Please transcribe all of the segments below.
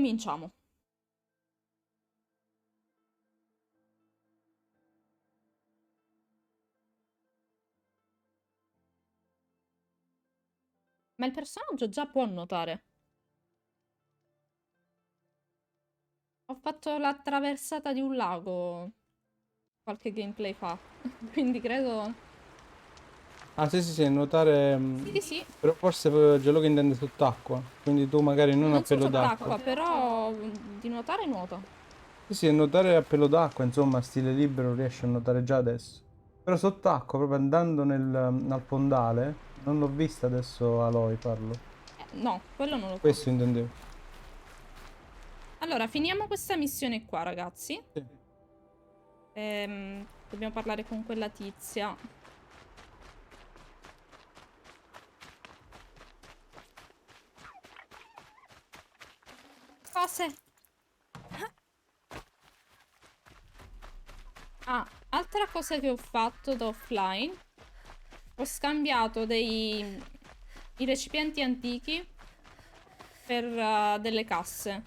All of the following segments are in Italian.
Cominciamo. Ma il personaggio già può nuotare. Ho fatto la traversata di un lago qualche gameplay fa, quindi credo... Ah sì, nuotare... Sì. Però forse Geloga intende sott'acqua, quindi tu magari non a Non so pelo sott'acqua, d'acqua. però di nuotare nuoto. Sì, nuotare a pelo d'acqua, insomma, stile libero riesci a nuotare già adesso. Però sott'acqua, proprio andando al fondale, non l'ho vista adesso Aloy farlo. No, quello non lo so. Questo intendevo. Allora, finiamo questa missione qua, ragazzi. Sì. Dobbiamo parlare con quella tizia. Cose. Ah, altra cosa che ho fatto da offline. Ho scambiato i recipienti antichi per delle casse.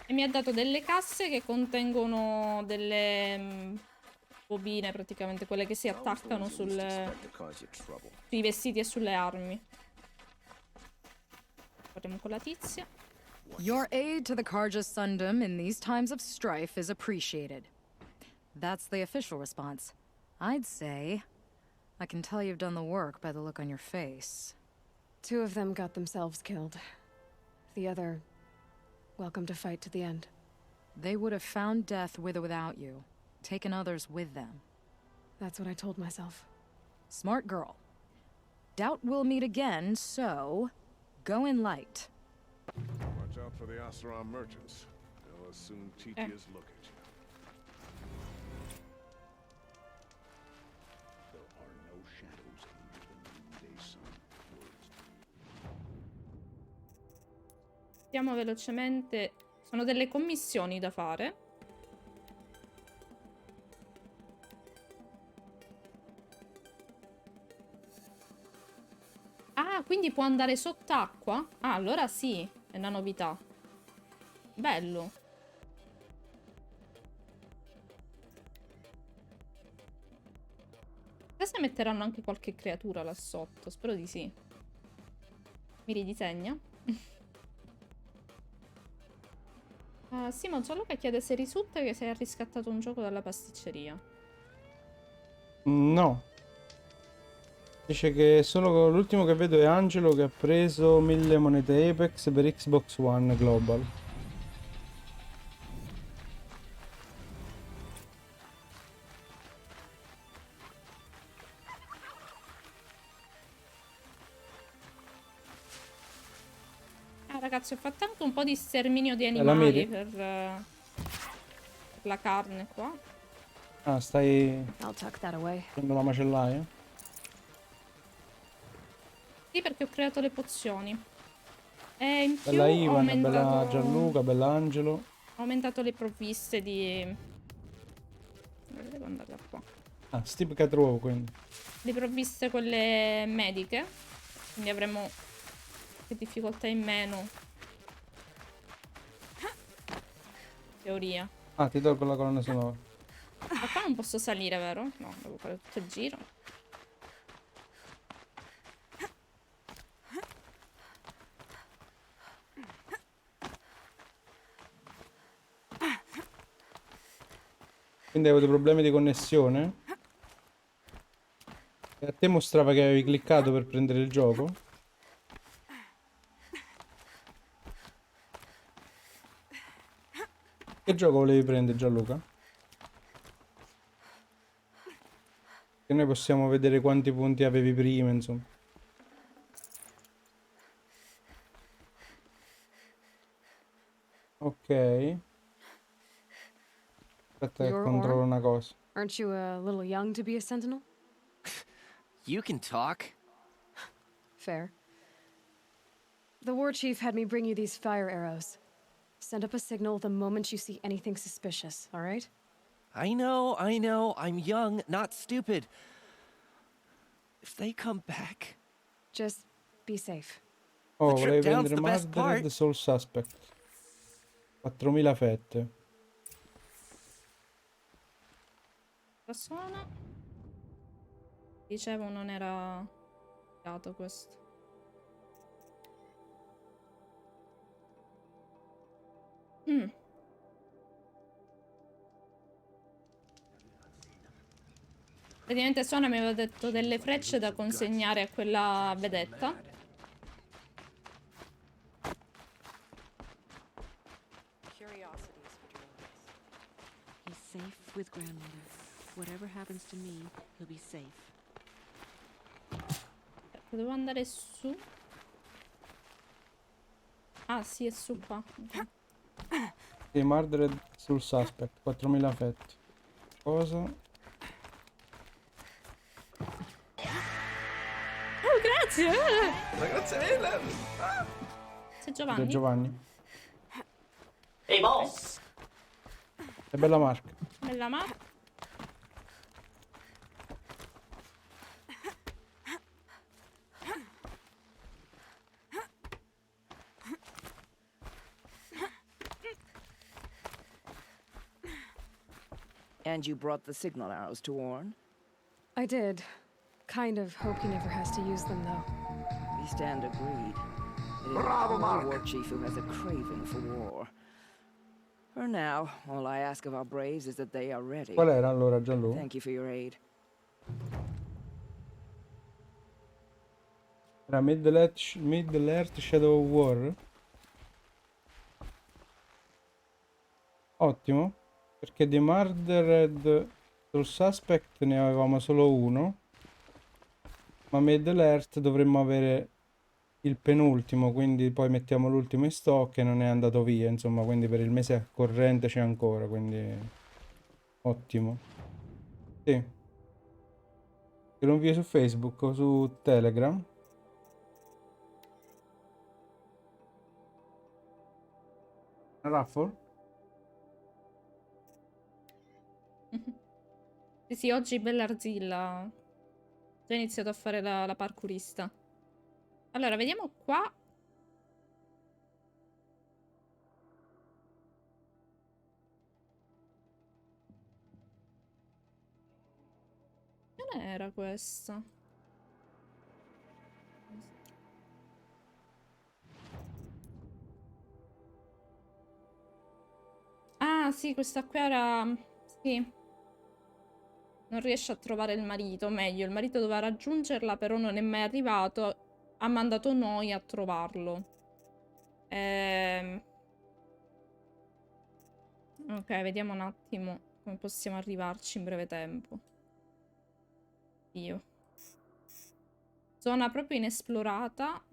E mi ha dato delle casse che contengono delle bobine, praticamente, quelle che si attaccano sui vestiti e sulle armi. Parliamo con la tizia. Your aid to the Karja Sundom in these times of strife is appreciated. That's the official response. I'd say... I can tell you've done the work by the look on your face. 2 of them got themselves killed. The other... welcome to fight to the end. They would have found death with or without you. Taken others with them. That's what I told myself. Smart girl. Doubt we'll meet again, so... go in light. Watch out for the Asaran merchants. They'll as soon teach you as look at you. There are no shadows under the noonday sun. Vediamo velocemente. Sono delle commissioni da fare. Ah, quindi può andare sott'acqua? Ah, allora sì, è una novità. Bello. Chissà se metteranno anche qualche creatura là sotto. Spero di sì. Mi ridisegna. Simo Gianluca chiede se risulta che sei ha riscattato un gioco dalla pasticceria. No. Dice che solo l'ultimo che vedo è Angelo che ha preso 1000 monete Apex per Xbox One Global. Ragazzi, ho fatto anche un po' di sterminio di la animali miri? per la carne qua. Ah, stai I'll tuck that away. prendendo la macellaia? Sì, perché ho creato le pozioni. E in più Bella ho Ivan, bella Gianluca, bella Angelo. ho aumentato le provviste di... Devo andare da qua. Ah, Steve Catrovo quindi. Le provviste quelle mediche. Quindi avremo che difficoltà in meno. Teoria. Ah, ti tolgo la colonna sonora. Ma qua non posso salire, vero? No, devo fare tutto il giro. Quindi hai avuto problemi di connessione? E a te mostrava che avevi cliccato per prendere il gioco? Che gioco volevi prendere, Gianluca? Che noi possiamo vedere quanti punti avevi prima, insomma. Ok. Aspetta che You're controllo Orm? una cosa. Aren't you a little young to be a sentinel? You can talk. Fair. The war chief had me bring you these fire arrows. Send up a signal the moment you see anything suspicious, all right? I know. I'm young, not stupid. If they come back... Just be safe. Oh, The volevi trip down's vendere the best Murdered part. Soul Suspect. 4000 fette. Persona. Dicevo, non era dato questo. Praticamente Sona mi aveva detto delle frecce da consegnare a quella vedetta. Curiosities for drones. He's safe with grandmother. Whatever happens to me, he'll be safe. Devo andare su. Ah, sì, è su qua. Ok. Sì, Murdered Soul Suspect. 4000 fette. Cosa? Oh, grazie! Grazie mille. Sei Da Giovanni? Giovanni. Ehi, boss! È bella marca. Bella mappa. And you brought the signal arrows to Warren? I did. Kind of hope he never has to use them, though. We stand agreed. It is the war chief who has a craving for war. For now, all I ask of our braves is that they are ready. Qual era allora, Gianlu? Thank you for your aid. Era Middle-earth Shadow of War. Ottimo. Perché di Murdered Soul Suspect ne avevamo solo uno. Ma Middle-earth dovremmo avere il penultimo, quindi poi mettiamo l'ultimo in stock e non è andato via, insomma, quindi per il mese corrente c'è ancora, quindi ottimo. Sì. Te lo invio su Facebook o su Telegram. Raffle? Sì, sì, oggi Bella Arzilla. Ho già iniziato a fare la parkourista. Allora, vediamo qua. Non era questa. Ah, sì, questa qua era... Sì. Non riesce a trovare il marito, o meglio, il marito doveva raggiungerla, però non è mai arrivato. Ha mandato noi a trovarlo. Ok, vediamo un attimo come possiamo arrivarci in breve tempo. Io. Zona proprio inesplorata.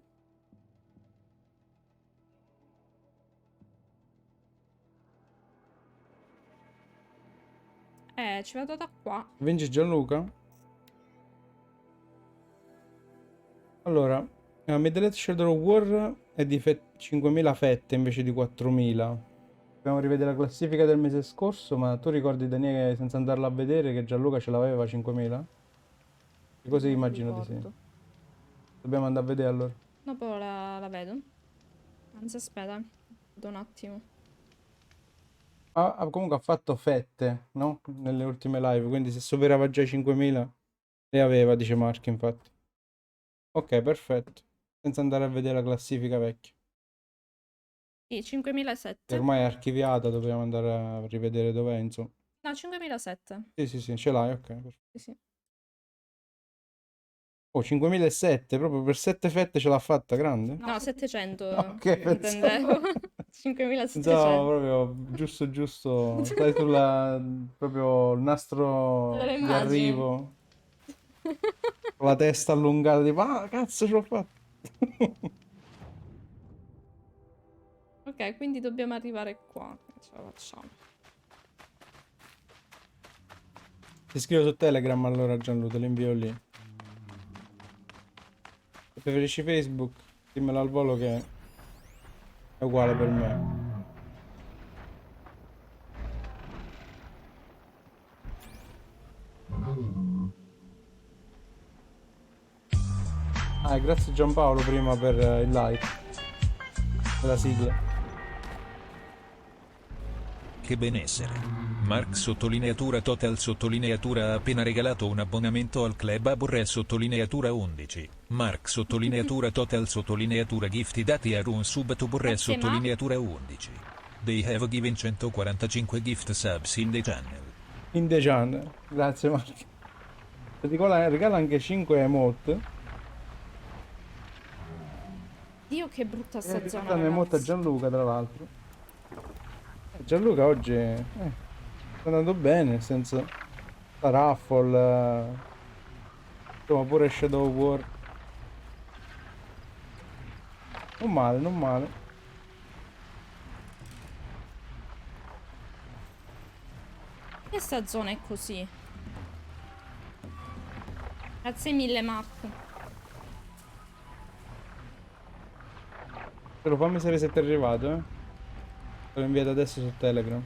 Ci vado da qua. Vinci Gianluca? Allora, Middle-earth Shadow of War è di 5000 fette invece di 4000. Dobbiamo rivedere la classifica del mese scorso, ma tu ricordi, Daniele, senza andarla a vedere, che Gianluca ce l'aveva 5000? E così Non immagino di sì. ricordo. Dobbiamo andare a vedere allora. Dopo la vedo. Anzi, aspetta. Vedo un attimo. Comunque ha fatto fette, no? Nelle ultime live, quindi se superava già i 5000 le aveva, dice Mark, infatti. Ok, perfetto. Senza andare a vedere la classifica vecchia. Sì, Che 5007. ormai è archiviata, dobbiamo andare a rivedere dov'è, insomma. No, 5007. Sì, sì, sì, ce l'hai, ok. Perfetto. Sì, sì. Oh, 5007, proprio per 7 fette ce l'ha fatta, grande? No, 700 Ok, intendevo. pensavo... 5700. Pensavo proprio giusto giusto, stai sulla... proprio il nastro Te le di immagini? arrivo, con la testa allungata, tipo, ah, cazzo ce l'ho fatta. Ok, quindi dobbiamo arrivare qua. Ce la facciamo. Ti scrivo su Telegram allora, Gianlu, te lo invio lì. Se preferisci Facebook, dimmelo al volo che è uguale per me. Ah, e grazie Giampaolo prima per il like. La sigla. Che benessere. Mark sottolineatura Total sottolineatura ha appena regalato un abbonamento al club a Borrell sottolineatura 11. Mark sottolineatura Total sottolineatura gift dati a un sub to Borrell Grazie, Mark. sottolineatura 11. They have given 145 gift subs in the channel. In the channel. Grazie Mark. Regala anche 5 emote. Dio, che brutta sta zona, Regala un'emote a ragazzi. Gianluca, tra l'altro. Gianluca oggi sta andando bene, nel senso la raffle, insomma pure Shadow War. Non male, non male. Che sta zona è così? Grazie mille, Mark. Però fammi sapere se ti è arrivato, eh. Te l'ho inviato adesso su Telegram.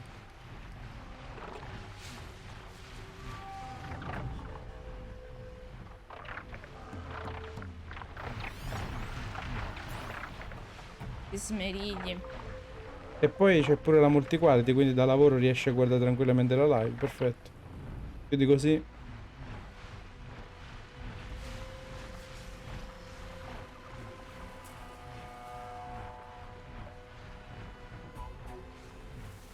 Ti smerigli. E poi c'è pure la multiquality, quindi da lavoro riesci a guardare tranquillamente la live, perfetto. Più di così.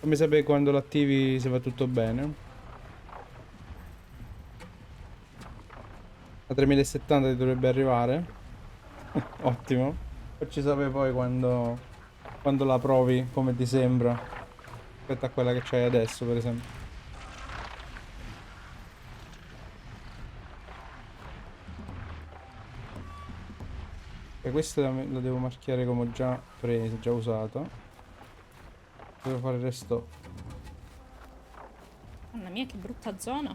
Fammi sapere quando l'attivi se va tutto bene. A 3070 ti dovrebbe arrivare. Ottimo. Facci sapere poi quando la provi, come ti sembra. Rispetto a quella che c'hai adesso, per esempio. E questa la devo marchiare come ho già preso, già usato. Devo fare il resto. Mamma mia, che brutta zona.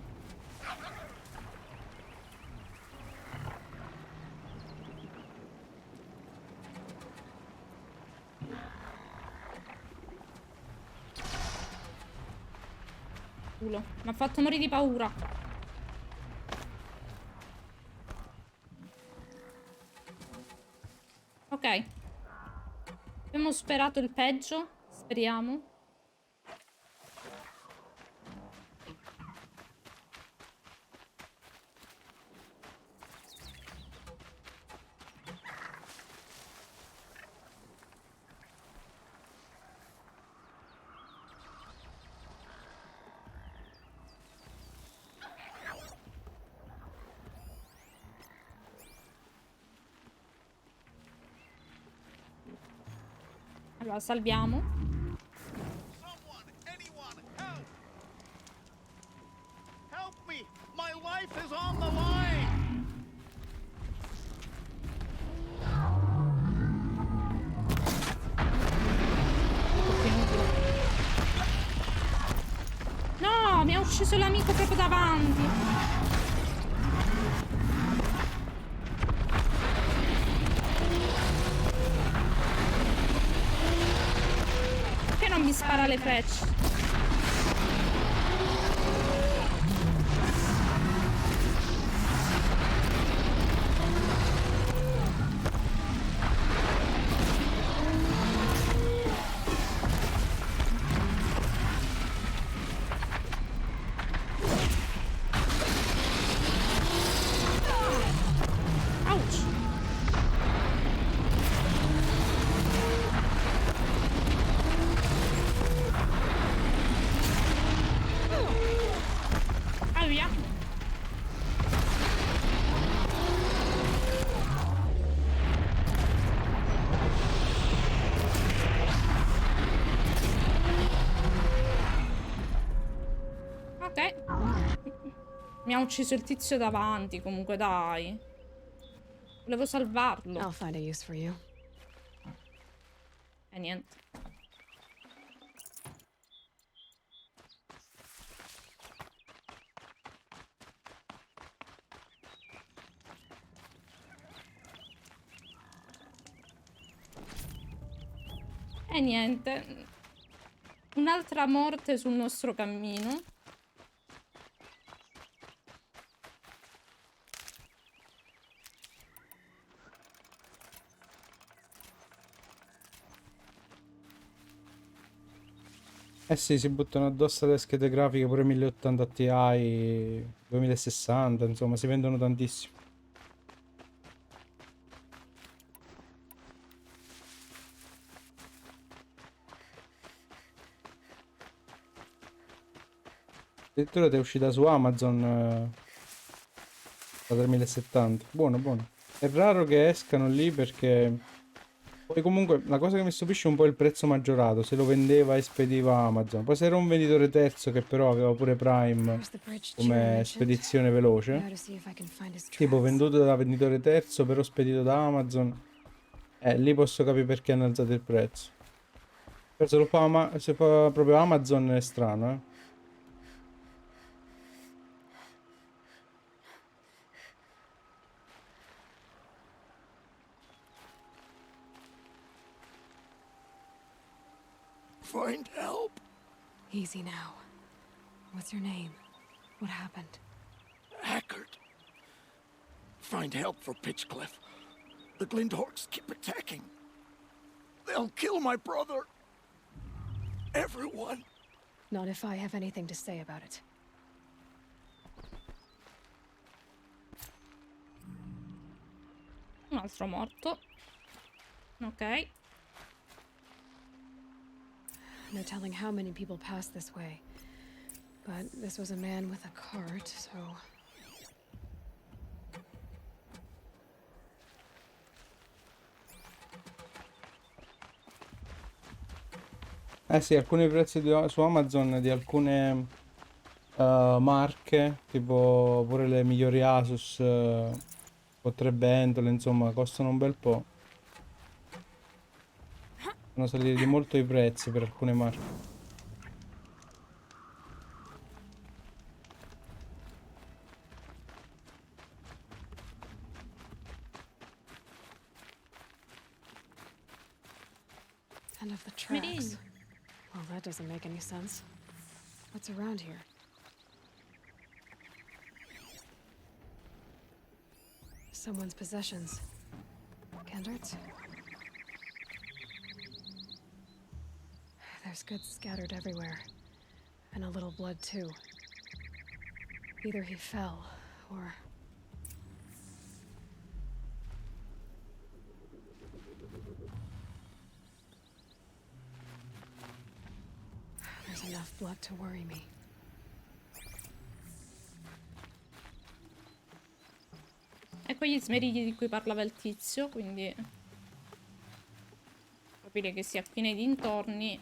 Culo. Mi ha fatto morire di paura. Ok. Abbiamo sperato il peggio. Speriamo. Allora, salviamo. Someone, anyone, help! Help me! My life is on the line! No, mi ha ucciso l'amico proprio davanti. Perché non mi spara le frecce? Ouch. Ah, via. Ok. Mi ha ucciso il tizio davanti, comunque, dai. Volevo salvarlo. I'll find a use for you. E niente. E niente. Un'altra morte sul nostro cammino. Eh sì, si buttano addosso alle schede grafiche pure 1080 Ti, 2060, insomma, si vendono tantissimo. Addirittura ti è uscita su Amazon la 3070. Buono, buono. È raro che escano lì perché poi comunque la cosa che mi stupisce è un po' il prezzo maggiorato, se lo vendeva e spediva Amazon. Poi se era un venditore terzo che però aveva pure Prime There's the bridge Jiro come mentioned. spedizione veloce, Now to see if I can find his tipo tracks. venduto da venditore terzo però spedito da Amazon, lì posso capire perché hanno alzato il prezzo. Però se fa proprio Amazon è strano, eh. Find help. Easy now. What's your name? What happened? Hackard. Find help for Pitchcliff. The Glendorks keep attacking. They'll kill my brother. Everyone. Not if I have anything to say about it. Un altro morto. Ok. No telling how many people pass this way. But this was a man with a cart, so... Eh sì, alcuni prezzi su Amazon di alcune marche, tipo pure le migliori Asus o 3 pentole, insomma, costano un bel po'. Sono saliti di molto i prezzi per alcune marche. End of the Vedi? tracks. Well, that doesn't make any sense. What's around here? Someone's possessions. Gendarts? There's goods scattered everywhere. And a little blood, too. Either he fell, or... There's enough blood to worry me. Ecco gli smerighi di cui parlava il tizio, quindi capire che sia qui nei dintorni.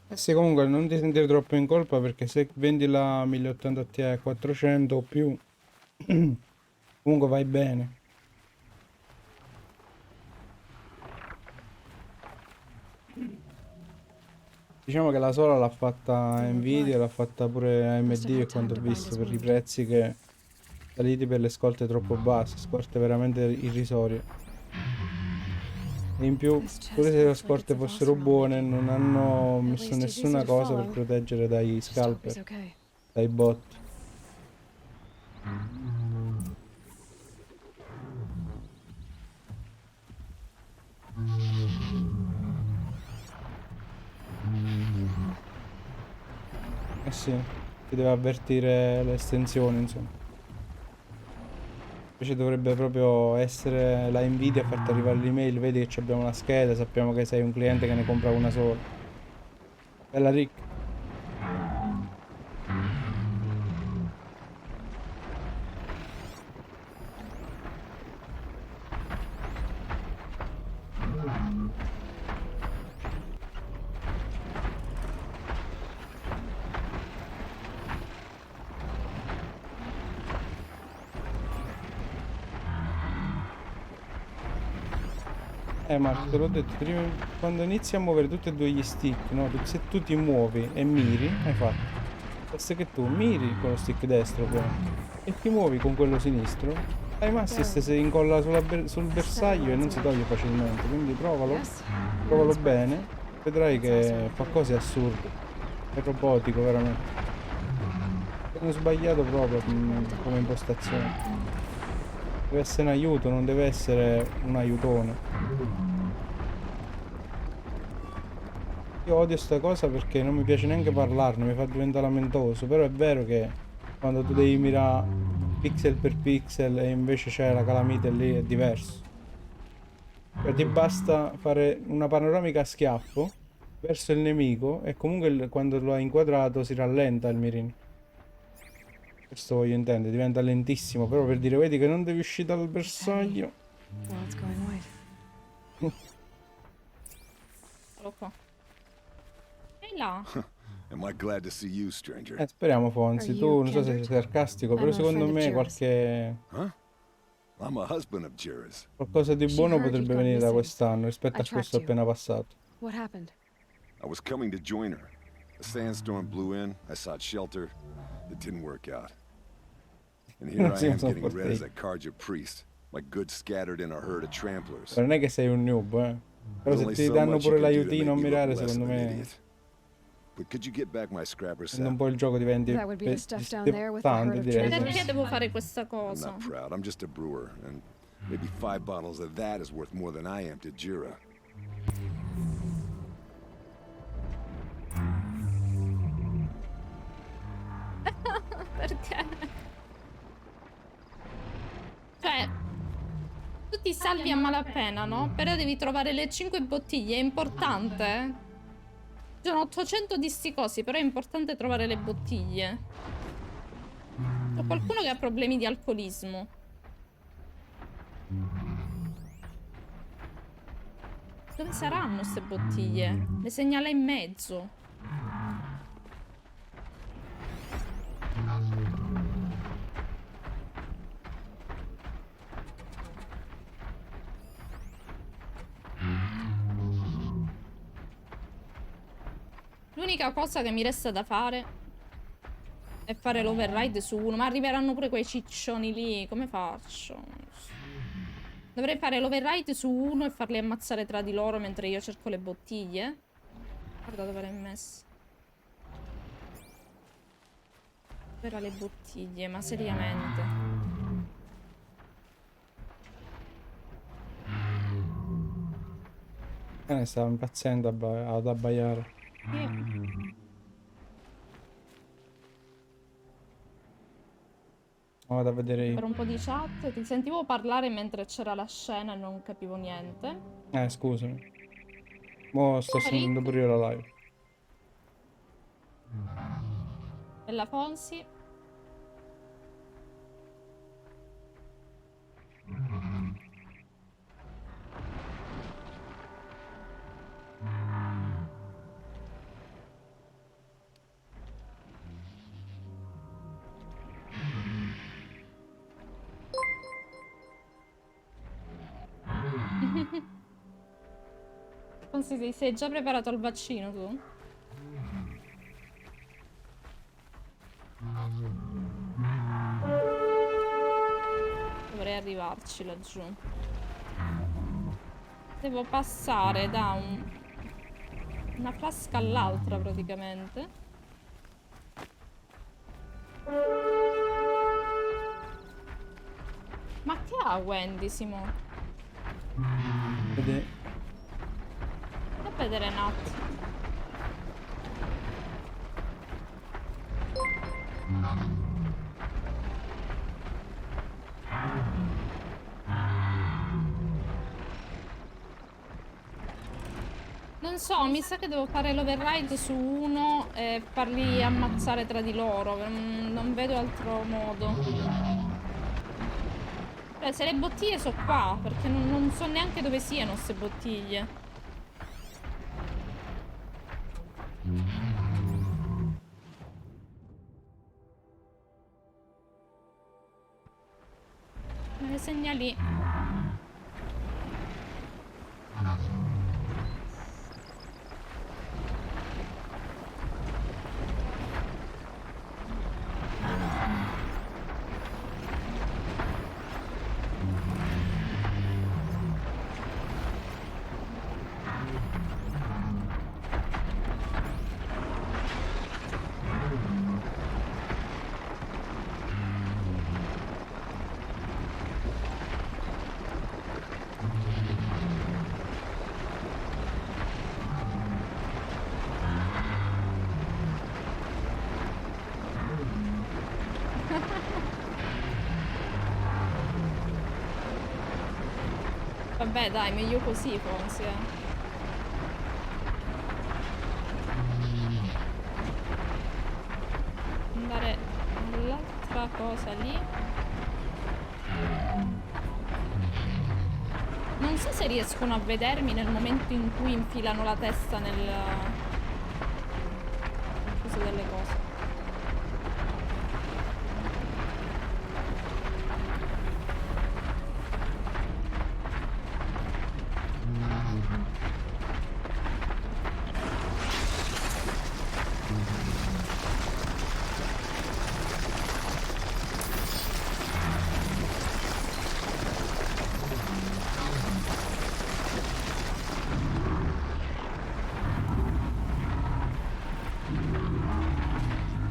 Eh sì, comunque non ti sentire troppo in colpa perché se vendi la 1080 Ti a 400 o più, comunque vai bene. Diciamo che la sola l'ha fatta Nvidia, l'ha fatta pure AMD e quanto ho visto per i prezzi che saliti per le scorte troppo basse, scorte veramente irrisorie. E in più, pure se le scorte fossero buone, non hanno messo nessuna cosa per proteggere dai scalper, dai bot. Eh sì, ti deve avvertire le estensioni, insomma. Invece dovrebbe proprio essere la Nvidia a farti arrivare l'email, vedi che abbiamo una scheda, sappiamo che sei un cliente che ne compra una sola. Bella Rick. Marco, te l'ho detto, prima, quando inizi a muovere tutti e due gli stick, no? Se tu ti muovi e miri, hai fatto. Basta che tu miri con lo stick destro ovviamente, e ti muovi con quello sinistro, hai assist si incolla sul bersaglio e non si toglie facilmente, quindi provalo bene, vedrai che fa cose assurde, è robotico veramente. Ho sbagliato proprio come impostazione. Deve essere un aiuto, non deve essere un aiutone. Io odio sta cosa perché non mi piace neanche parlarne, mi fa diventare lamentoso. Però è vero che quando tu devi mirare pixel per pixel e invece c'è la calamite lì è diverso. Cioè, ti basta fare una panoramica a schiaffo verso il nemico e comunque quando lo hai inquadrato si rallenta il mirino. Questo voglio intendere, diventa lentissimo, però per dire, vedi che non devi uscire dal bersaglio. Well, it's going white. Eccolo qua. E là. Am I glad to see you, stranger? Speriamo, Fonzi. Are Tu you non so se sei kindred? sarcastico, però I'm a secondo friend of me Jira's. qualche... Huh? I'm a husband of Jira's. qualcosa di She buono heard potrebbe you'd gone venire da missing. quest'anno rispetto I a questo tracked you. appena passato. What happened? I was coming to join her. A sandstorm blew in. I sought shelter. It didn't work out. And here I Sì, am sono getting rid as fortissimo. a Karja priest. My goods scattered in a herd of tramplers. Non è che sei un noob, Però There's se only ti so danno much you pure can do to l'aiutino a make me look mirare, less secondo of an me, idiot. But could you get back my scrapper quando un sap? po' il gioco diventi That would be the stuff down there with the herd dilettante, of direi. tramplers? Perché devo fare questa I'm cosa? not proud. I'm just a brewer, and maybe 5 bottles of that is worth more than I am to Jira. Perché? Cioè, tu ti salvi a malapena, no? Però devi trovare le 5 bottiglie, è importante. Ci sono 800 di sti cosi, però è importante trovare le bottiglie. C'è qualcuno che ha problemi di alcolismo. Dove saranno queste bottiglie? Le segnala in mezzo. L'unica cosa che mi resta da fare è fare l'override su uno. Ma arriveranno pure quei ciccioni lì. Come faccio? Dovrei fare l'override su uno e farli ammazzare tra di loro mentre io cerco le bottiglie. Guarda dove le hai messe. Dove erano le bottiglie? Ma seriamente. Ne stavo impazzendo ad abbaiare. Vado a vedere Per io. un po' di chat ti sentivo parlare mentre c'era la scena e non capivo niente. Scusami. Mo sto seguendo pure io la live. E la Fonsi? Fonsi, sei già preparato al vaccino tu? Dovrei arrivarci laggiù. Devo passare da una flasca all'altra praticamente. Ma che ha Wendy, Simo? Vedi? A vedere un attimo. Non so, mi sa che devo fare l'override su uno e farli ammazzare tra di loro. Non vedo altro modo. Cioè, se le bottiglie sono qua, perché non so neanche dove siano queste bottiglie. Me le segnali. Beh, dai, meglio così forse. Andare all'altra cosa lì. Non so se riescono a vedermi nel momento in cui infilano la testa nel coso delle cose.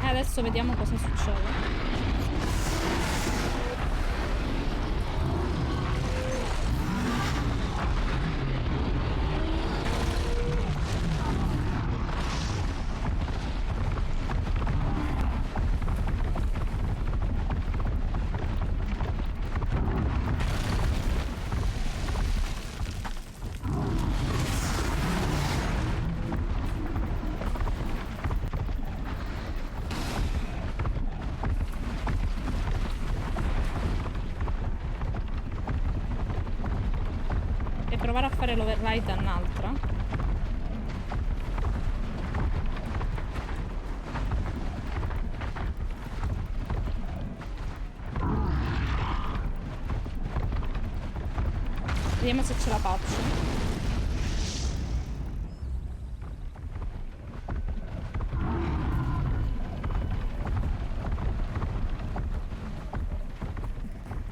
Adesso vediamo cosa succede. E provare a fare l'override a un'altra. Vediamo se ce la faccio.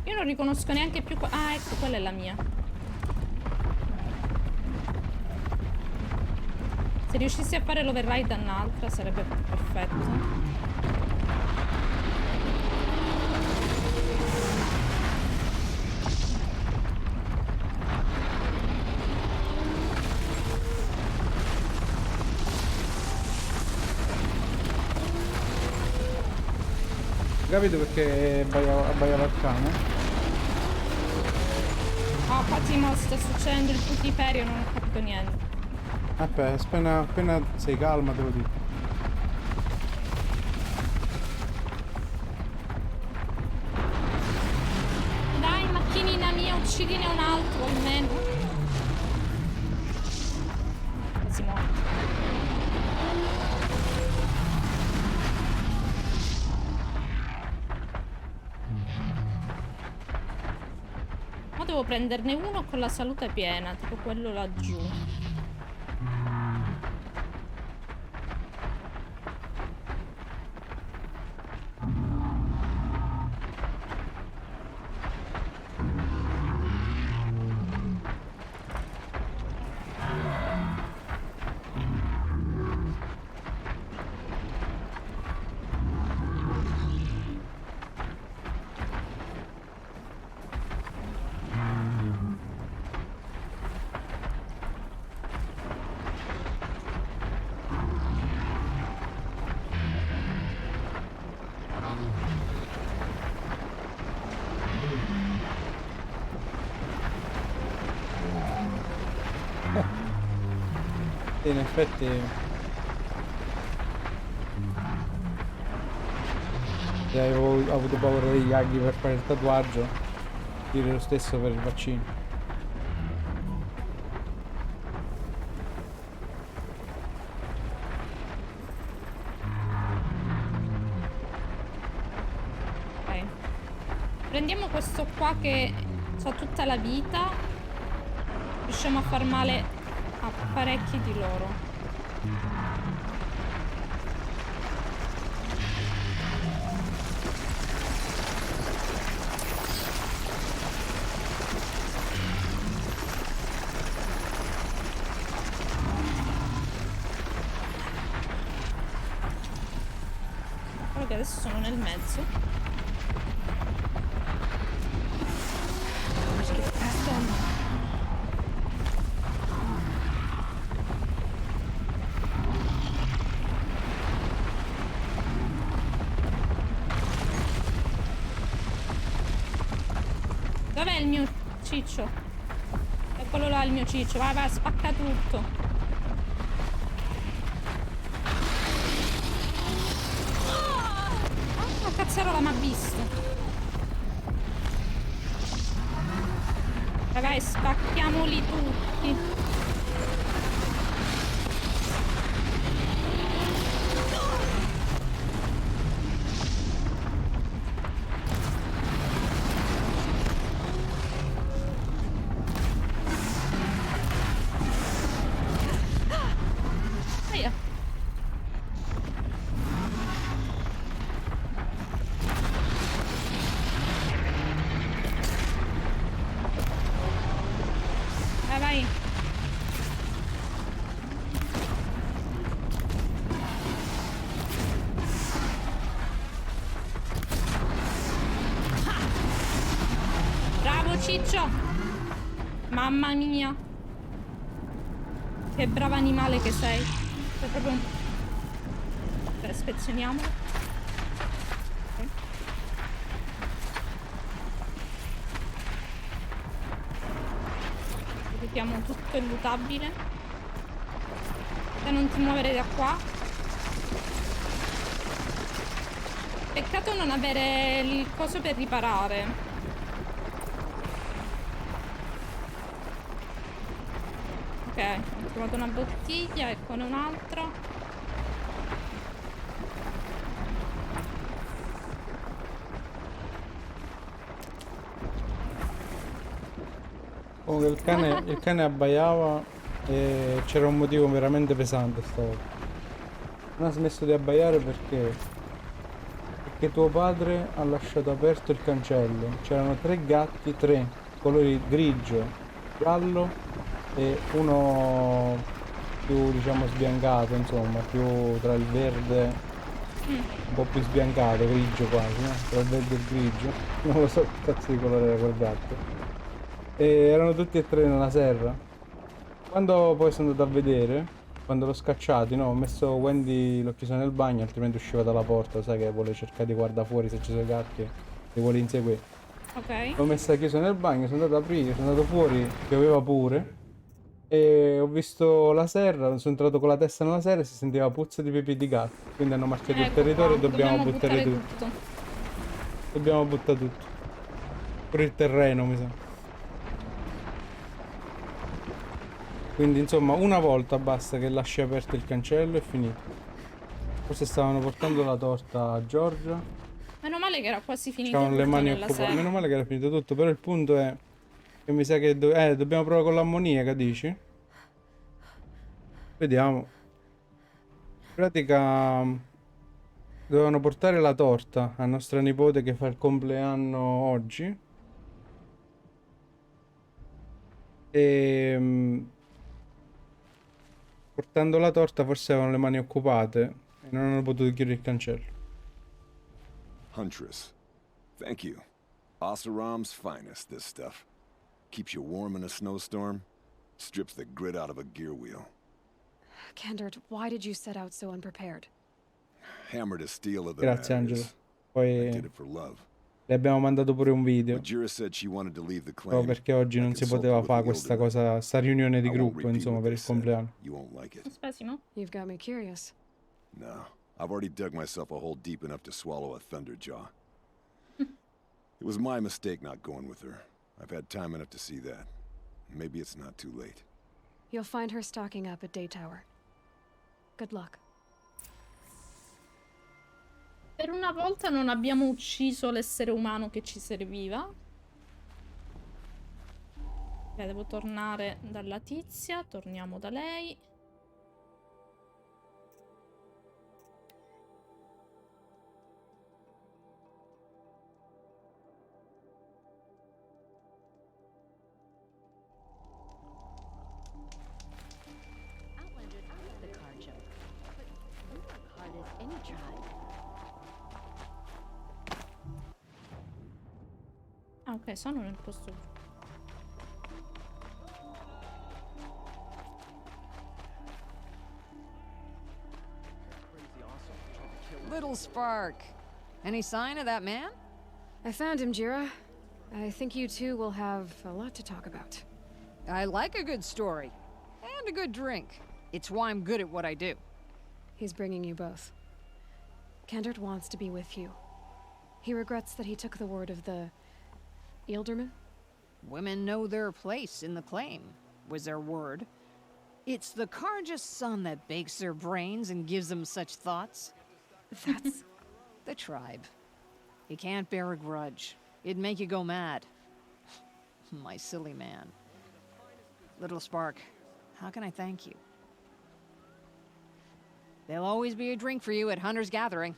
Io non riconosco neanche più ah, ecco, quella è la mia. Se riuscissi a fare l'override a un'altra sarebbe perfetto. Capito perché abbaiava il cane? Oh, Patimo, sta succedendo il putiferio, non ho capito niente. Aspetta, appena sei calma te lo dico. Dai, macchinina mia, uccidine un altro almeno. Quasi morto. Ma devo prenderne uno con la salute piena, tipo quello laggiù. In effetti se avevo avuto paura degli aghi per fare il tatuaggio, dire lo stesso per il vaccino. Ok. Prendiamo questo qua che ha tutta la vita. Riusciamo a far male a parecchi di loro. Quello che adesso sono nel mezzo. Dov'è il mio ciccio? Eccolo là il mio ciccio. Vai, vai, spacca tutto. Ah, cazzarola, m'ha visto. Vai, vai, spacchiamoli tutti. Aia. Vai, vai. Bravo Ciccio. Mamma mia. Che bravo animale che sei. Sei proprio un... Aspetta, spezioniamolo. Ok. Vediamo tutto il lootabile. Se non ti muovere da qua. Peccato non avere il coso per riparare. Ok, ho trovato una bottiglia, eccone un'altra. Comunque il cane abbaiava e c'era un motivo veramente pesante stavolta. Non ha smesso di abbaiare perché tuo padre ha lasciato aperto il cancello. C'erano 3 gatti, 3 colori grigio, giallo e uno più diciamo sbiancato, insomma, più tra il verde, un po' più sbiancato, grigio quasi, no? Tra il verde e il grigio. Non lo so che cazzo di colore era quel gatto. E erano tutti e 3 nella serra. Quando poi sono andato a vedere, quando l'ho scacciati, no, ho messo Wendy, l'ho chiuso nel bagno, altrimenti usciva dalla porta, sai che vuole cercare di guardare fuori se ci sono i gatti, li vuole inseguire. Ok. L'ho messa chiusa nel bagno, sono andato ad aprire, sono andato fuori, pioveva pure, e ho visto la serra, sono entrato con la testa nella serra e si sentiva puzza di pipì di gatto. Quindi hanno marchiato il Ecco territorio e qua. dobbiamo buttare tutto. tutto. Dobbiamo buttare tutto. Pure il terreno, mi sa. Quindi insomma una volta basta che lasci aperto il cancello e finito. Forse stavano portando la torta a Giorgia. Meno male che era quasi finito C'avevano le tutto mani nella occupate. serra. Meno male che era finito tutto. Però il punto è che mi sa che dobbiamo provare con l'ammoniaca, dici? Vediamo. In pratica dovevano portare la torta a nostra nipote che fa il compleanno oggi. E portando la torta forse avevano le mani occupate e non hanno potuto chiudere il cancello. Huntress. Thank you. Oseram's finest, this stuff. Keeps you warm in a snowstorm. Strips the grit out of a gear wheel. Kendert, why did you set out so unprepared? Hammer to steel of the Grazie matter Angelo. is, I Poi did it for love. le abbiamo mandato pure un video. Majira said she wanted to leave the Proprio claim. perché oggi non si poteva fare questa cosa, sta riunione di gruppo, insomma, per il compleanno. You won't like it. Spasimo? You've got me curious. No, I've already dug myself a hole deep enough to swallow a thunderjaw. It was my mistake not going with her. I've had time enough to see that. Maybe it's not too late. You'll find her stocking up at Day Tower. Good luck. Per una volta non abbiamo ucciso l'essere umano che ci serviva. Ok, devo tornare dalla tizia. Torniamo da lei. Ah, ok, sono nel posto giusto. Little Spark. Any sign of that man? I found him, Jira. I think you two will have a lot to talk about. I like a good story. And a good drink. It's why I'm good at what I do. He's bringing you both. Kendrick wants to be with you. He regrets that he took the word of the... Ealderman? Women know their place in the claim, was their word. It's the Carja's son that bakes their brains and gives them such thoughts. That's... The tribe. You can't bear a grudge. It'd make you go mad. My silly man. Little Spark, how can I thank you? There'll always be a drink for you at Hunter's Gathering.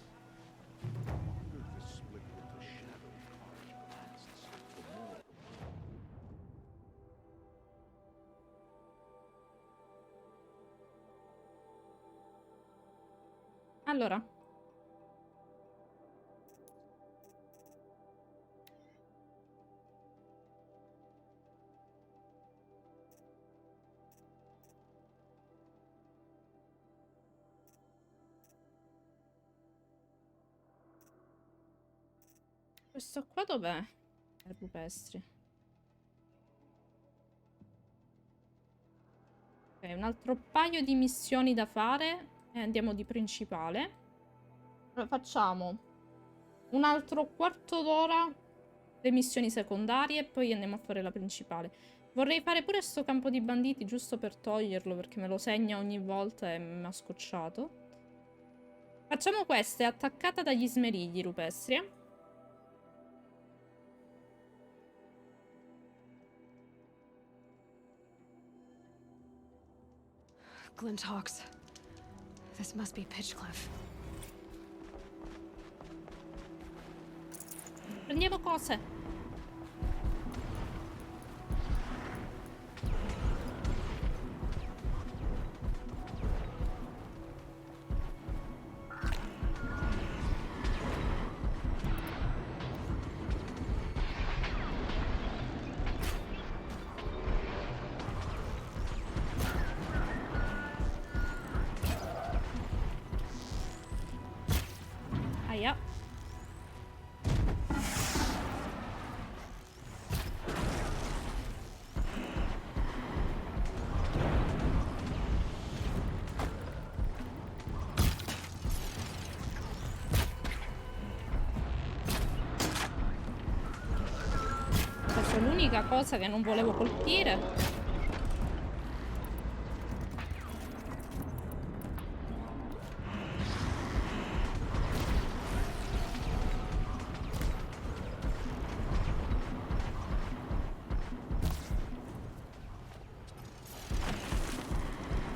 Allora. Questo qua dov'è? È rupestri. Ok, un altro paio di missioni da fare e andiamo di principale. Allora, facciamo un altro quarto d'ora le missioni secondarie e poi andiamo a fare la principale. Vorrei fare pure sto campo di banditi giusto per toglierlo perché me lo segna ogni volta e mi ha scocciato. Facciamo questa, è attaccata dagli smerigli rupestri. Glint Hawks. This must be Pitchcliff. Prendiamo cose. Aia. Questa è l'unica cosa che non volevo colpire.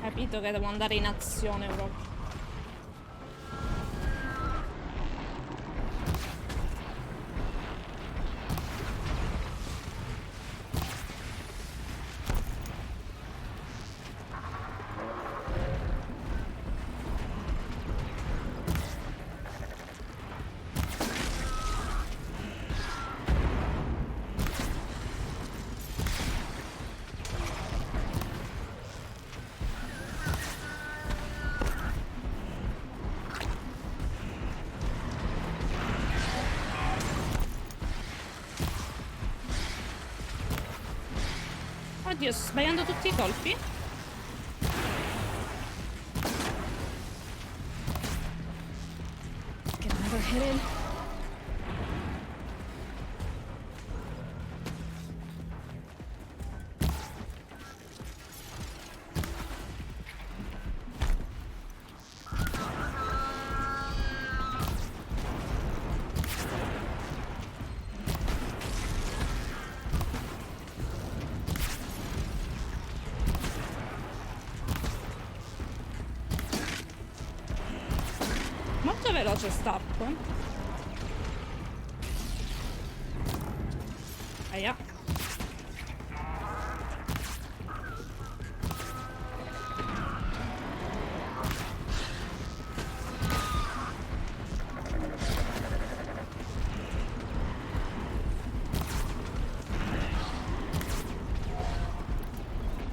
Capito che devo andare in azione proprio. Oddio, sto sbagliando tutti i colpi? Get another hit in. Molto veloce stacco. Aia.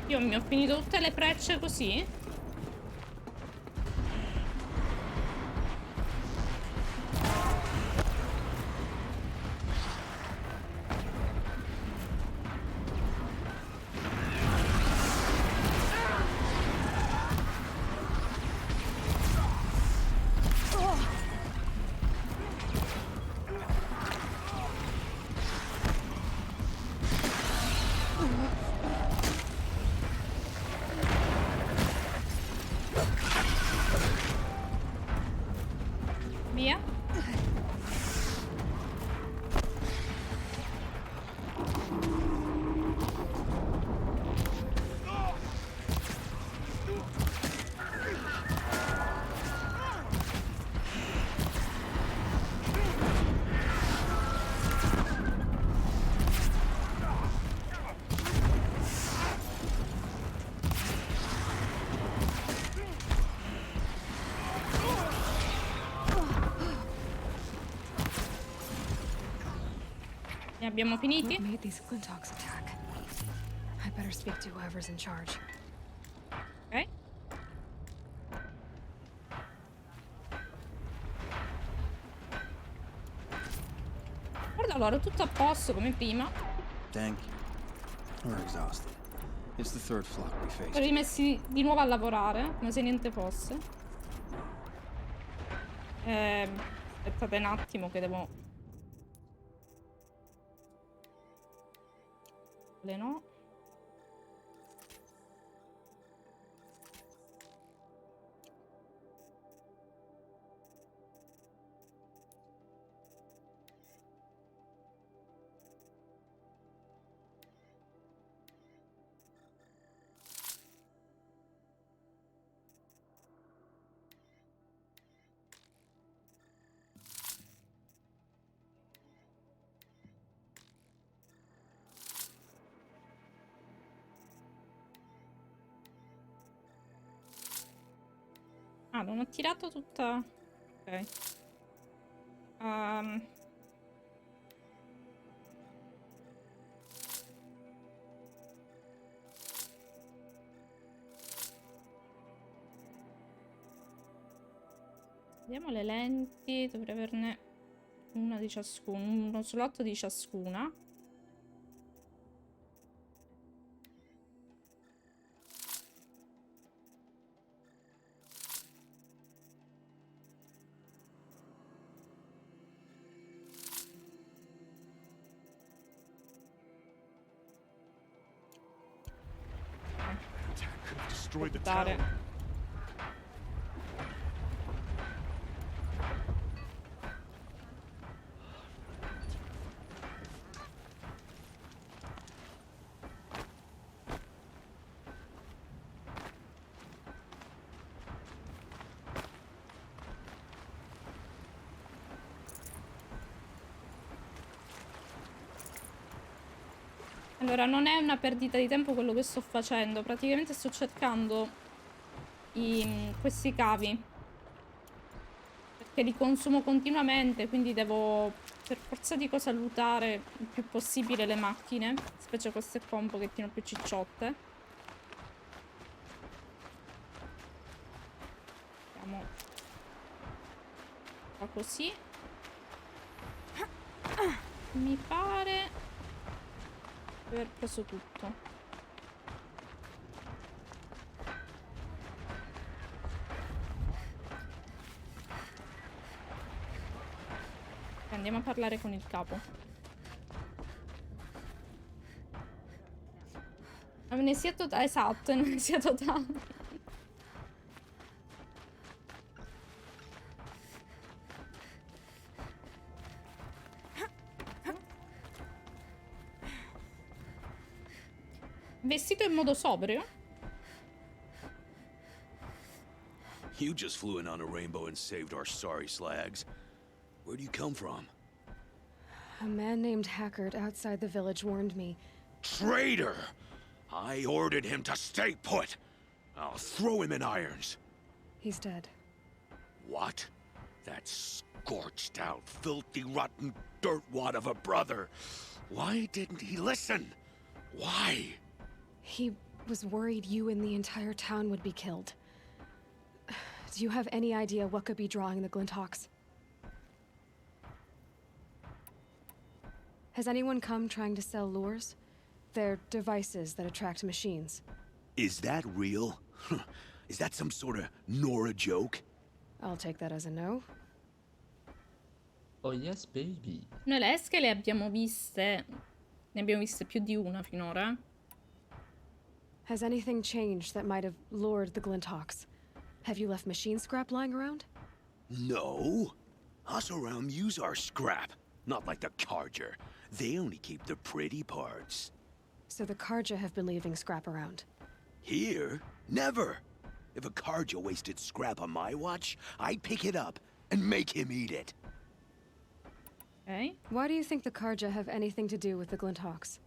Io mi ho finito tutte le frecce così. Ne abbiamo finiti? What made these Glintox attack? I better speak to whoever's in charge. Ok. Guarda loro, tutto a posto come prima. Dang. We're exhausted. It's the third flock we faced. Rimessi di nuovo a lavorare, come se niente fosse. Aspettate un attimo che devo... No. Ah, non ho tirato tutta... Ok. Vediamo le lenti, dovrei averne una di ciascuno, uno slot di ciascuna. Aspettare. Allora, non è una perdita di tempo quello che sto facendo. Praticamente sto cercando questi cavi. Perché li consumo continuamente, quindi devo per forza di cosa lootare il più possibile le macchine. Specie queste qua un pochettino più cicciotte. Vediamo. Fa così. Mi pare... aver preso tutto. Andiamo a parlare con il capo. Amnesia totale, esatto, amnesia totale. Vestito in modo sobrio? You just flew in on a rainbow and saved our sorry slags. Where do you come from? A man named Hackard outside the village warned me. Traitor! I ordered him to stay put. I'll throw him in irons. He's dead. What? That scorched out, filthy, rotten dirtwad of a brother. Why didn't he listen? Why? He was worried you and the entire town would be killed. Do you have any idea what could be drawing the Glinthawks? Has anyone come trying to sell lures? They're devices that attract machines. Is that real? Is that some sort of Nora joke? I'll take that as a no. Oh yes, baby. Noi le esche le abbiamo viste. Ne abbiamo viste più di una finora. Has anything changed that might have lured the Glinthawks? Have you left machine scrap lying around? No. Us around use our scrap. Not like the Carja. They only keep the pretty parts. So the Carja have been leaving scrap around? Here? Never! If a Carja wasted scrap on my watch, I'd pick it up and make him eat it. Okay. Why do you think the Carja have anything to do with the Glinthawks?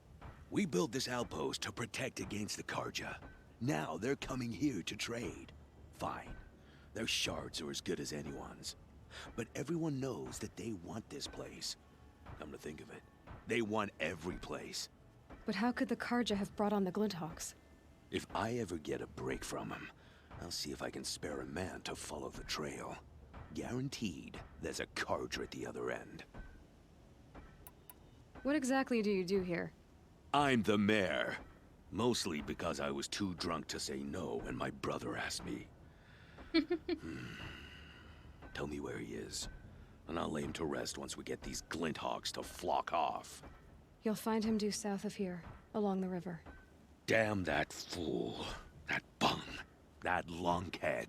We built this outpost to protect against the Carja. Now they're coming here to trade. Fine. Their shards are as good as anyone's. But everyone knows that they want this place. Come to think of it, They won every place. But how could the Karja have brought on the Glinthawks? If I ever get a break from them, I'll see if I can spare a man to follow the trail. Guaranteed, there's a Karja at the other end. What exactly do you do here? I'm the mayor. Mostly because I was too drunk to say no when my brother asked me. Tell me where he is, and I'll lay him to rest once we get these Glinthawks to flock off. You'll find him due south of here, along the river. Damn that fool. That bum. That lunkhead.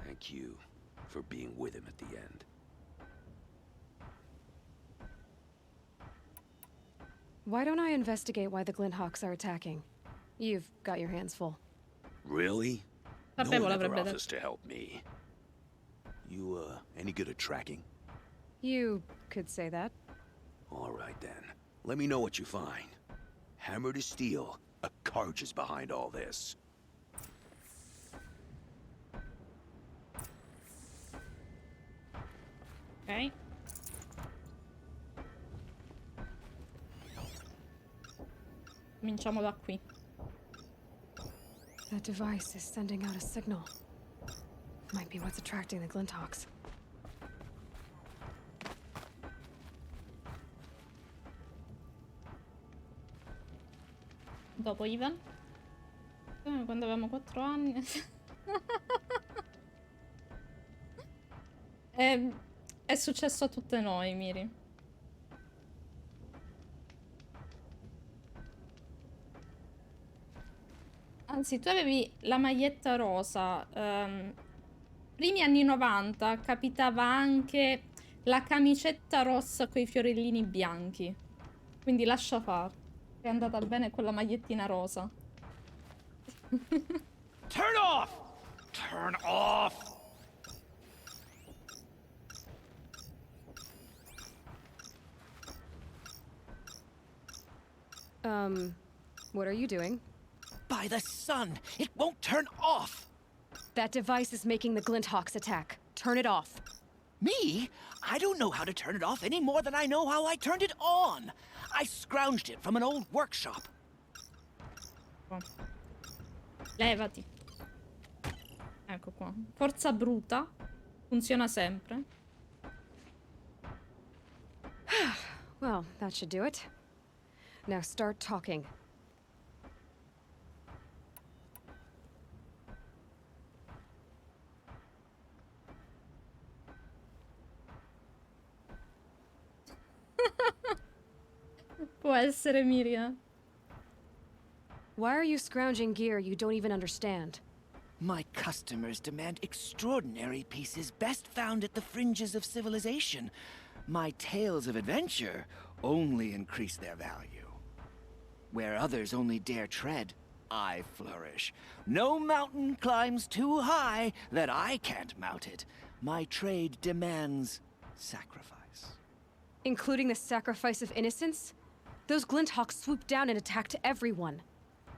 Thank you for being with him at the end. Why don't I investigate why the Glinthawks are attacking? You've got your hands full. Really? No Sapevo one ever l'avrebbe detto. offers to help me. You, any good at tracking? You could say that. All right, then. Let me know what you find. Hammer to steel, a Karj is behind all this. Ok. Cominciamo da qui. That device is sending out a signal. Might be what's attracting the Glinthawks. Dopo Ivan. Quando avevamo 4 anni. È successo a tutte noi, Miri. Anzi, tu avevi la maglietta rosa. Primi anni 90 capitava anche la camicetta rossa con i fiorellini bianchi. Quindi lascia fare. È andata bene con la magliettina rosa. Turn off! Turn off! What are you doing? By the sun, it won't turn off! That device is making the Glinthawks attack. Turn it off. Me? I don't know how to turn it off any more than I know how I turned it on. I scrounged it from an old workshop. Levati. Ecco qua. Forza bruta. Funziona sempre. Well, that should do it. Now start talking. Può essere, Miriam. Why are you scrounging gear you don't even understand? My customers demand extraordinary pieces best found at the fringes of civilization. My tales of adventure only increase their value. Where others only dare tread, I flourish. No mountain climbs too high that I can't mount it. My trade demands sacrifice. Including the sacrifice of innocence? Those Glinthawks swooped down and attacked everyone.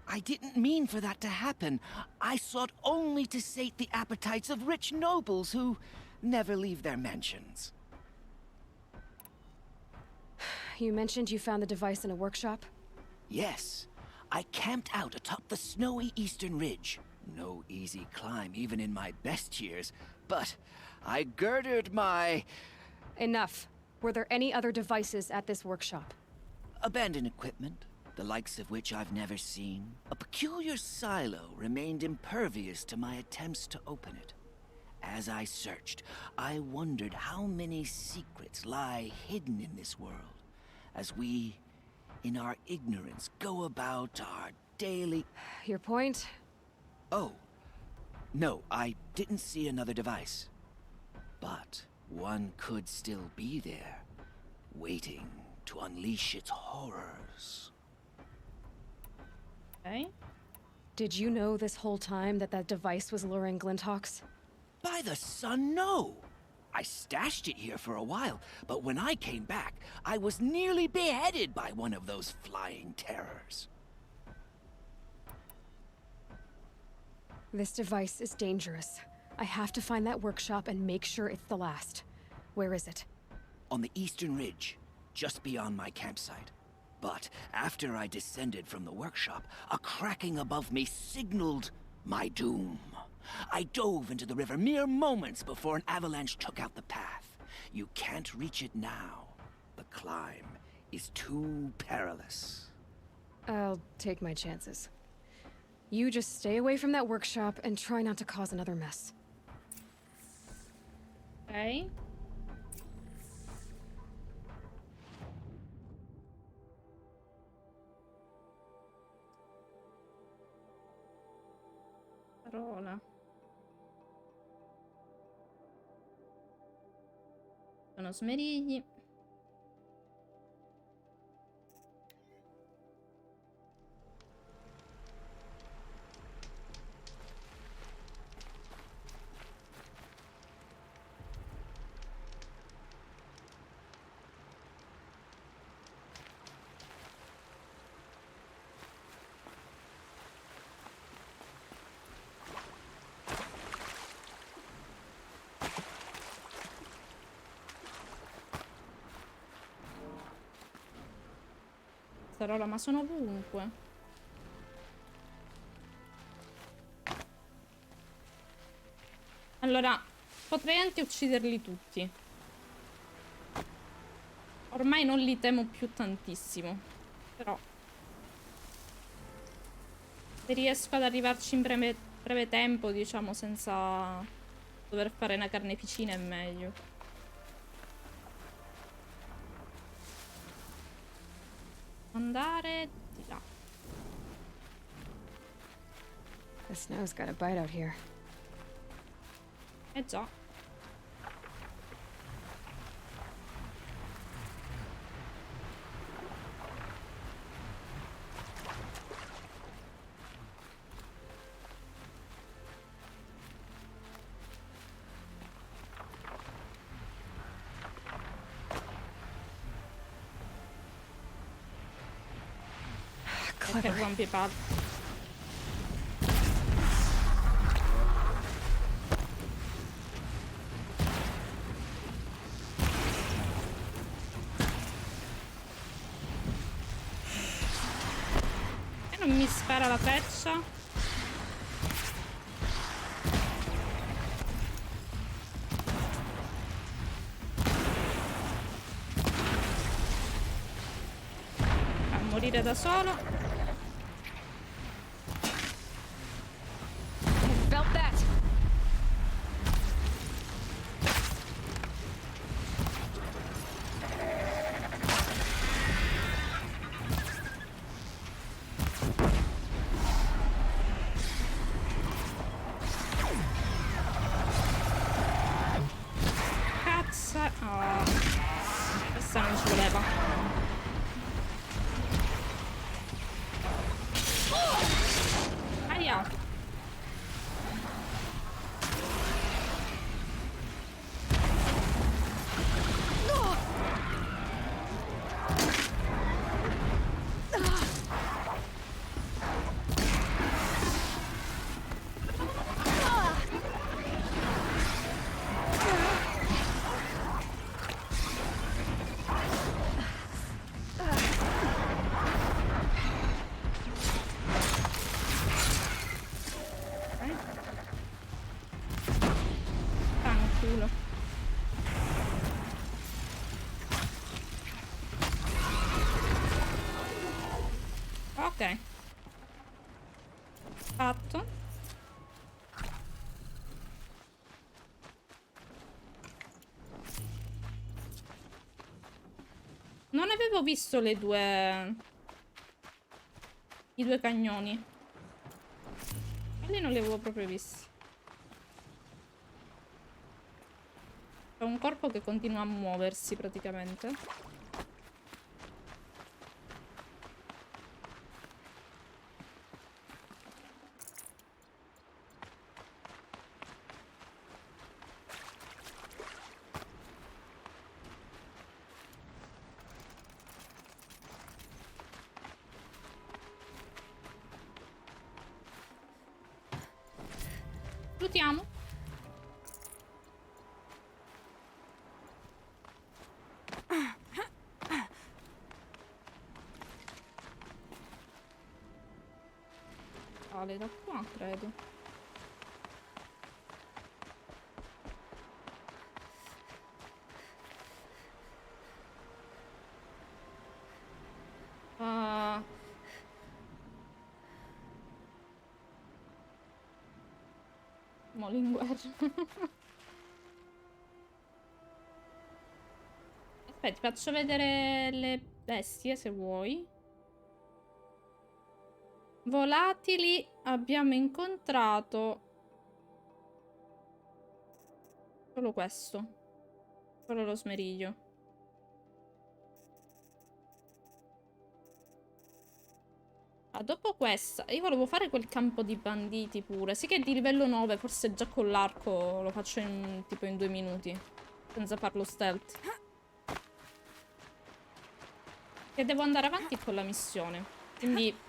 I didn't mean for that to happen. I sought only to sate the appetites of rich nobles who never leave their mansions. You mentioned you found the device in a workshop? Yes. I camped out atop the snowy eastern ridge. No easy climb even in my best years, but I girded my... Enough. Were there any other devices at this workshop? abandoned equipment, the likes of which I've never seen. A peculiar silo remained impervious to my attempts to open it. As I searched, I wondered how many secrets lie hidden in this world, as we, in our ignorance, go about our daily... Your point? Oh. No, I didn't see another device. But one could still be there, waiting to unleash its horrors. Okay. Did you know this whole time that device was luring Glinthawks? By the sun, no! I stashed it here for a while, but when I came back, I was nearly beheaded by one of those flying terrors. This device is dangerous. I have to find that workshop and make sure it's the last. Where is it? On the eastern ridge, just beyond my campsite. But after I descended from the workshop, a cracking above me signaled my doom. I dove into the river mere moments before an avalanche took out the path. You can't reach it now. The climb is too perilous. I'll take my chances. You just stay away from that workshop and try not to cause another mess. Ok. Parola. Sono smerigli. Parola, ma sono ovunque. Allora, potrei anche ucciderli tutti. Ormai non li temo più tantissimo. Però se riesco ad arrivarci in breve tempo, diciamo, senza dover fare una carneficina, è meglio. Andare di là. The snow's got a bite out here. Eh già. Che rompipalle. E non mi spara la freccia? A morire da solo. Felt that! Cazzo. Oh. Questa non ci voleva. Aia. Fanculo. Ok. Fatto. Non avevo visto i due cagnoni. Quelli non li avevo proprio visti. C'è un corpo che continua a muoversi praticamente. Lutiamo. sale da qua, credo. Mo' in guerra. Aspetta, ti faccio vedere le bestie se vuoi. Volatili abbiamo incontrato solo questo. Solo lo smeriglio. Ah, dopo questa, io volevo fare quel campo di banditi pure. Sì che è di livello 9, forse già con l'arco lo faccio in tipo in 2 minuti. Senza farlo stealth. Che devo andare avanti con la missione. Quindi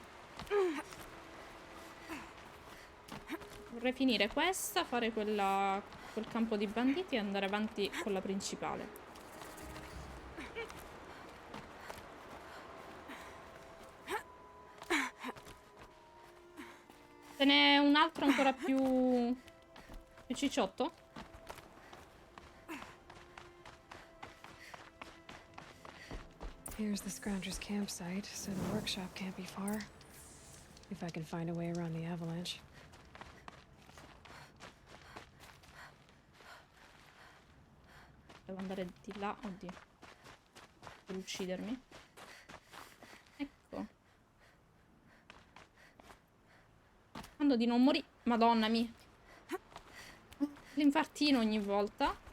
vorrei finire questa, fare quella, quel campo di banditi e andare avanti con la principale. Ce n'è un altro ancora più cicciotto? Here's the Scrounger's campsite, so the workshop can't be far. If I can find a way around the avalanche. Devo andare di là, oddio. Per uccidermi. Ecco. Quando di non morire. Madonna mia. L'infartino ogni volta.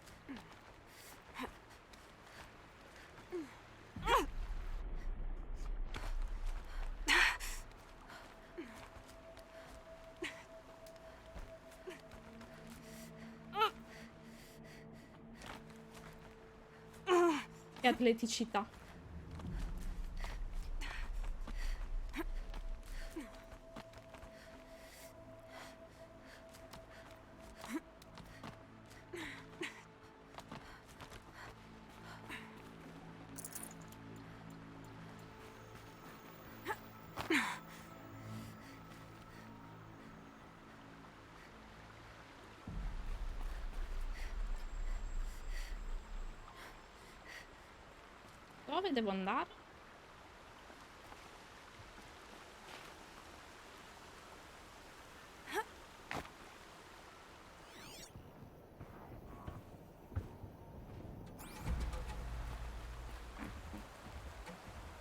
Che atleticità. Dove devo andare?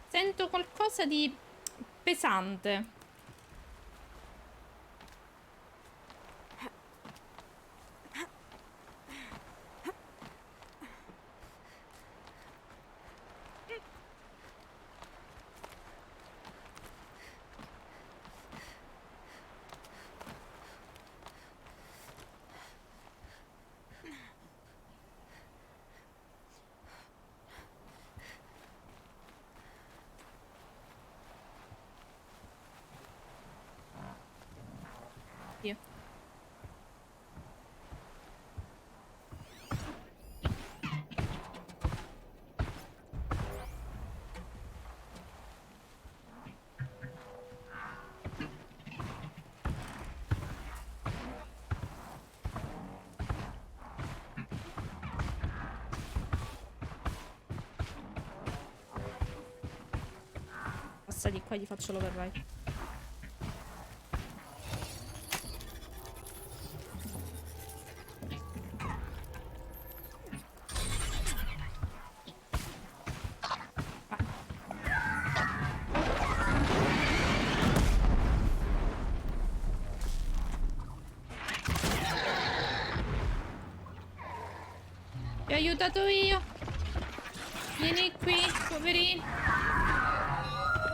Sento qualcosa di pesante. Io. Passa di qua, gli faccio l'override. Ti ho aiutato io. Vieni qui, poverino.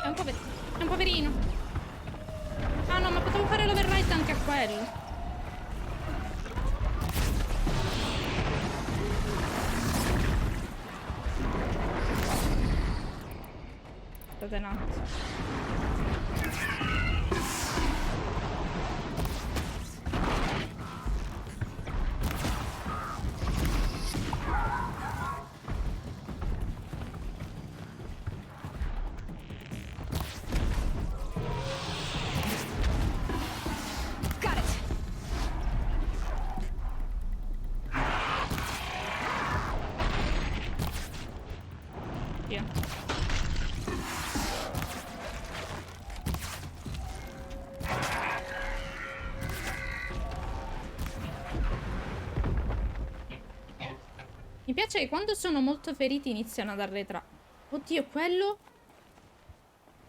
È un poverino. Ah no, ma potevo fare l'override anche a quello. Aspettate un attimo. Via. Mi piace che quando sono molto feriti iniziano ad arretrare. Oddio, quello?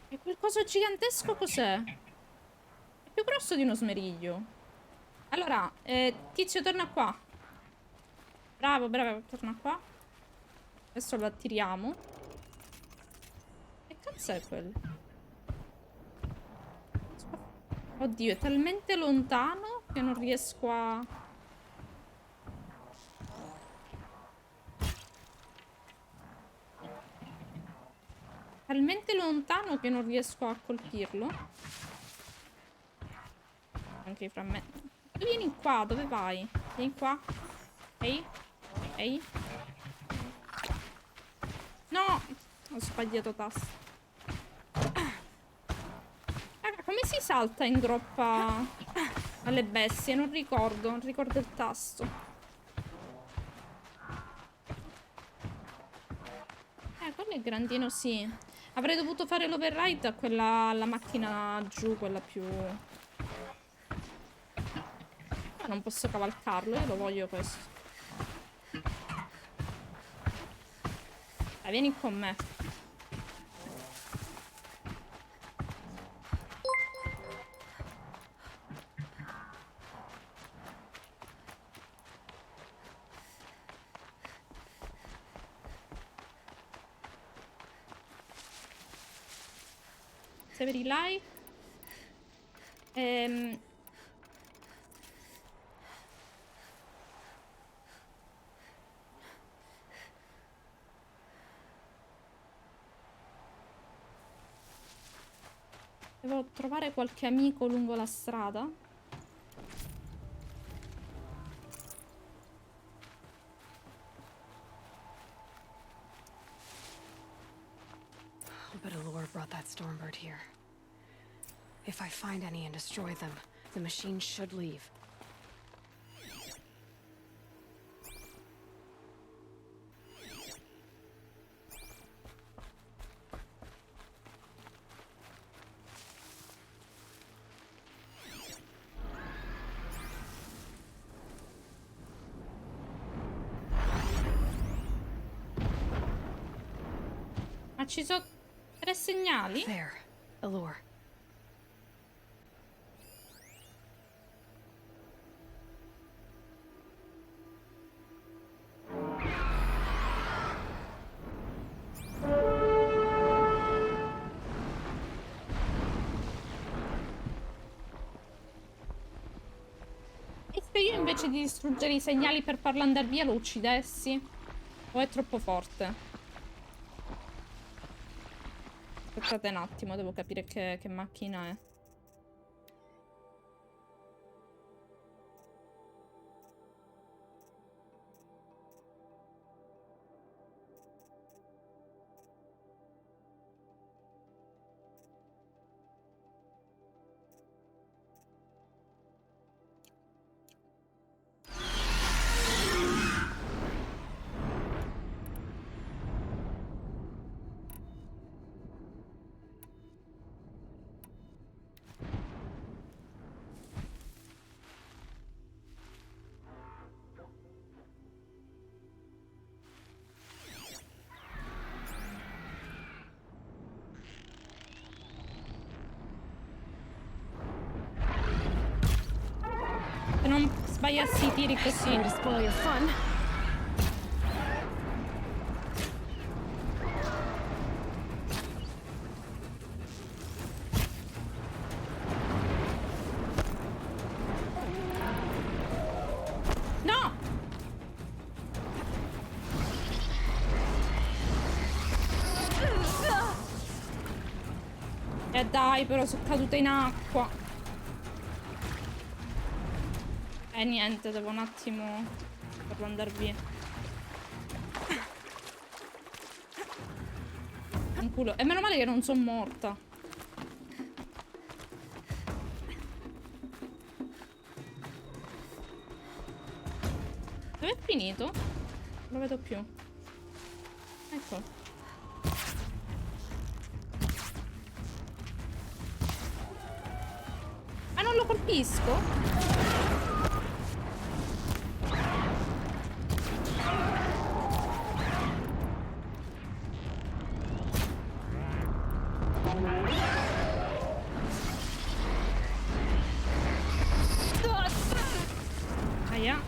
E quel coso gigantesco cos'è? È più grosso di uno smeriglio. Allora, tizio, torna qua. Bravo, bravo, torna qua. Adesso lo attiriamo. Che cazzo è quello? Oddio, è talmente lontano che non riesco a... Talmente lontano che non riesco a colpirlo. Anche i frammenti. Tu vieni qua, dove vai? Vieni qua. Ehi. Ehi. No! Ho sbagliato tasto. Raga, come si salta in groppa alle bestie? Non ricordo il tasto. Quello è grandino, sì. Avrei dovuto fare l'override a quella, alla macchina giù, quella più... Ma non posso cavalcarlo, io lo voglio questo. Dai, vieni con me. Severi life. Devo trovare qualche amico lungo la strada. I'll bet Allure brought that Stormbird here. If I find any and destroy them, the machine should leave. Ma ci sono 3 segnali? There, Allure. E se io invece di distruggere i segnali per farlo andare via lo uccidessi? O è troppo forte? Aspettate un attimo, devo capire che macchina è. Se non sbagliassi i tiri così. Sorry to spoil your fun. No! Dai, però sono caduta in acqua. Niente, devo un attimo farlo andare via. Un culo. E meno male che non sono morta. Dove è finito? Non lo vedo più. Ecco. lo colpisco? Aia.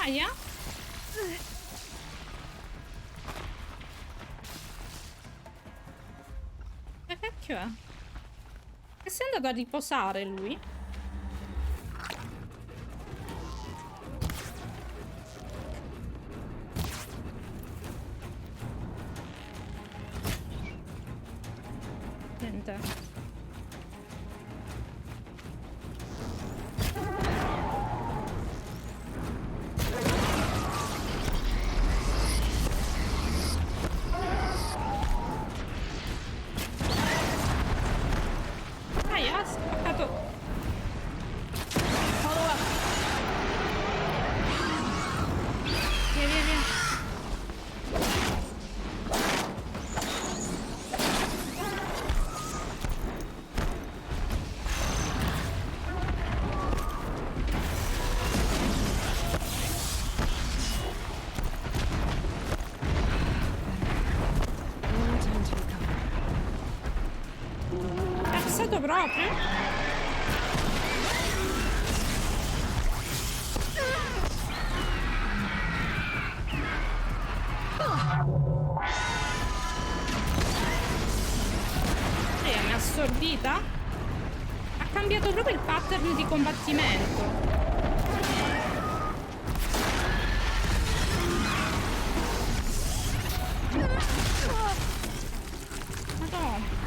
Aia. Che cacchio è? Che si è andato a riposare lui? Niente. Aia, ha spaccato. Via, via, via. Passato proprio? Mi ha assorbita? Ha cambiato proprio il pattern di combattimento. Madonna.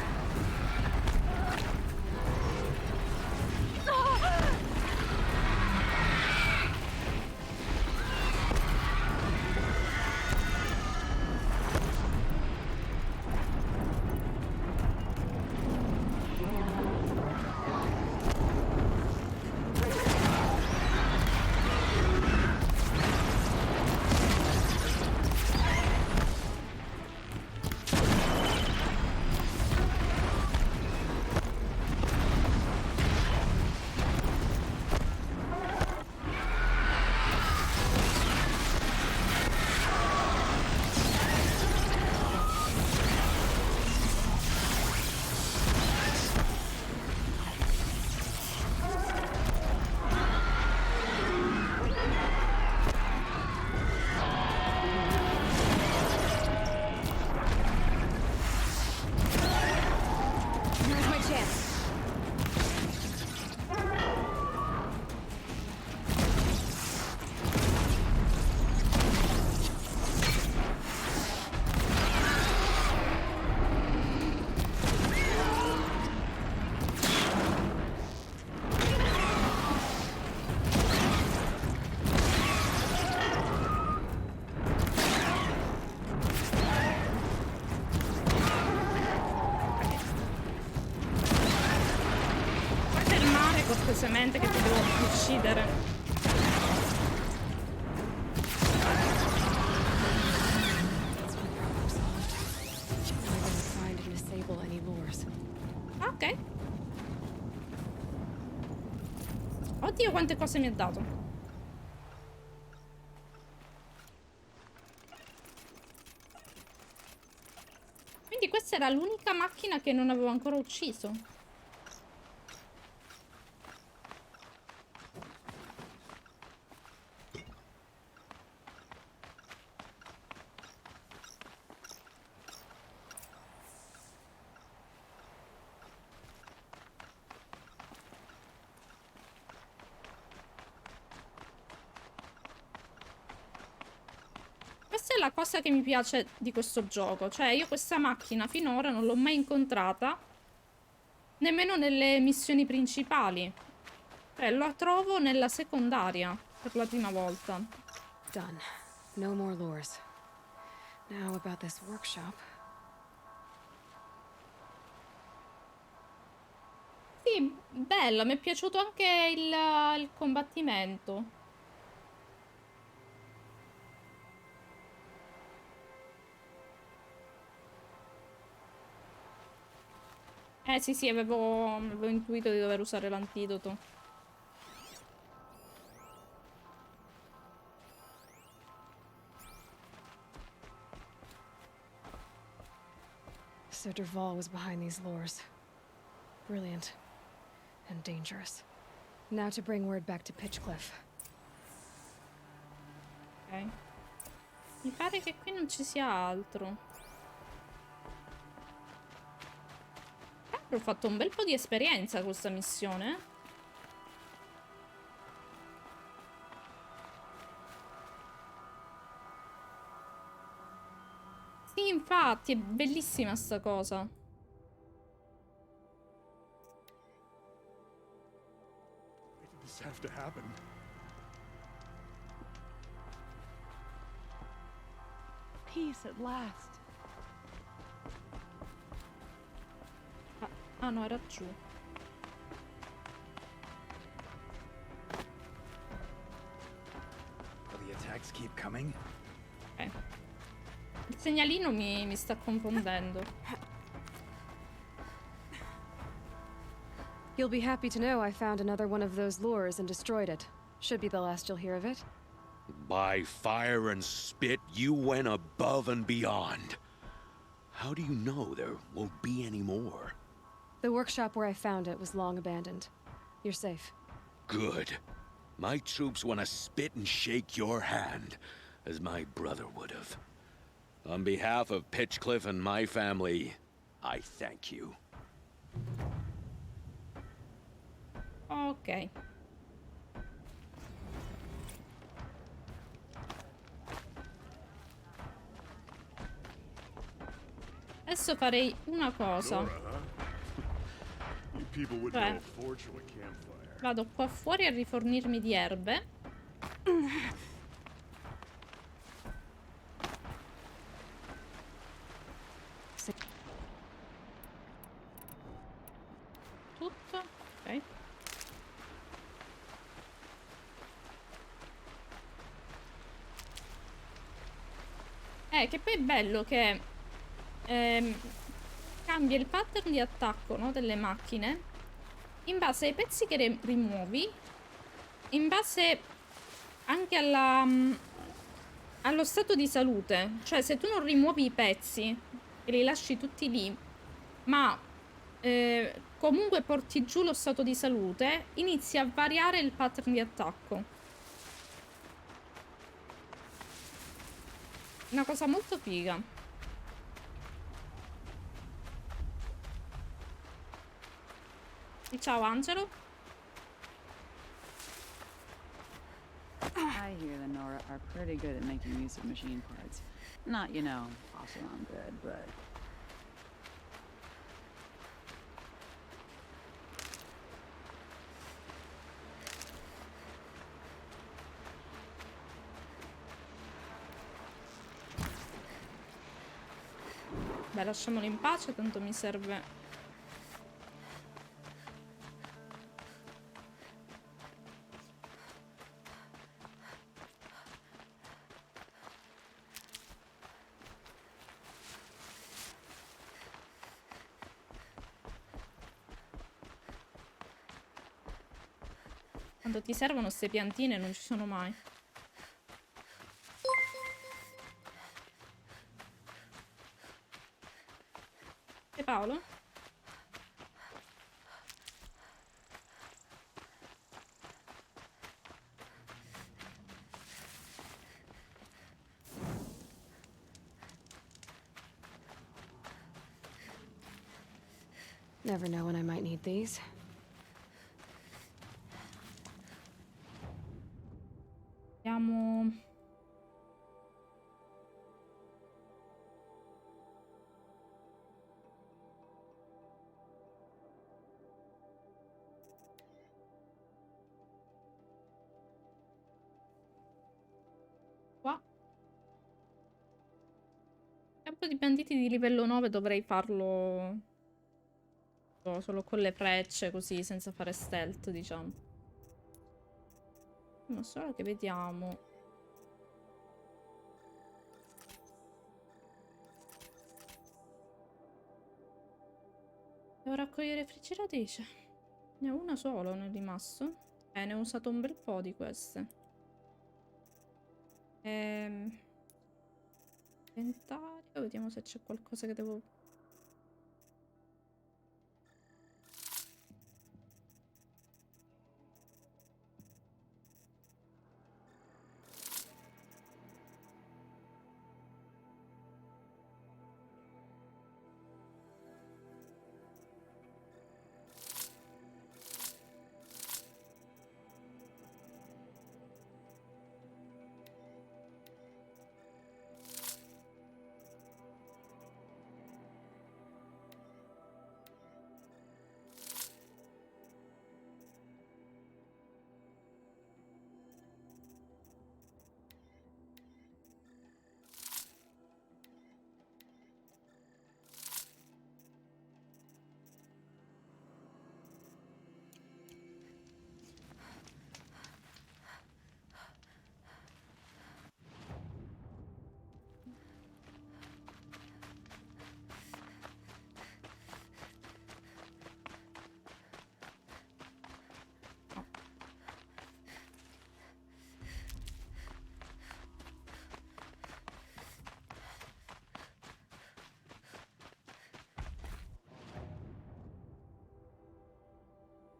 Cortesemente che ti devo uccidere. Ok. Oddio, quante cose mi ha dato. era l'unica macchina che non avevo ancora ucciso. Questa è la cosa che mi piace di questo gioco. Cioè, io questa macchina finora non l'ho mai incontrata. Nemmeno nelle missioni principali. Cioè, la trovo nella secondaria. Per la prima volta. Done. No more lures. Now about this workshop. Sì, bella. Mi è piaciuto anche il combattimento. Sì, avevo intuito di dover usare l'antidoto. So Dervahl was behind these lures. Brilliant. And dangerous. Now to bring word back to Pitchcliff. Ok. Mi pare che qui non ci sia altro. Ho fatto un bel po' di esperienza questa missione. Sì, infatti, è bellissima sta cosa. Why did this have to happen? Peace at last. Ah no, era giù. Will the attacks keep coming? Ok. Il segnalino mi sta confondendo. You'll be happy to know I found another one of those lures and destroyed it. Should be the last you'll hear of it. By fire and spit, you went above and beyond. How do you know there won't be any more? The workshop where I found it was long abandoned. You're safe. Good. My troops want to spit and shake your hand, as my brother would have. On behalf of Pitchcliff and my family, I thank you. Ok. Adesso farei una cosa. Cioè, vado qua fuori a rifornirmi di erbe. Tutto, ok. Che poi è bello che cambia il pattern di attacco, no, delle macchine in base ai pezzi che rimuovi, in base anche allo stato di salute. Cioè, se tu non rimuovi i pezzi e li lasci tutti lì, ma comunque porti giù lo stato di salute, inizia a variare il pattern di attacco. Una cosa molto figa. Ciao Angelo. I hear the Nora are pretty good at making use of machine parts. Not, you know, awesome on good, but... Beh, lasciamolo in pace, tanto mi serve. Quando ti servono queste piantine non ci sono mai. cavolo? Never know when I might need these. Andiamo... Qua. Campo di banditi di livello 9 dovrei farlo solo con le frecce, così, senza fare stealth, diciamo. Ma solo che vediamo. Devo raccogliere friggitrice. Ne ho una solo, ne è rimasto. Ne ho usato un bel po' di queste. Inventario, vediamo se c'è qualcosa che devo...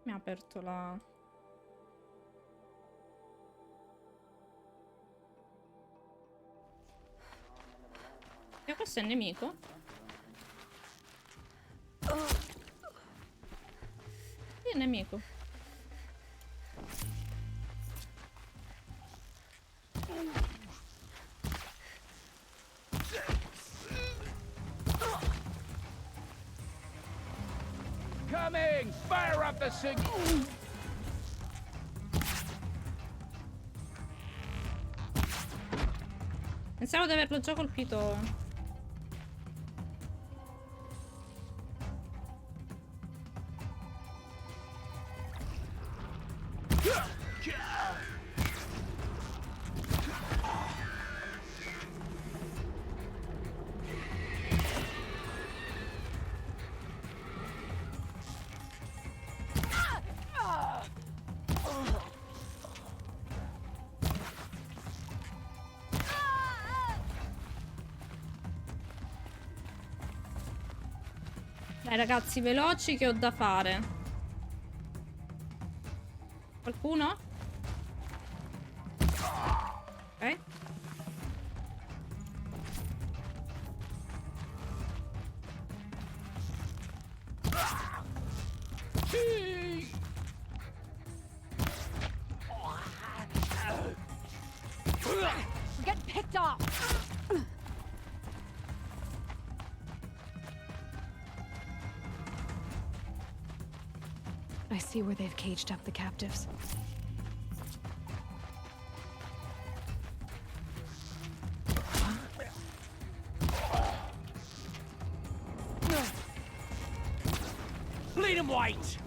Mi ha aperto la... E questo è il nemico? Sì, è il nemico. Coming! Fire up the signal! Pensavo di averlo già colpito. Dai ragazzi, veloci che ho da fare. Qualcuno? Ok. We're getting picked off! I see where they've caged up the captives. Bleed him white!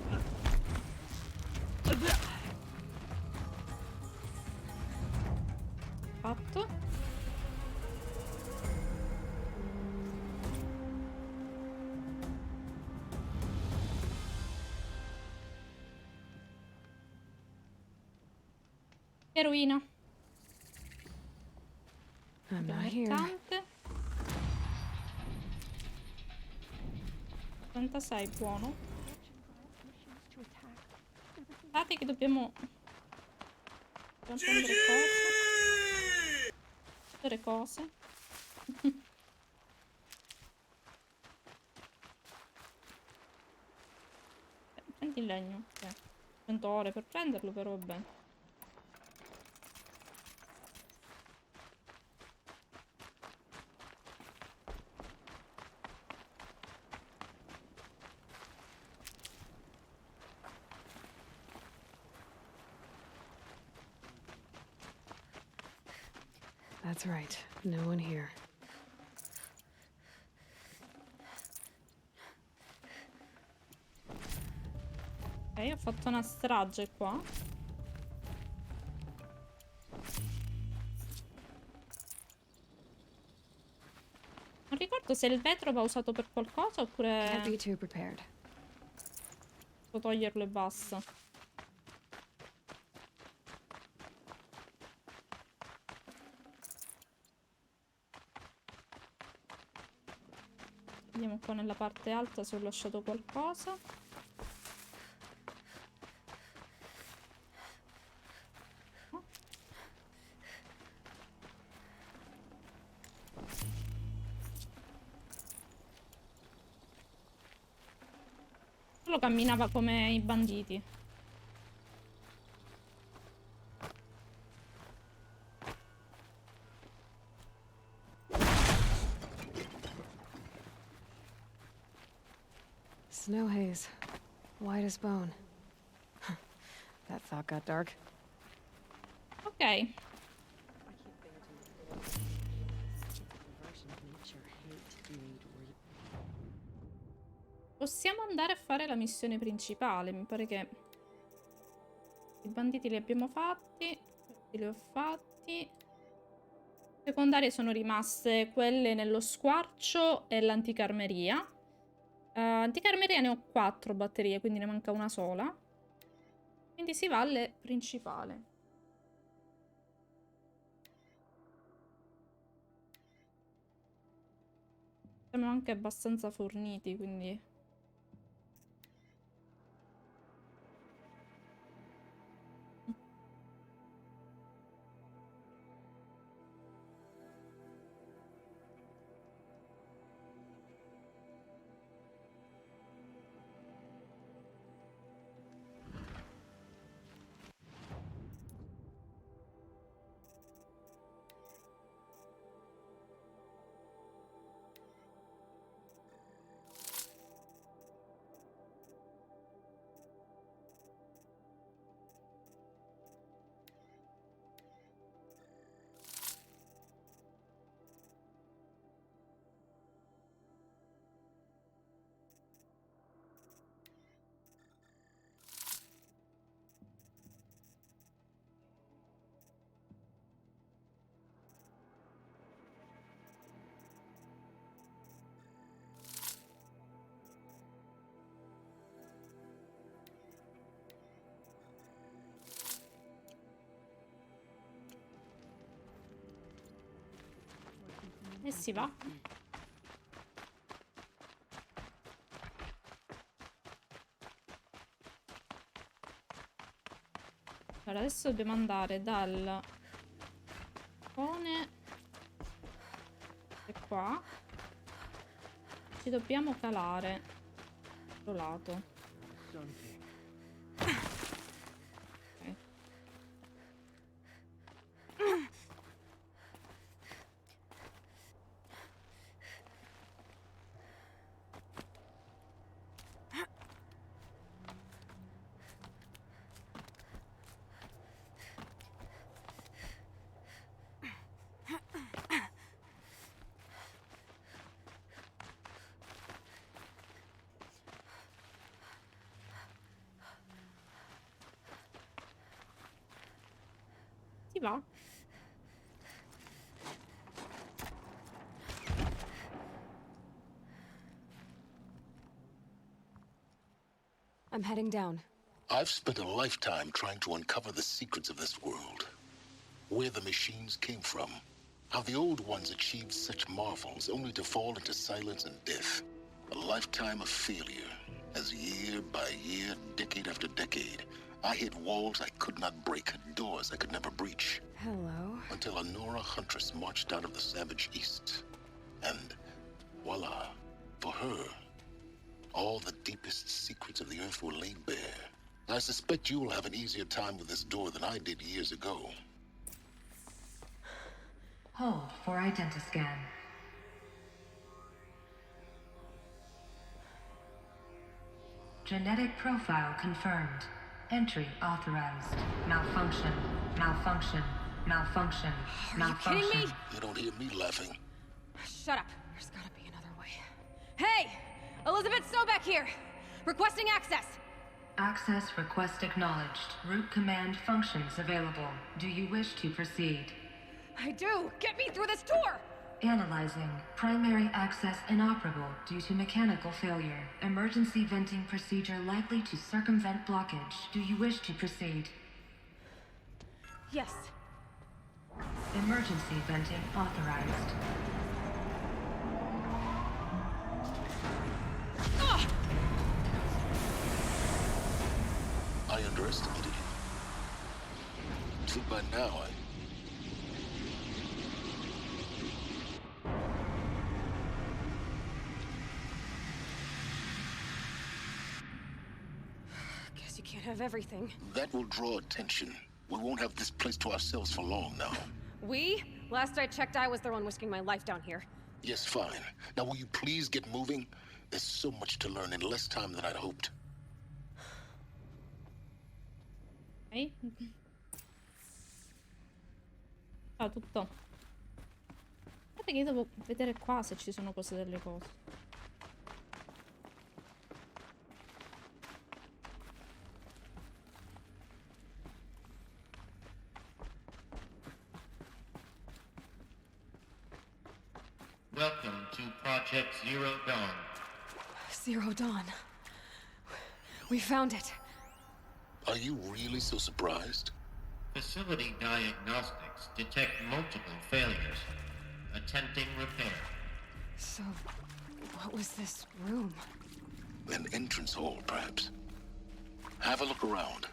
Fatto. Eroina. I'm not here. Mercante. 66, buono. Guardate che dobbiamo prendere cose. Prendere cose. Prendi il legno. 100 ore per prenderlo, però va bene. That's right. No one here. Ok, ho fatto una strage qua. Non ricordo se il vetro va usato per qualcosa oppure Can't be too prepared. posso toglierlo e basta. Vediamo qua nella parte alta se ho lasciato qualcosa. No. Quello camminava come i banditi. Snow haze. White as bone. That thought got dark. Ok. Possiamo andare a fare la missione principale. Mi pare che i banditi li abbiamo fatti. Questi li ho fatti. Secondarie sono rimaste quelle nello squarcio e l'anticarmeria. Anticarmeria ne ho 4 batterie, quindi ne manca una sola. Quindi si va alle principali. Siamo anche abbastanza forniti, quindi... E si va. Allora, adesso dobbiamo andare dal cone e qua. Ci dobbiamo calare questo lato. Ok. Si va. I'm heading down. I've spent a lifetime trying to uncover the secrets of this world. Where the machines came from. How the old ones achieved such marvels only to fall into silence and death. A lifetime of failure, as year by year, decade after decade, I hit walls I could not break, doors I could never breach. Hello. Until a Nora huntress marched out of the savage east. And voila, for her, all the deepest secrets of the earth were laid bare. I suspect you will have an easier time with this door than I did years ago. Hold for identiscan. Genetic profile confirmed. Entry authorized. Malfunction. Malfunction. Malfunction. Malfunction. You kidding me? You don't hear me laughing. Shut up. There's gotta be another way. Hey! Elizabeth Sobek here! Requesting access! Access request acknowledged. Root command functions available. Do you wish to proceed? I do! Get me through this door! Analyzing. Primary access inoperable due to mechanical failure. Emergency venting procedure likely to circumvent blockage. Do you wish to proceed? Yes. Emergency venting authorized. I underestimated you. Think by now Guess you can't have everything. that will draw attention. We won't have this place to ourselves for long now. We? Last I checked, I was the one risking my life down here. Yes, fine. Now will you please get moving? There's so much to learn in less time than I'd hoped. Ok. Ah, tutto. Guarda che io devo vedere qua se ci sono cose delle cose. Welcome to Project Zero Dawn. Zero Dawn. We found it. Are you really so surprised? Facility diagnostics detect multiple failures. Attempting repair. So, what was this room? An entrance hall, perhaps. Have a look around.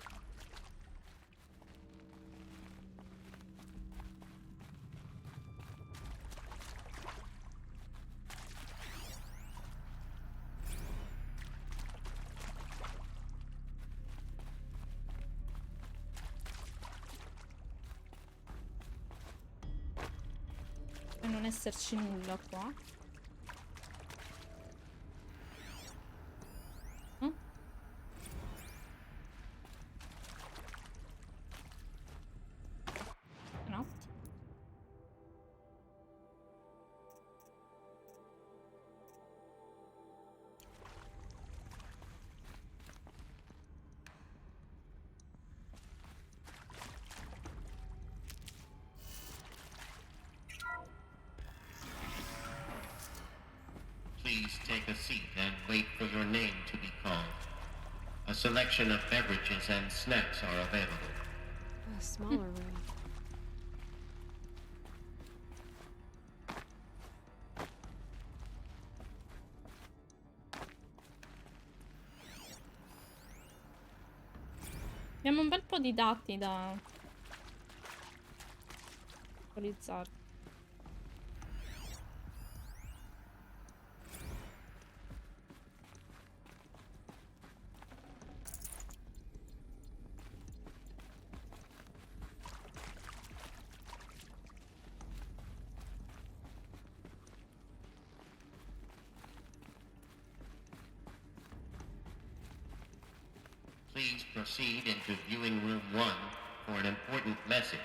E non esserci nulla qua. No. Please take a seat and wait for your name to be called. A selection of beverages and snacks are available. A smaller room. Abbiamo un bel po' di dati da attualizzare. Please proceed into viewing room 1 for an important message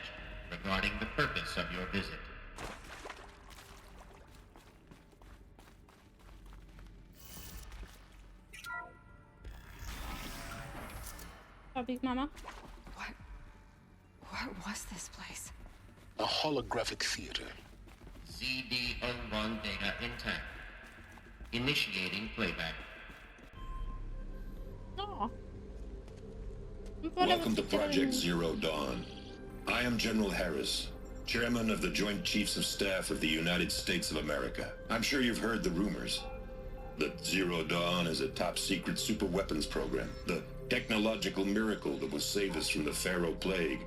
regarding the purpose of your visit. Ciao, Big Mama. What was this place? A holographic theater. ZD-01 data intact. Initiating playback. No. Welcome to Project Zero Dawn. I am General Harris, Chairman of the Joint Chiefs of Staff of the United States of America. I'm sure you've heard the rumors. That Zero Dawn is a top-secret super weapons program. The technological miracle that will save us from the Pharaoh Plague,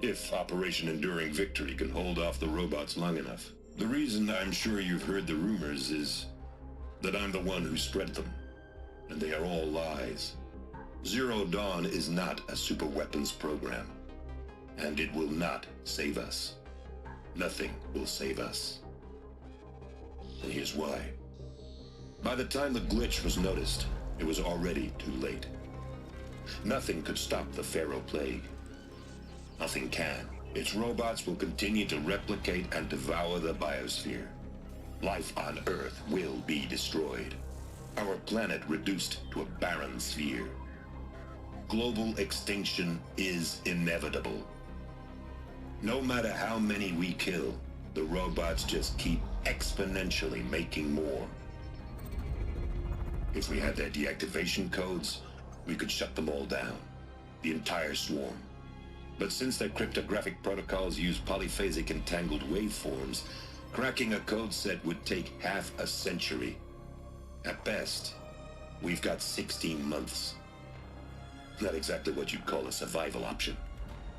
if Operation Enduring Victory can hold off the robots long enough. The reason I'm sure you've heard the rumors is that I'm the one who spread them, and they are all lies. Zero Dawn is not a super weapons program, and it will not save us. Nothing will save us. And here's why. By the time the glitch was noticed, it was already too late. Nothing could stop the Pharaoh Plague. Nothing can. Its robots will continue to replicate and devour the biosphere. Life on Earth will be destroyed. Our planet reduced to a barren sphere. Global extinction is inevitable. No matter how many we kill, the robots just keep exponentially making more. If we had their deactivation codes, we could shut them all down. The entire swarm. But since their cryptographic protocols use polyphasic entangled waveforms, cracking a code set would take half a century. At best, we've got 16 months. Not exactly what you'd call a survival option.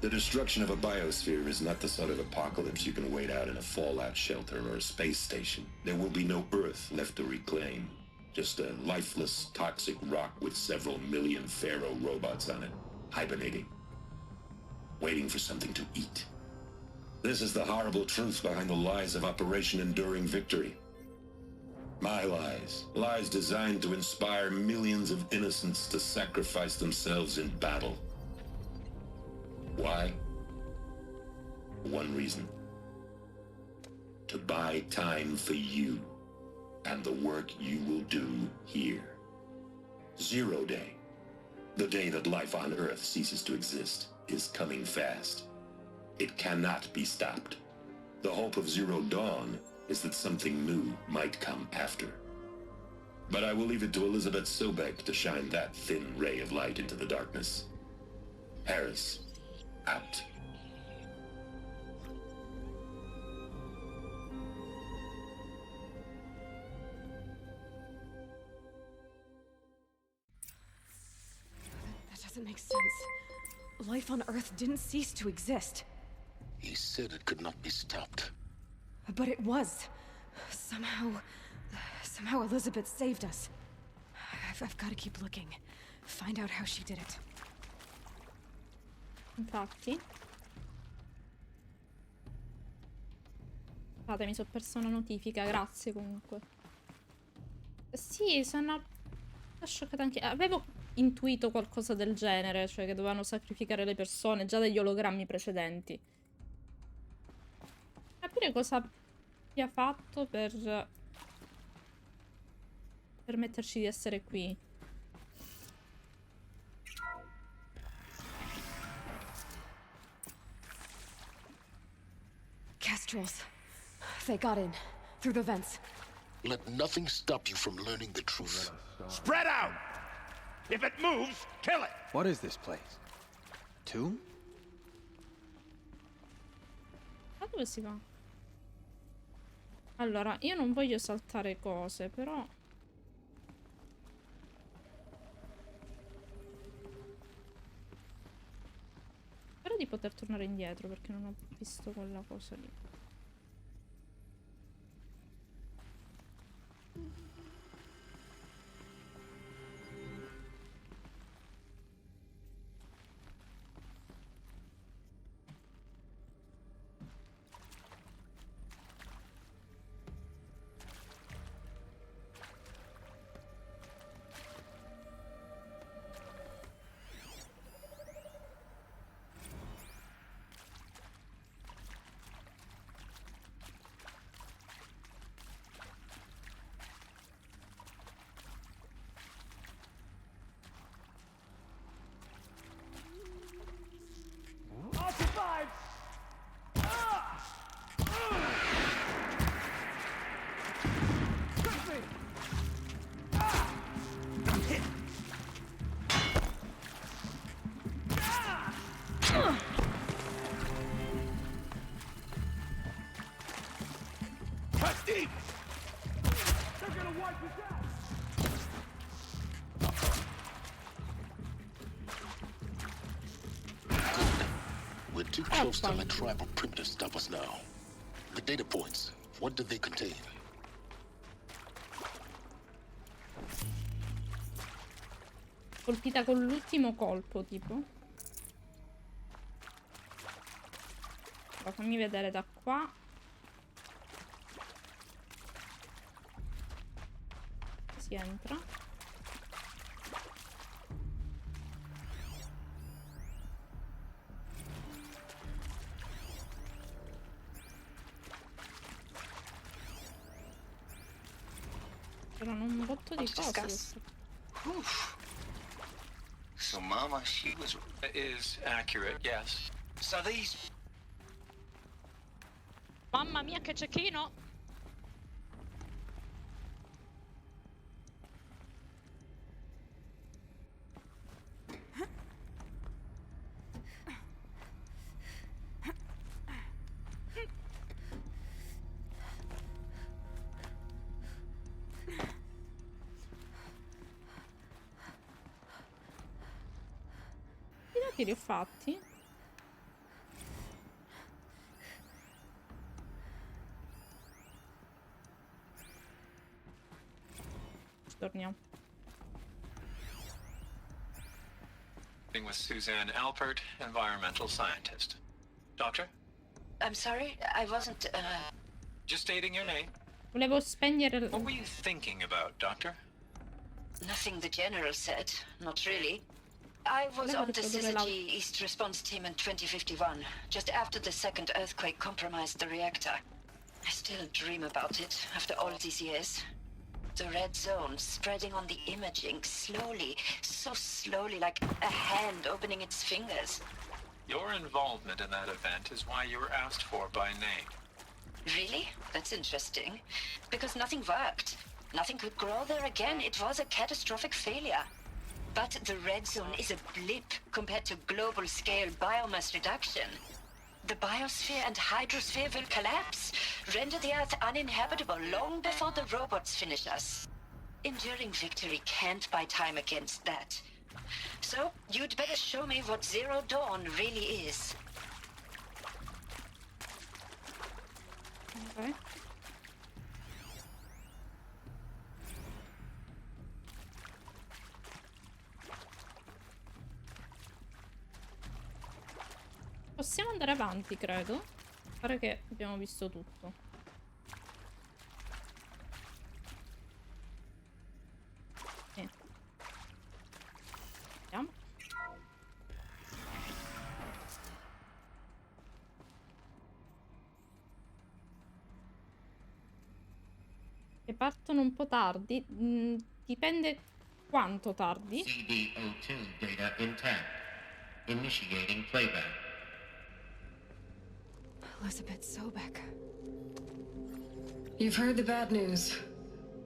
The destruction of a biosphere is not the sort of apocalypse you can wait out in a fallout shelter or a space station. There will be no Earth left to reclaim. Just a lifeless, toxic rock with several million Pharaoh robots on it, hibernating, waiting for something to eat. This is the horrible truth behind the lies of Operation Enduring Victory. My lies. Lies designed to inspire millions of innocents to sacrifice themselves in battle. Why? One reason. To buy time for you and the work you will do here. Zero Day, the day that life on Earth ceases to exist, is coming fast. It cannot be stopped. The hope of Zero Dawn is that something new might come after. But I will leave it to Elizabeth Sobek to shine that thin ray of light into the darkness. Harris, out. That doesn't make sense. Life on Earth didn't cease to exist. He said it could not be stopped. But it was. Somehow Elizabeth saved us. I've got to keep looking. Find out how she did it. Infatti. Scusate, mi sono persa una notifica, grazie comunque. Sì, sono scioccata anche. Avevo intuito qualcosa del genere, cioè che dovevano sacrificare le persone già dagli ologrammi precedenti. Capire cosa abbia fatto per permetterci di essere qui. Kestrels. They got in. Through the vents. Let nothing stop you from learning the truth. Spread out! If it moves, kill it! What is this place? Tomb? Ma dove si va? Allora, io non voglio saltare cose, però... Spero di poter tornare indietro, perché non ho visto quella cosa lì. close to my tribal perimeter stop us now? The data points, what do they contain? Colpita con l'ultimo colpo, tipo. Allora, fammi vedere da qua. Si entra. C'erano un botto di cose. So Mama, she was... Is accurate, yes. So these... Mamma mia, che cecchino! Che li ho fatti? Torniamo. With Suzanne Alpert, environmental scientist. Doctor? I'm sorry, I wasn't, Just stating your name. Volevo spegnere... What were you thinking about, Doctor? Nothing the General said, not really. I was on the Syzygy East Response Team in 2051, just after the second earthquake compromised the reactor. I still dream about it, after all these years. The red zone spreading on the imaging, slowly, so slowly, like a hand opening its fingers. Your involvement in that event is why you were asked for by name. Really? That's interesting. Because nothing worked. Nothing could grow there again. It was a catastrophic failure. But the red zone is a blip compared to global-scale biomass reduction. The biosphere and hydrosphere will collapse, render the Earth uninhabitable long before the robots finish us. Enduring victory can't buy time against that. So, you'd better show me what Zero Dawn really is. Okay. Possiamo andare avanti, credo. Pare che abbiamo visto tutto. Sì. Vediamo. Che partono un po' tardi. Dipende quanto tardi. CD02 data intact. Initiating playback. Elizabeth Sobek. You've heard the bad news,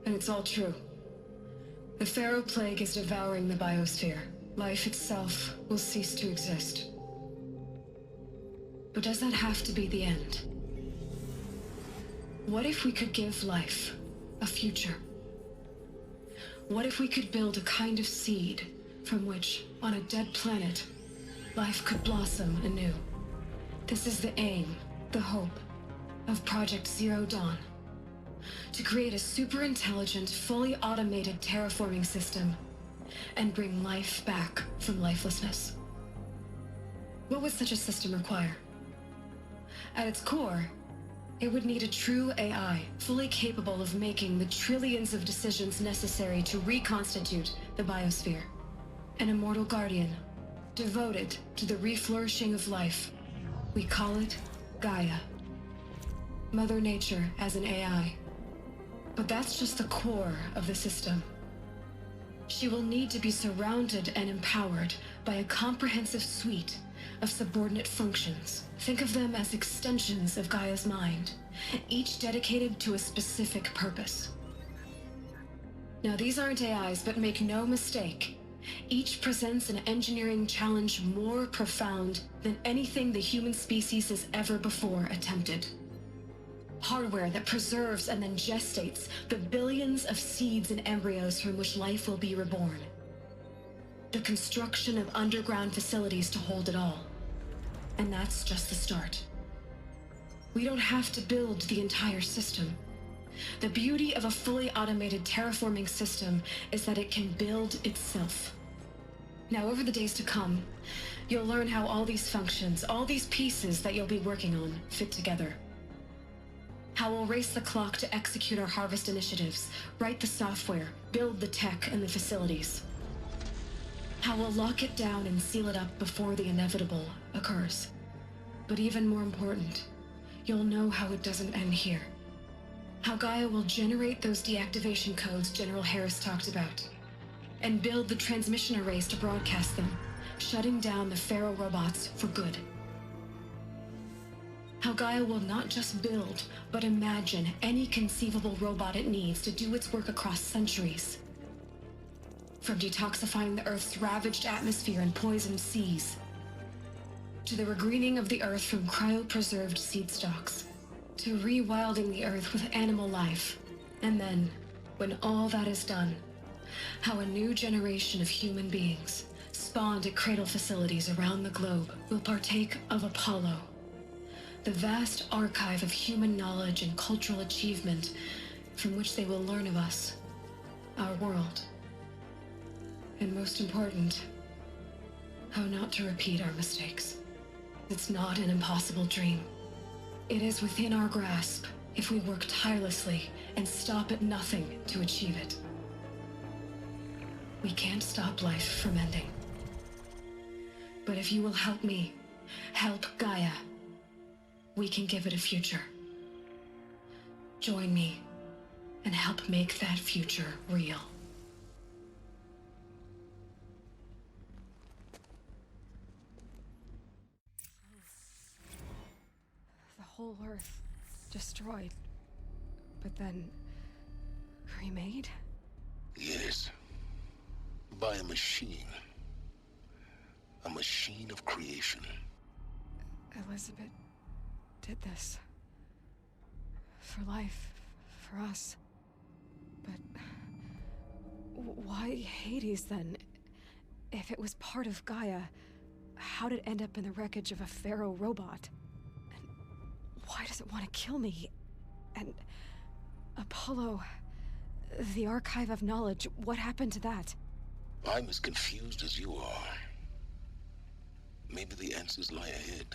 and it's all true. The Pharaoh Plague is devouring the biosphere. Life itself will cease to exist. But does that have to be the end? What if we could give life a future? What if we could build a kind of seed from which, on a dead planet, life could blossom anew? This is the aim, the hope, of Project Zero Dawn. To create a super-intelligent, fully automated terraforming system and bring life back from lifelessness. What would such a system require? At its core, it would need a true AI, fully capable of making the trillions of decisions necessary to reconstitute the biosphere. An immortal guardian, devoted to the reflourishing of life. We call it Gaia. Mother Nature as an AI. But that's just the core of the system. She will need to be surrounded and empowered by a comprehensive suite of subordinate functions. Think of them as extensions of Gaia's mind, each dedicated to a specific purpose. Now, these aren't AIs, but make no mistake, each presents an engineering challenge more profound than anything the human species has ever before attempted. Hardware that preserves and then gestates the billions of seeds and embryos from which life will be reborn. The construction of underground facilities to hold it all. And that's just the start. We don't have to build the entire system. The beauty of a fully automated terraforming system is that it can build itself. Now, over the days to come, you'll learn how all these functions, all these pieces that you'll be working on, fit together. How we'll race the clock to execute our harvest initiatives, write the software, build the tech and the facilities. How we'll lock it down and seal it up before the inevitable occurs. But even more important, you'll know how it doesn't end here. How Gaia will generate those deactivation codes General Harris talked about, and build the transmission arrays to broadcast them, shutting down the Pharaoh robots for good. How Gaia will not just build, but imagine any conceivable robot it needs to do its work across centuries. From detoxifying the Earth's ravaged atmosphere and poisoned seas, to the regreening of the Earth from cryopreserved seed stalks, to rewilding the Earth with animal life. And then, when all that is done, how a new generation of human beings, spawned at cradle facilities around the globe, will partake of Apollo, the vast archive of human knowledge and cultural achievement from which they will learn of us, our world. And most important, how not to repeat our mistakes. It's not an impossible dream. It is within our grasp if we work tirelessly and stop at nothing to achieve it. We can't stop life from ending. But if you will help me, help Gaia, we can give it a future. Join me and help make that future real. The whole Earth destroyed, but then remade? Yes. By a machine. A machine of creation. Elizabeth did this. For life, for us. But why Hades then? If it was part of Gaia, how'd it end up in the wreckage of a Pharaoh robot? And why does it want to kill me? And Apollo, the archive of knowledge, what happened to that? I'm as confused as you are. Maybe the answers lie ahead.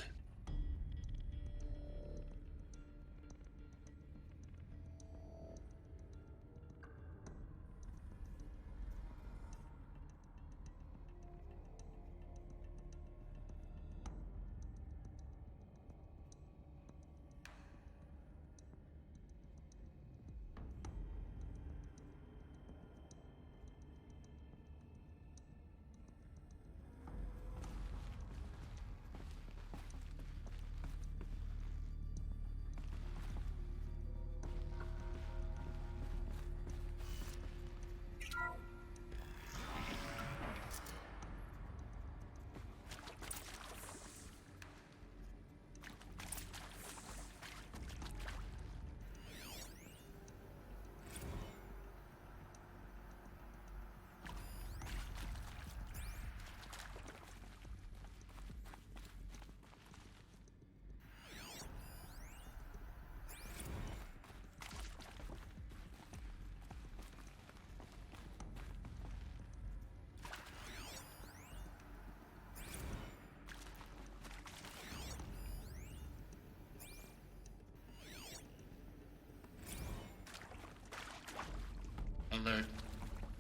Alert.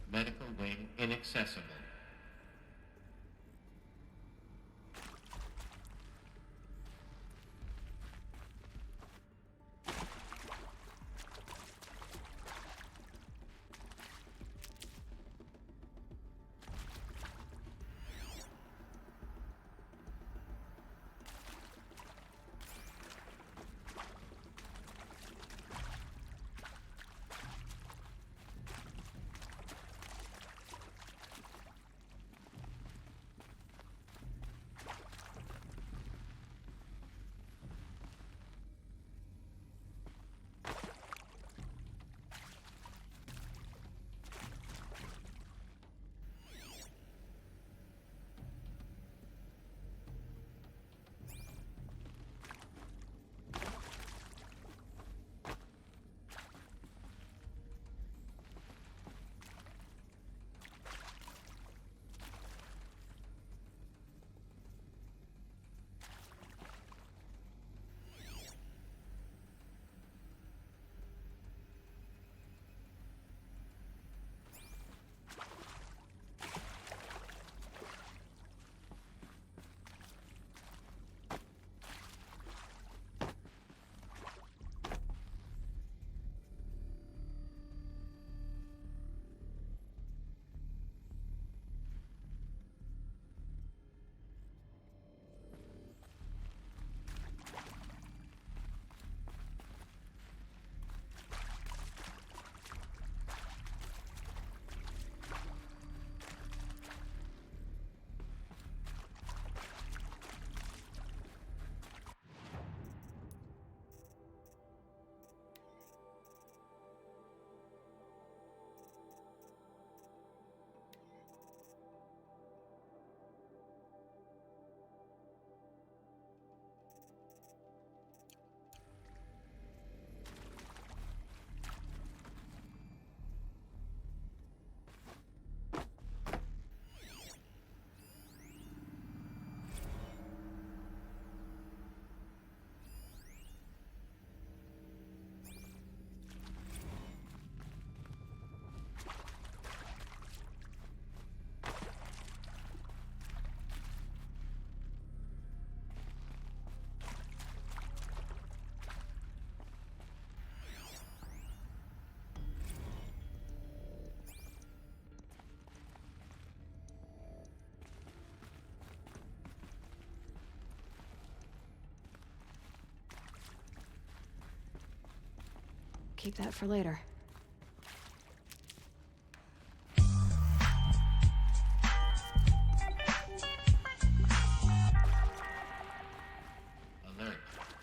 Medical wing inaccessible. keep that for later.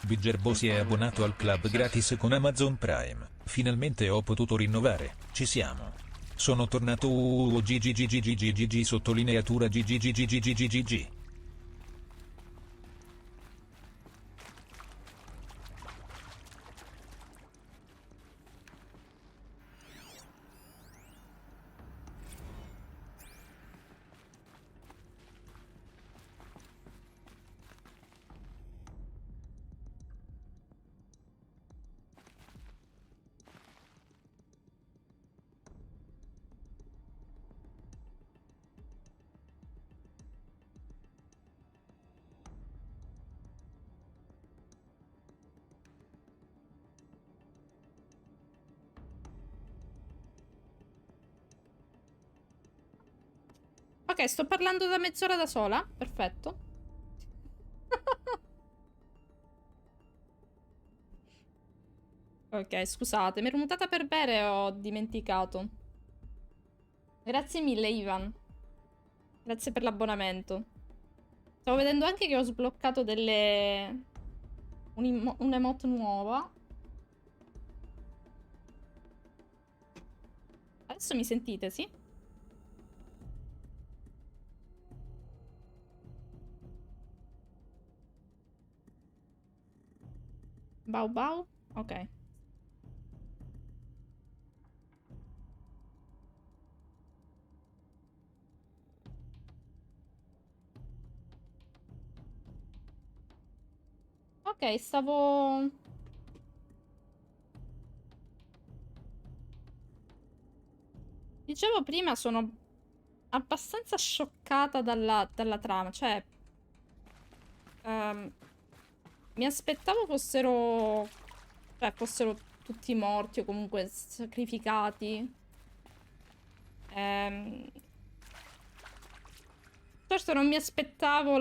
Bigerbo si è abbonato al club gratis con Amazon Prime. Finalmente ho potuto rinnovare. Ci siamo. Sono tornato GGGGGGG sottolineatura GGGGGGG. Ok, sto parlando da mezz'ora da sola. Perfetto. Ok, scusate, mi ero mutata per bere e ho dimenticato. Grazie mille, Ivan. Grazie per l'abbonamento. Stavo vedendo anche che ho sbloccato delle... un'emote nuova. Adesso mi sentite, sì? Bau bau? Ok. Ok, stavo... Dicevo prima, sono abbastanza scioccata dalla trama, cioè... mi aspettavo fossero... cioè, fossero tutti morti o comunque sacrificati. Certo, non mi aspettavo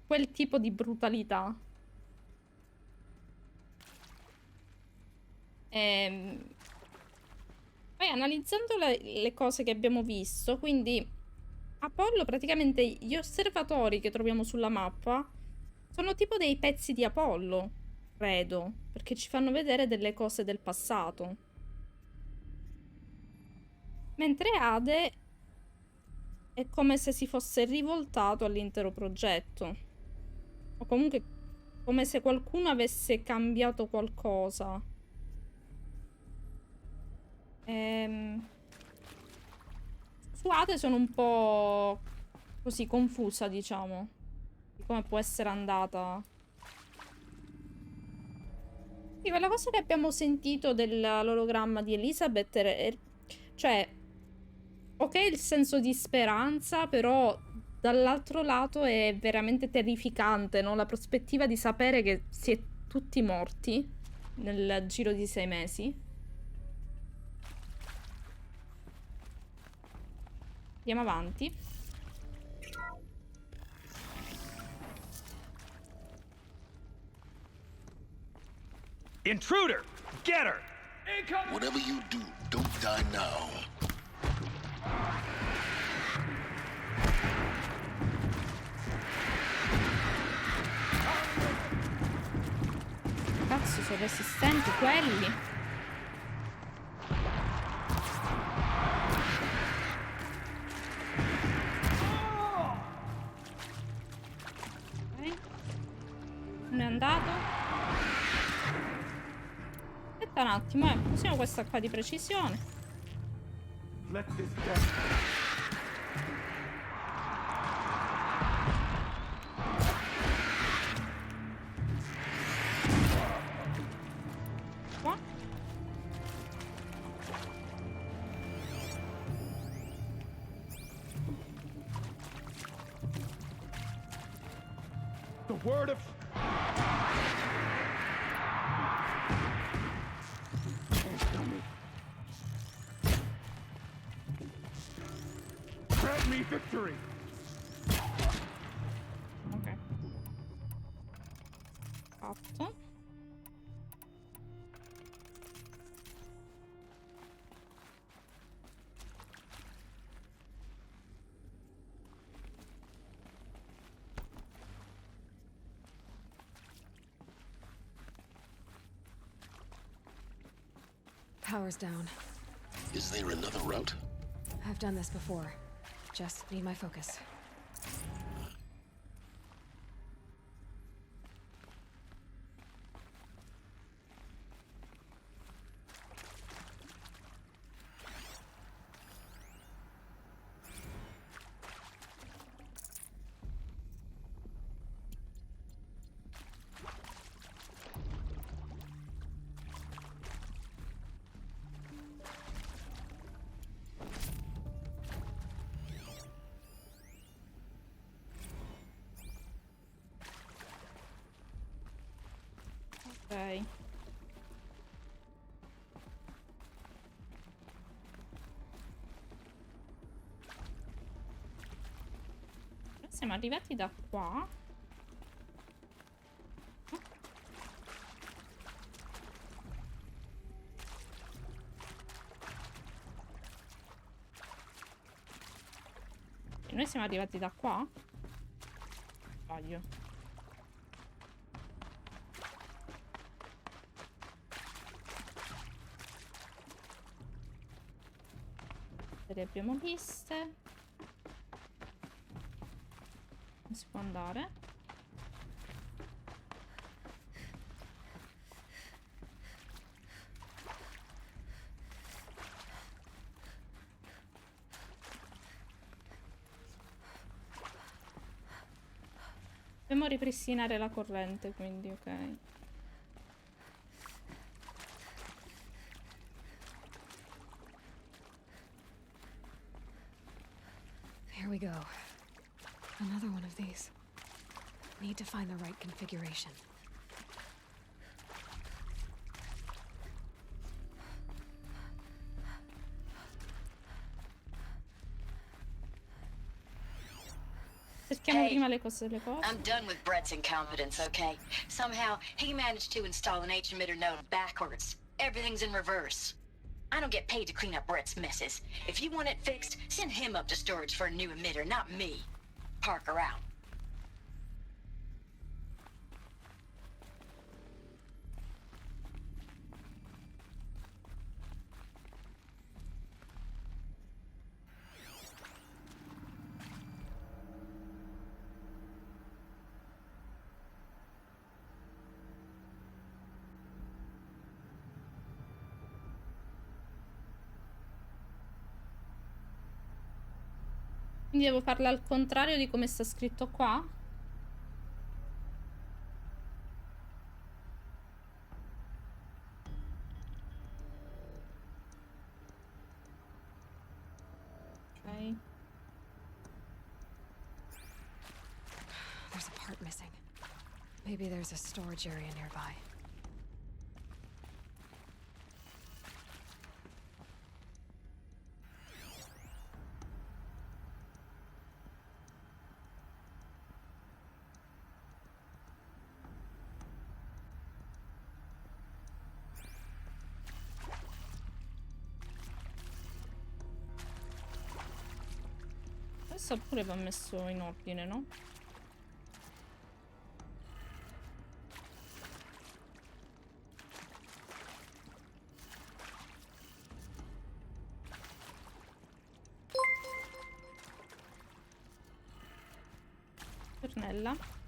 quel tipo di brutalità. Poi analizzando le cose che abbiamo visto, quindi Apollo, praticamente gli osservatori che troviamo sulla mappa sono tipo dei pezzi di Apollo, credo, perché ci fanno vedere delle cose del passato. Mentre Ade è come se si fosse rivoltato all'intero progetto. O comunque come se qualcuno avesse cambiato qualcosa. Su Ade sono un po' così confusa, diciamo, di come può essere andata. Sì, quella cosa che abbiamo sentito dell'ologramma di Elizabeth, cioè, ok il senso di speranza, però dall'altro lato è veramente terrificante, no? La prospettiva di sapere che si è tutti morti nel giro di 6 mesi. Andiamo avanti. Intruder! Get her! Whatever you do, don't die now. Cazzo, sono resistenti quelli. Ok. Non è andato. Aspetta un attimo, usiamo questa qua di precisione. Let this go. Qua. The word of... Grant me victory! Ok. Fatto. power's down. Is there another route? I've done this before. Just need my focus. Ok. Siamo arrivati da qua. E noi siamo arrivati da qua? Sbaglio. Le abbiamo viste. Non si può andare. Dobbiamo ripristinare la corrente, quindi ok. Here we go. Another one of these. Need to find the right configuration. Cerchiamo prima le cose. I'm done with Brett's incompetence, okay? Somehow, he managed to install an H-emitter node backwards. Everything's in reverse. I don't get paid to clean up Brett's messes. If you want it fixed, send him up to storage for a new emitter, not me. Parker out. Quindi devo farla al contrario di come sta scritto qua? Ok. There's a part missing. Maybe there's a storage area nearby. Questo pure va messo in ordine, no? Pernella.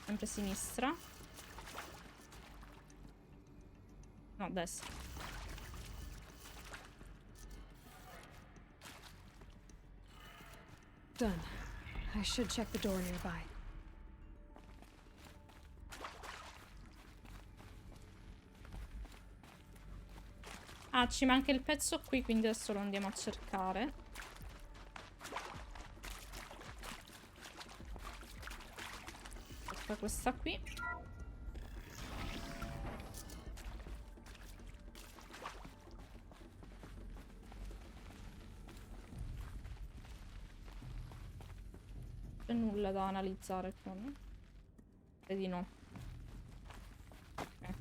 Sempre sinistra. No, destra. Done. I should check the door nearby. Ah, ci manca il pezzo qui, quindi adesso lo andiamo a cercare. Aspetta, questa qui. C'è nulla da analizzare qua, no? Vedi no. Ok.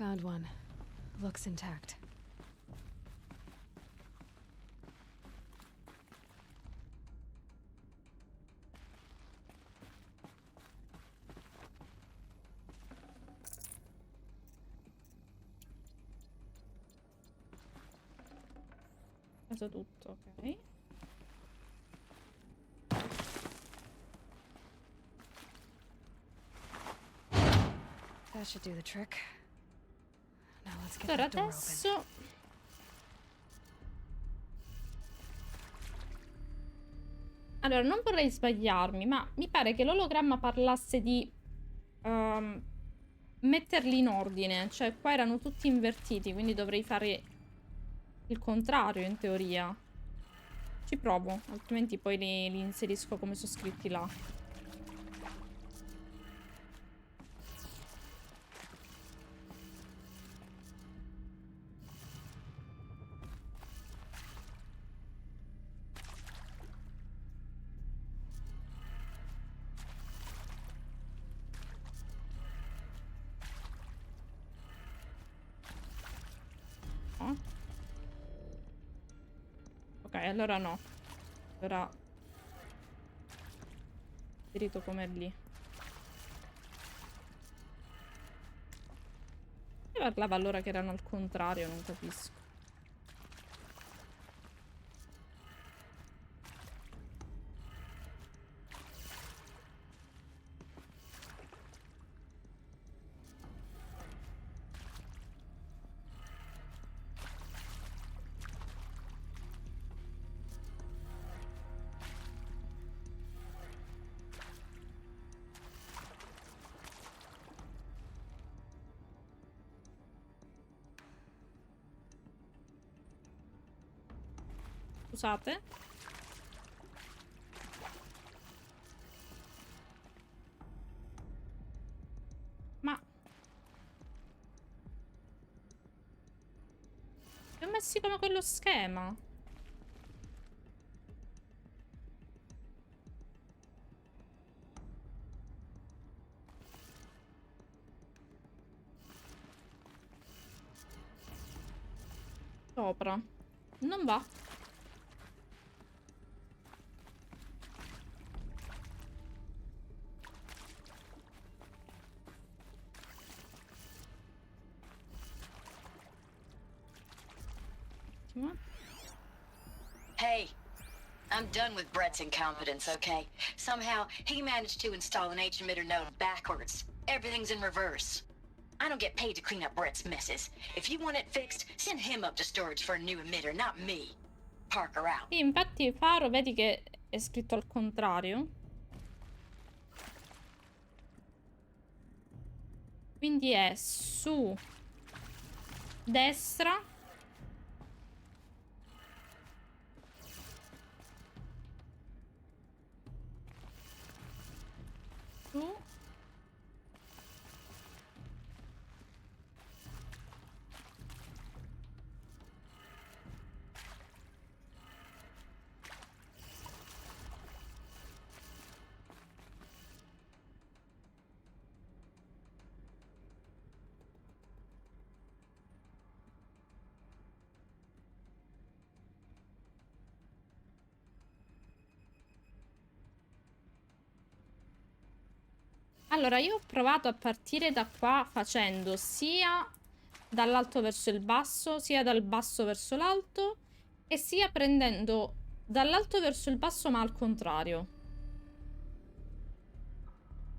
Found one. Looks intact. Preso tutto, ok. That should do the trick. Now let's get Allora that door open. adesso allora non vorrei sbagliarmi, ma mi pare che l'ologramma parlasse di metterli in ordine, cioè qua erano tutti invertiti, quindi dovrei fare il contrario in teoria. Ci provo, altrimenti poi li inserisco come sono scritti là. No. Ok, allora no. Allora spirito come lì. E parlava allora che erano al contrario, non capisco. Scusate. Ma li ho messi con quello schema. Sopra. Non va. Hey, I'm done with Brett's incompetence, okay? Somehow, he managed to install an H-emitter node backwards. Everything's in reverse. I don't get paid to clean up Brett's messes. If you want it fixed, send him up to storage for a new emitter, not me. Parker out. Sì, infatti faro, vedi che è scritto al contrario. Quindi è su destra. Su. Allora, io ho provato a partire da qua facendo sia dall'alto verso il basso, sia dal basso verso l'alto, e sia prendendo dall'alto verso il basso ma al contrario.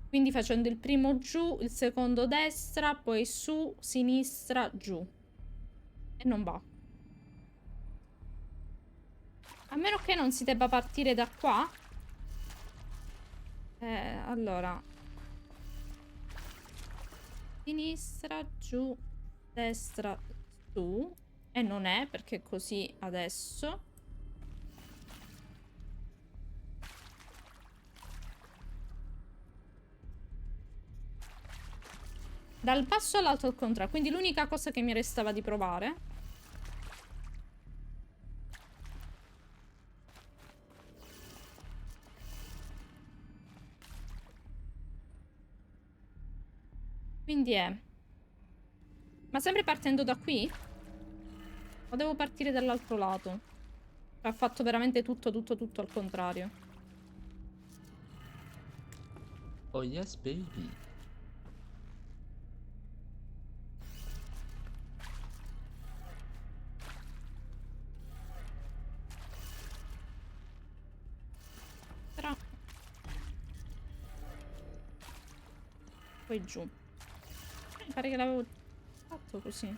Quindi facendo il primo giù, il secondo destra, poi su, sinistra, giù. E non va. A meno che non si debba partire da qua. Allora... sinistra, giù, destra, su. E non è, perché così adesso. Dal basso all'alto al contrario. Quindi l'unica cosa che mi restava di provare. Quindi è Ma sempre partendo da qui? O devo partire dall'altro lato? Ha fatto veramente tutto al contrario. Oh yes, baby. Però... Poi giù. Mi pare che l'avevo fatto così.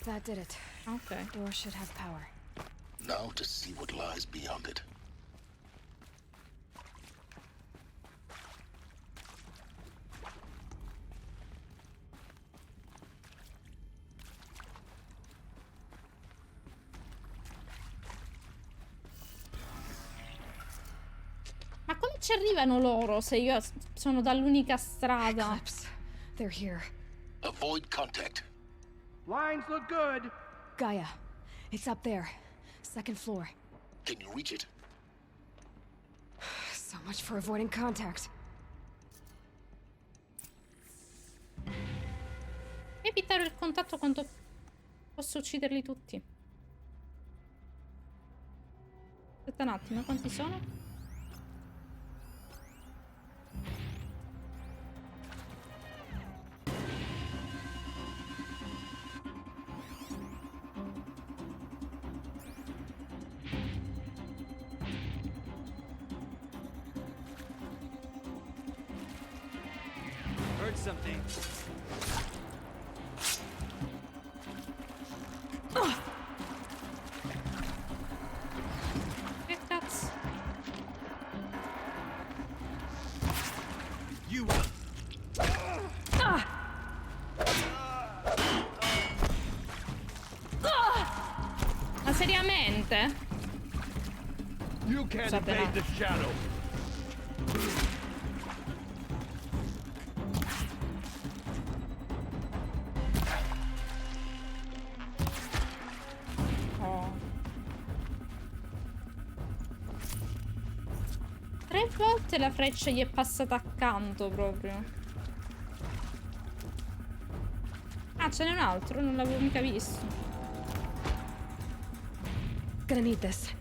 That did it. Okay. Door should have power. Now to see what lies beyond it. Ma come ci arrivano loro se io sono dall'unica strada? They're here. Avoid contact. Lines look good. Gaia, it's up there. Second floor. Can you reach it? So much for avoiding contact. Evitare il contatto quando posso ucciderli tutti. Aspetta un attimo, quanti sono? Heard something. Che cazzo? You. Ma seriamente? You can't Scusate, evade no. the shadow. Oh. 3 volte la freccia gli è passata accanto proprio. Ah, ce n'è un altro, non l'avevo mica visto. Gonna need this.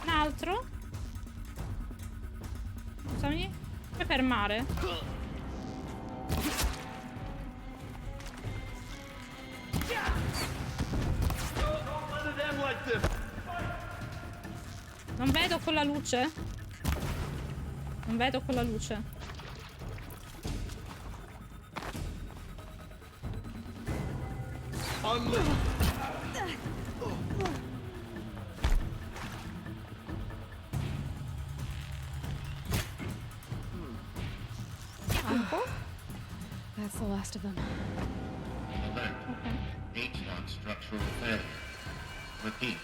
Un altro? Scusami. Puoi fermare? Non vedo con la luce. Non vedo con la luce. That's the last of them. Alert. H-lock structural failure. Repeat.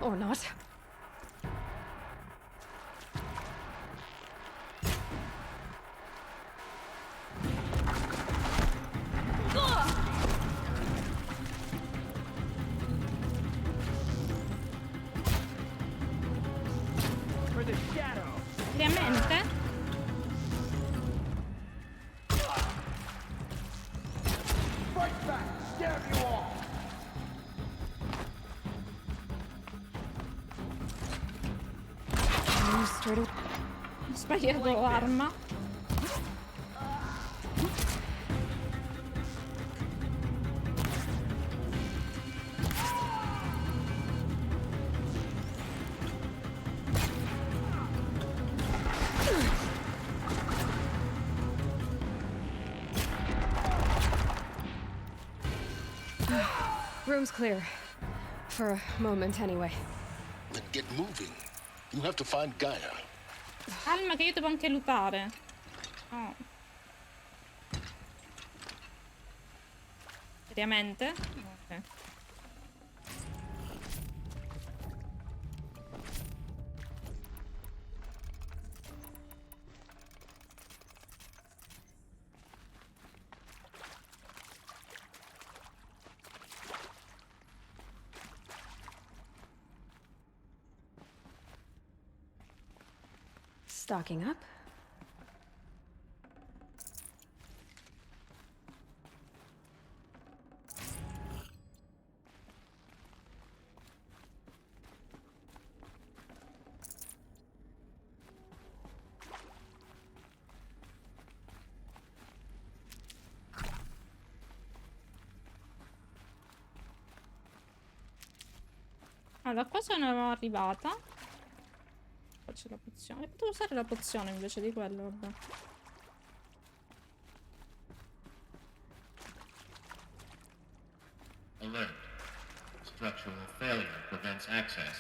Or not. For the shadow. Seriamente? Fight back. Stab you all. Ho sbagliato arma. Room's clear. For a moment, anyway. Then get moving. You have to find Gaia. Calma che io devo anche lootare. Oh. Seriamente? Ok. Stocking up. Allora, qua sono arrivata. Qua c'è la pozione. Potevo usare la pozione invece di quello, vabbè. Alert. Structural failure prevents access.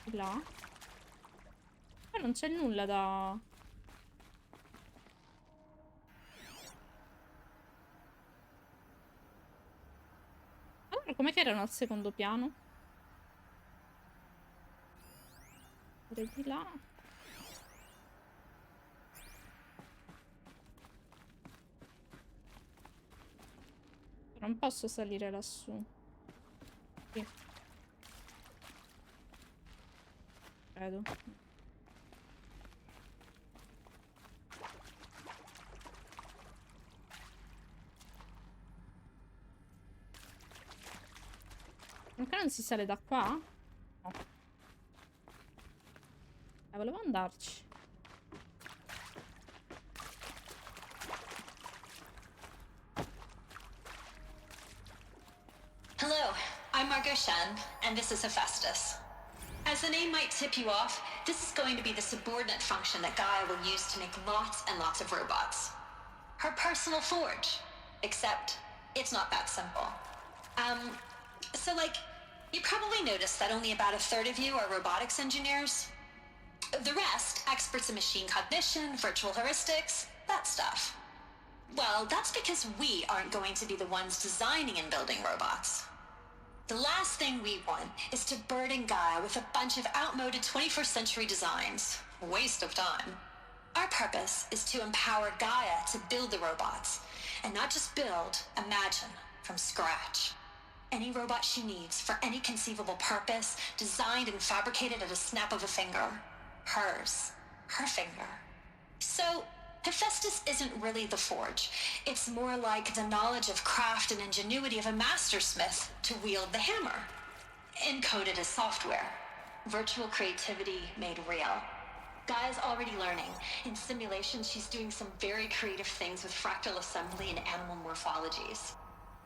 Di là. Qua non c'è nulla da... Allora, com'è che erano al secondo piano? Di là. Non posso salire lassù. Sì. Credo. Ancora non si sale da qua? No. Volevo andarci. Hello, I'm Margot Shen, and this is Hephaestus. As the name might tip you off, this is going to be the subordinate function that Gaia will use to make lots and lots of robots. Her personal forge. Except, it's not that simple. So like, you probably noticed that only about a third of you are robotics engineers. The rest, experts in machine cognition, virtual heuristics, that stuff. Well, that's because we aren't going to be the ones designing and building robots. The last thing we want is to burden Gaia with a bunch of outmoded 21st century designs. Waste of time. Our purpose is to empower Gaia to build the robots. And not just build, imagine, from scratch. Any robot she needs for any conceivable purpose, designed and fabricated at a snap of a finger. Hers. Her finger. So, Hephaestus isn't really the forge. It's more like the knowledge of craft and ingenuity of a mastersmith to wield the hammer. Encoded as software. Virtual creativity made real. Gaia's already learning. In simulation, she's doing some very creative things with fractal assembly and animal morphologies.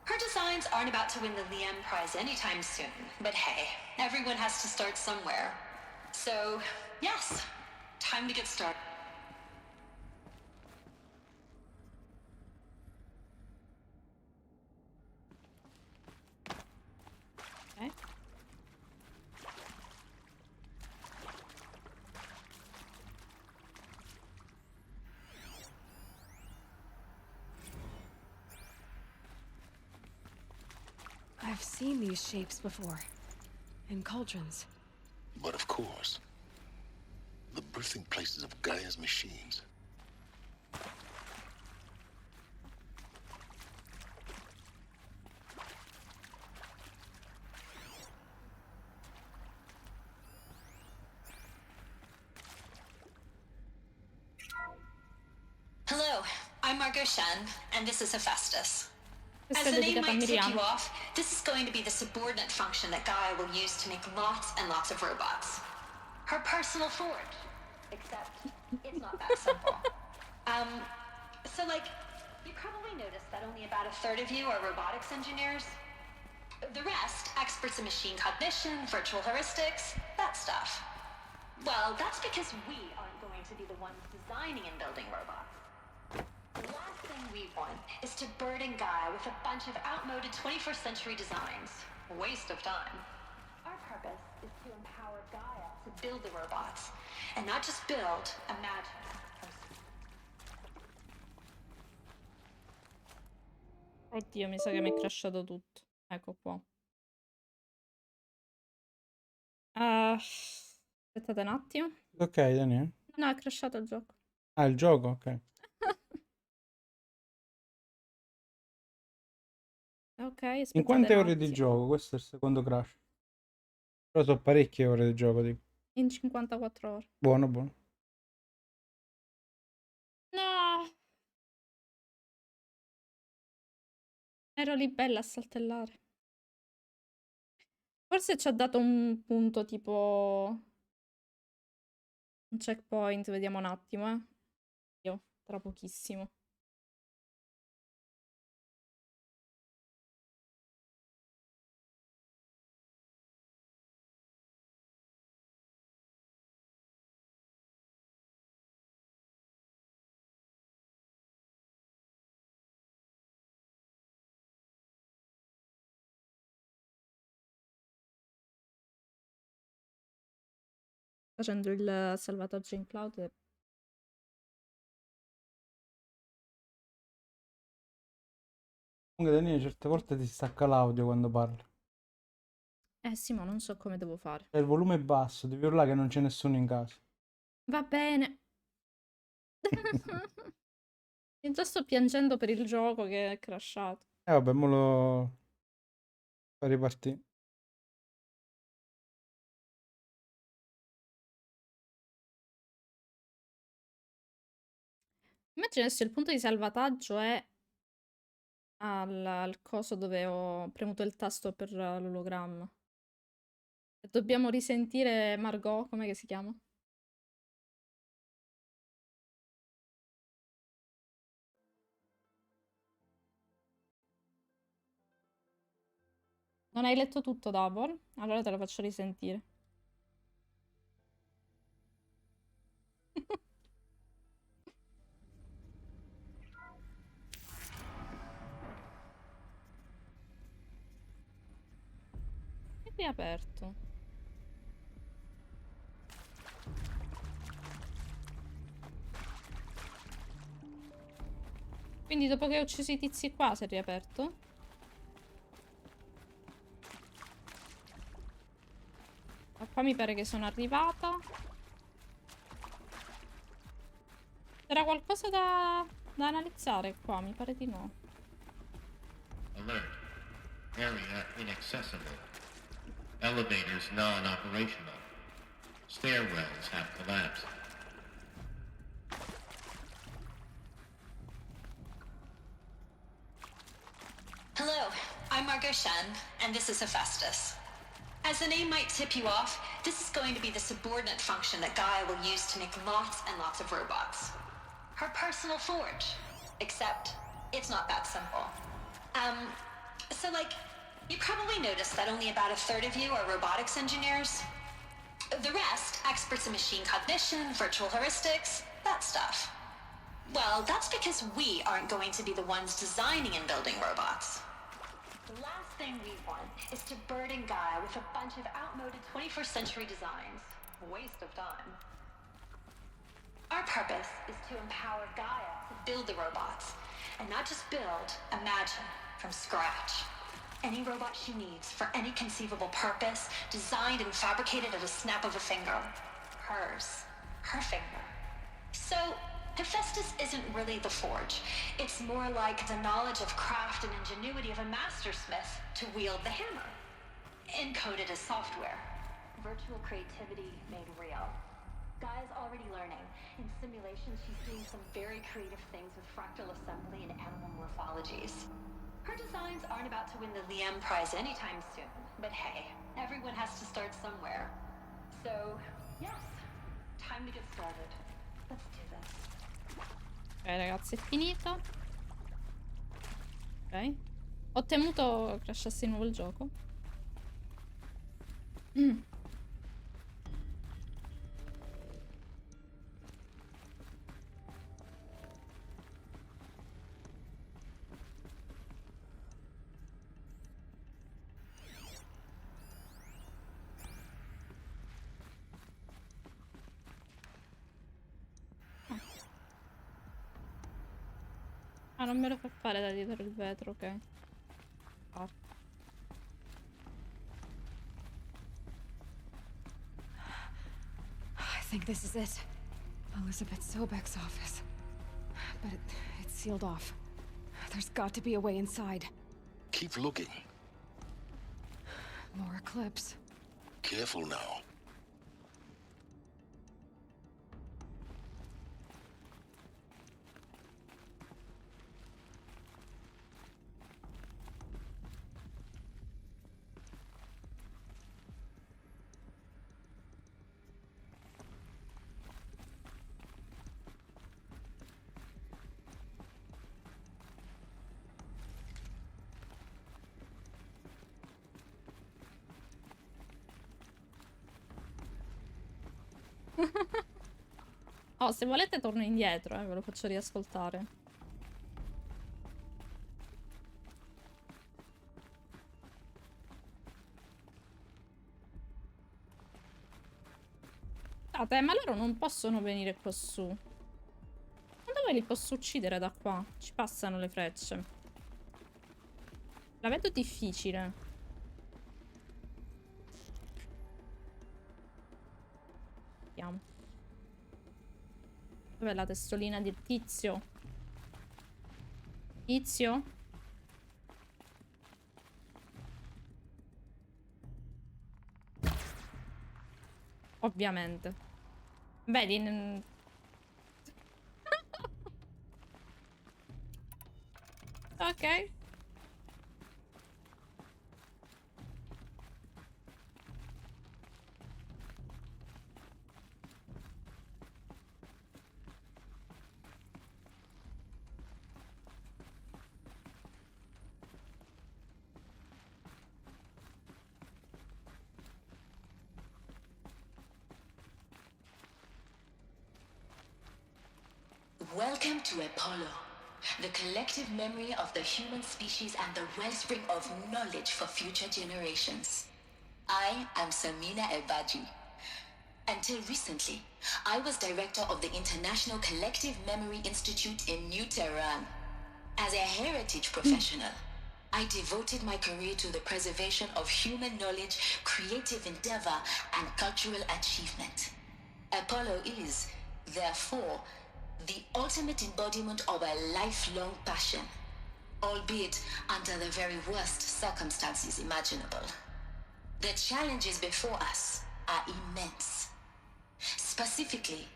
Her designs aren't about to win the Liam Prize anytime soon, but hey, everyone has to start somewhere. So, yes, time to get started. Okay. I've seen these shapes before. In cauldrons. But of course, the birthing places of Gaia's machines. Hello, I'm Margot Shen, and this is Hephaestus. Questa As è the name dedicata a might tip Miriam. you off, this is going to be the subordinate function that Gaia will use to make lots and lots of robots. Her personal forge. Except, it's not that simple. So like, you probably noticed that only about a third of you are robotics engineers. The rest, experts in machine cognition, virtual heuristics, that stuff. Well, that's because we aren't going to be the ones designing and building robots. The last thing we want is to burden Gaia with a bunch of outmoded 21st century designs. Waste of time. Our purpose is to empower Gaia to build the robots. And not just build, imagine. Oddio, mi sa che mi è crashato tutto. Ecco qua. Aspettate un attimo. Ok, Daniele. No, è crashato il gioco. Ah, il gioco, ok. Ok, In aspettate quante un ore di attimo. gioco? Questo è il secondo crash. Però sono parecchie ore di gioco, dico. In 54 ore. Buono, buono. No! Ero lì bella a saltellare. Forse ci ha dato un punto tipo... un checkpoint, vediamo un attimo, Io, tra pochissimo. facendo il salvataggio in cloud. Comunque Daniele, certe volte ti stacca l'audio quando parli. Sì, ma non so come devo fare. Cioè, il volume è basso, devi urlare che non c'è nessuno in casa. Va bene. Io già sto piangendo per il gioco che è crashato. Vabbè, mo lo fa ripartire. Immagino adesso il punto di salvataggio è al coso dove ho premuto il tasto per l'ologramma. E dobbiamo risentire Margot, com'è che si chiama? Non hai letto tutto, Davor? Allora te lo faccio risentire. È riaperto. Quindi dopo che ho ucciso i tizi qua si è riaperto? Ma qua mi pare che sono arrivata. C'era qualcosa da analizzare qua? Mi pare di no. Alert. Area inaccessible. Elevators non-operational. Stairwells have collapsed. Hello, I'm Margot Shen, and this is Hephaestus. As the name might tip you off, this is going to be the subordinate function that Gaia will use to make lots and lots of robots. Her personal forge. Except, it's not that simple. So like, you probably noticed that only about a third of you are robotics engineers. The rest, experts in machine cognition, virtual heuristics, that stuff. Well, that's because we aren't going to be the ones designing and building robots. The last thing we want is to burden Gaia with a bunch of outmoded 21st century designs. Waste of time. Our purpose is to empower Gaia to build the robots. And not just build, imagine, from scratch. Any robot she needs for any conceivable purpose, designed and fabricated at a snap of a finger. Hers. Her finger. So, Hephaestus isn't really the forge. It's more like the knowledge of craft and ingenuity of a mastersmith to wield the hammer. Encoded as software. Virtual creativity made real. Gaia's already learning. In simulations, she's doing some very creative things with fractal assembly and animal morphologies. Her designs aren't about to win the Liam Prize anytime soon, but hey, everyone has to start somewhere. So, yes, time to get started. Let's do this. Ok, ragazzi, è finito. Ok. Ho temuto crashasse di nuovo il gioco. Ah, non me lo fa fare da dietro il vetro, ok. Ah. I think this is it. Elizabeth Sobek's office. But it's sealed off. There's got to be a way inside. Keep looking. More eclipse. Careful now. Oh, se volete torno indietro, ve lo faccio riascoltare. Aspettate, ma loro non possono venire qua su. Ma dove li posso uccidere da qua? Ci passano le frecce. La vedo difficile. Vediamo. Dov'è la testolina del tizio? Tizio? Ovviamente. Vedi... Ok. Welcome to Apollo, the collective memory of the human species and the wellspring of knowledge for future generations. I am Samina Elbaji. Until recently, I was director of the International Collective Memory Institute in New Tehran. As a heritage professional, I devoted my career to the preservation of human knowledge, creative endeavor, and cultural achievement. Apollo is, therefore, the ultimate embodiment of a lifelong passion, albeit under the very worst circumstances imaginable. The challenges before us are immense. Specifically,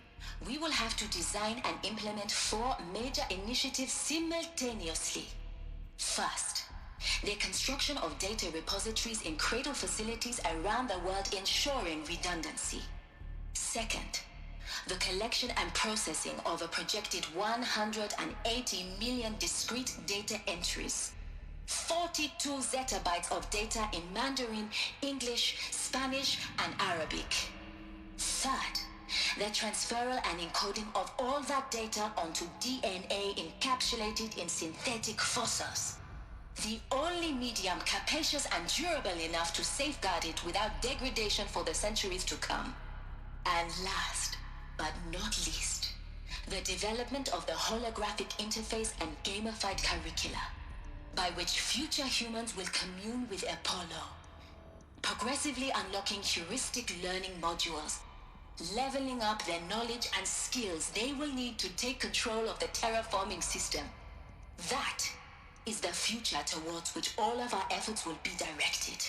we will have to design and implement 4 major initiatives simultaneously. First, the construction of data repositories in cradle facilities around the world ensuring redundancy. Second, the collection and processing of a projected 180 million discrete data entries. 42 zettabytes of data in Mandarin, English, Spanish, and Arabic. Third, the transferal and encoding of all that data onto DNA encapsulated in synthetic fossils. The only medium capacious and durable enough to safeguard it without degradation for the centuries to come. And last, but not least, the development of the holographic interface and gamified curricula, by which future humans will commune with Apollo, progressively unlocking heuristic learning modules, leveling up their knowledge and skills they will need to take control of the terraforming system. That is the future towards which all of our efforts will be directed.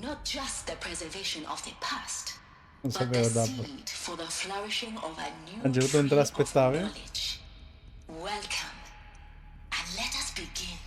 Not just the preservation of the past, Non but the sapevo davvero. seed for the flourishing of a new Angelo, tu non te tree of l'aspettavi? knowledge. Welcome, and let us begin.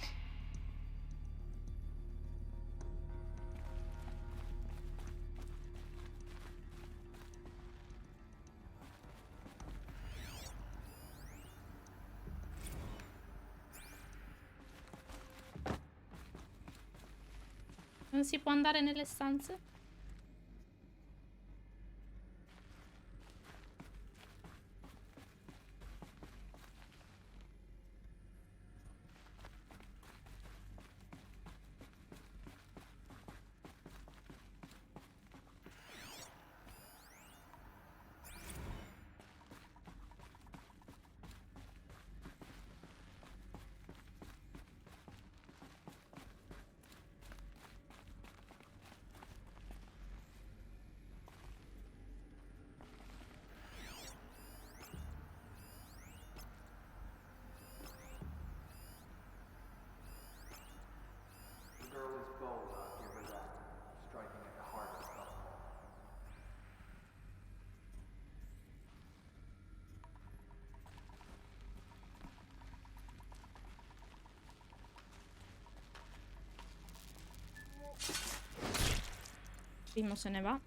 Non si può andare nelle stanze? Primo se ne va.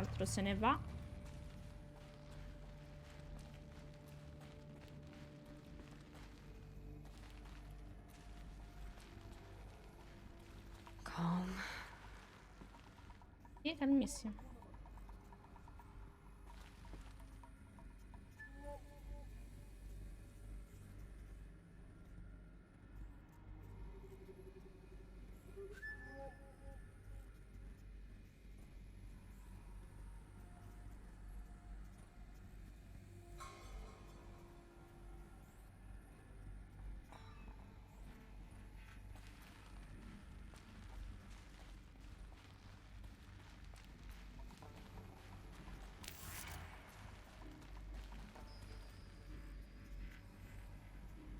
altro se ne va. Calm. Sì, calmissimo.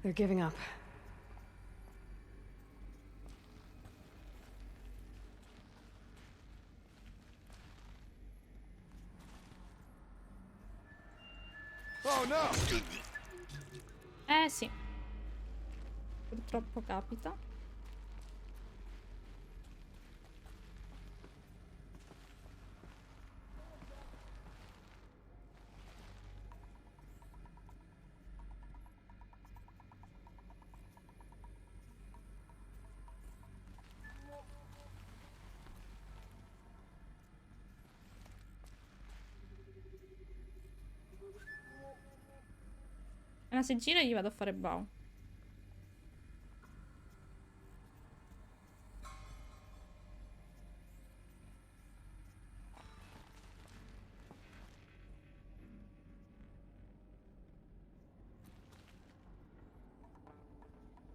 They're giving up. Oh no! Sì. Purtroppo capita. Ma se gira gli vado a fare bow.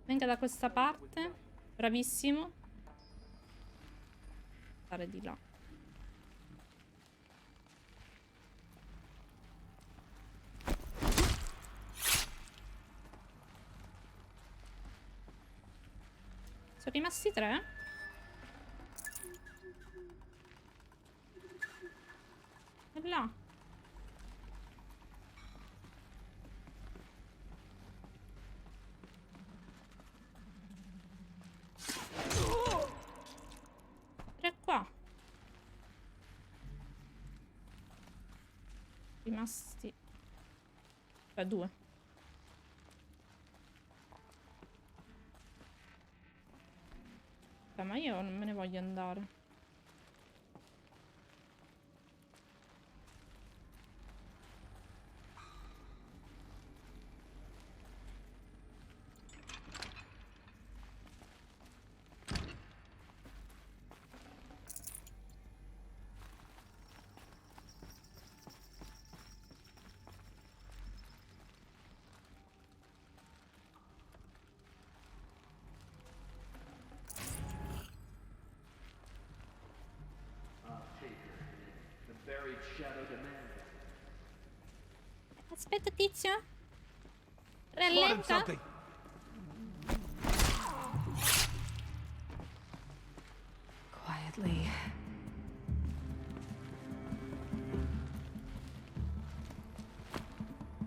Venga da questa parte. Bravissimo. Stare di là. Sono rimasti 3? E là. Tre qua. Rimasti. Cioè 2. Ma io non me ne voglio andare. Aspetta, tizio. Rallenta. Quietly.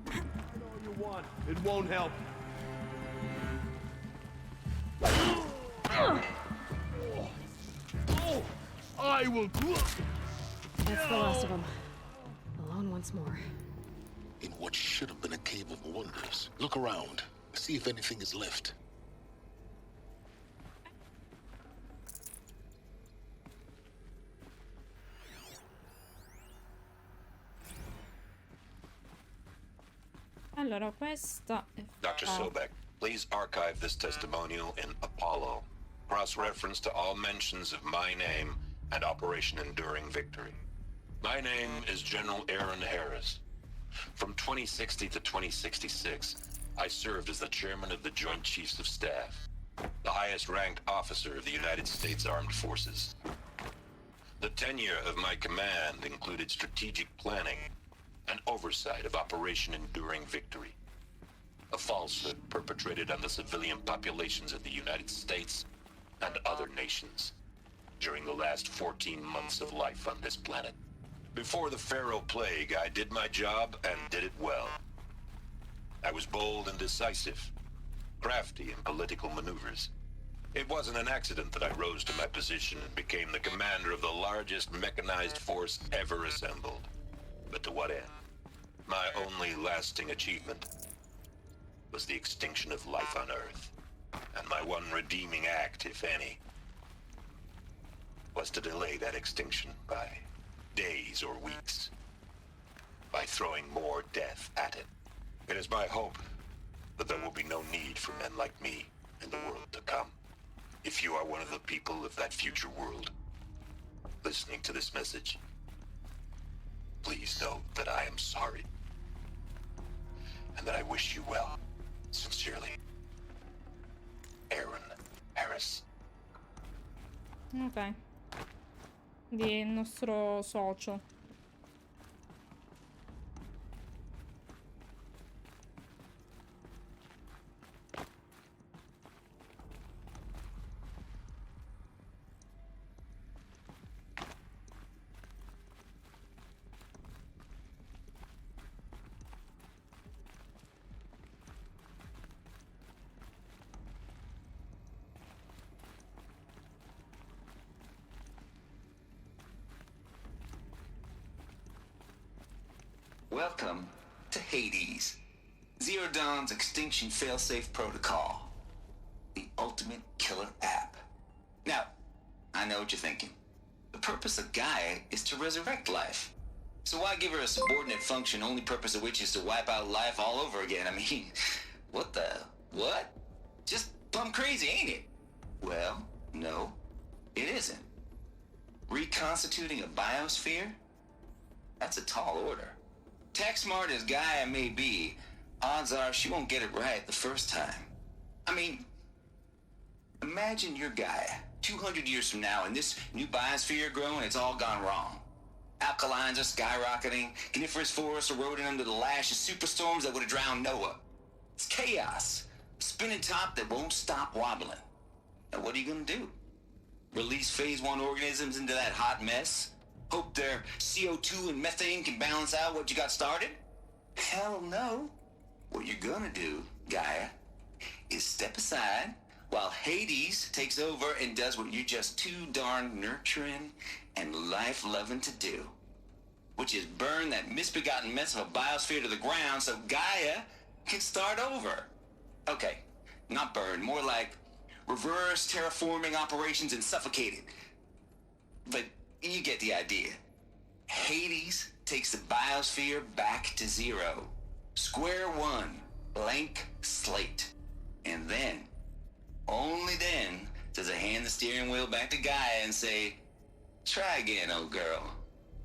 All you want. It won't help. I will. That's the last of them. Alone once more. In what should have been a cave of wonders. Look around. See if anything is left. Allora, questa è Dr. Sobek, please archive this testimonial in Apollo. Cross-reference to all mentions of my name and Operation Enduring Victory. My name is General Aaron Harris. From 2060 to 2066, I served as the chairman of the Joint Chiefs of Staff, the highest-ranked officer of the United States Armed Forces. The tenure of my command included strategic planning and oversight of Operation Enduring Victory, a falsehood perpetrated on the civilian populations of the United States and other nations during the last 14 months of life on this planet. Before the Pharaoh Plague, I did my job and did it well. I was bold and decisive, crafty in political maneuvers, It wasn't an accident that I rose to my position and became the commander of the largest mechanized force ever assembled. But to what end? My only lasting achievement was the extinction of life on Earth. And my one redeeming act, if any, was to delay that extinction by days or weeks, by throwing more death at it. It is my hope that there will be no need for men like me in the world to come. If you are one of the people of that future world listening to this message, please know that I am sorry and that I wish you well. Sincerely, Aaron Harris. Ok. Quindi è il nostro socio. Welcome to Hades, Zero Dawn's extinction failsafe protocol, the ultimate killer app. Now, I know what you're thinking. The purpose of Gaia is to resurrect life. So why give her a subordinate function, only purpose of which is to wipe out life all over again? I mean, what? Just plumb crazy, ain't it? Well, no, it isn't. Reconstituting a biosphere? That's a tall order. Tech smart as Gaia may be, odds are she won't get it right the first time. I mean, imagine you're Gaia, 200 years from now, and this new biosphere growing, it's all gone wrong. Alkalines are skyrocketing, coniferous forests eroding under the lash of superstorms that would have drowned Noah. It's chaos, a spinning top that won't stop wobbling. Now what are you gonna do? Release phase 1 organisms into that hot mess? Hope their CO2 and methane can balance out what you got started? Hell no. What you're gonna do, Gaia, is step aside while Hades takes over and does what you're just too darn nurturing and life-loving to do, which is burn that misbegotten mess of a biosphere to the ground so Gaia can start over. Okay, not burn, more like reverse terraforming operations and suffocate it. But you get the idea. Hades takes the biosphere back to zero. Square one, blank slate. And then, only then, does it hand the steering wheel back to Gaia and say, try again, old girl.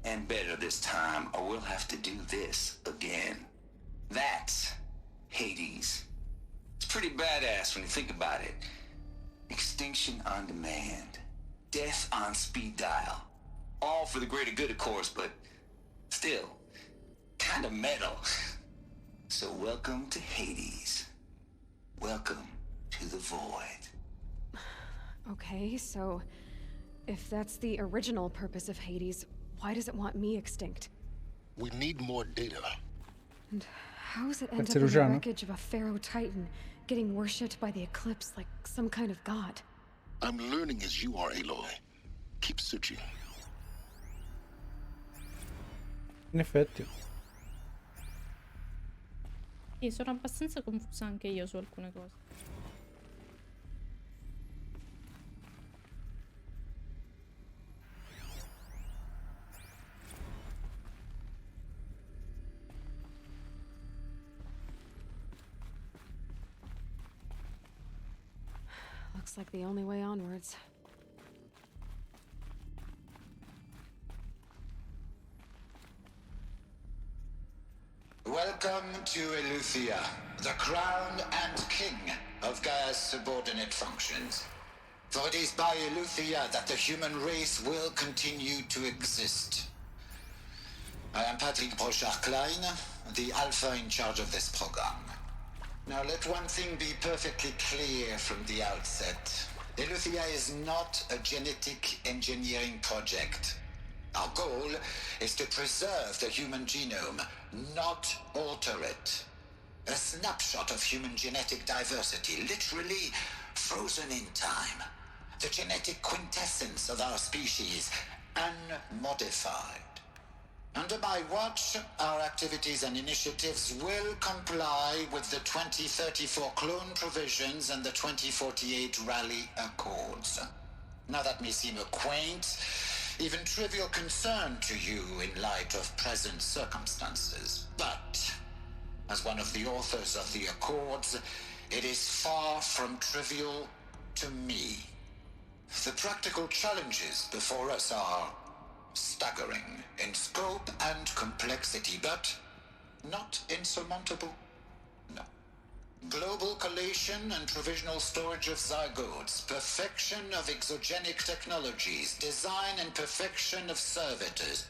And better this time, or we'll have to do this again. That's Hades. It's pretty badass when you think about it. Extinction on demand. Death on speed dial. All for the greater good, of course, but still, kind of metal. So welcome to Hades. Welcome to the void. Okay, so if that's the original purpose of Hades, why does it want me extinct? We need more data. And how does it end up in the wreckage of a Pharaoh Titan, getting worshipped by the Eclipse like some kind of god? I'm learning as you are, Aloy. Keep searching. In effetti. Sì, sono abbastanza confusa anche io su alcune cose. Looks like the only way onwards. Welcome to Eleuthia, the crown and king of Gaia's subordinate functions. For it is by Eleuthia that the human race will continue to exist. I am Patrick Brochard-Klein, the alpha in charge of this program. Now let one thing be perfectly clear from the outset. Eleuthia is not a genetic engineering project. Our goal is to preserve the human genome, not alter it. A snapshot of human genetic diversity, literally frozen in time. The genetic quintessence of our species, unmodified. Under my watch, our activities and initiatives will comply with the 2034 clone provisions and the 2048 Rally Accords. Now that may seem a quaint, even trivial concern to you in light of present circumstances, but as one of the authors of the Accords, it is far from trivial to me. The practical challenges before us are staggering in scope and complexity, but not insurmountable. No. Global collation and provisional storage of zygotes, perfection of exogenic technologies, design and perfection of servitors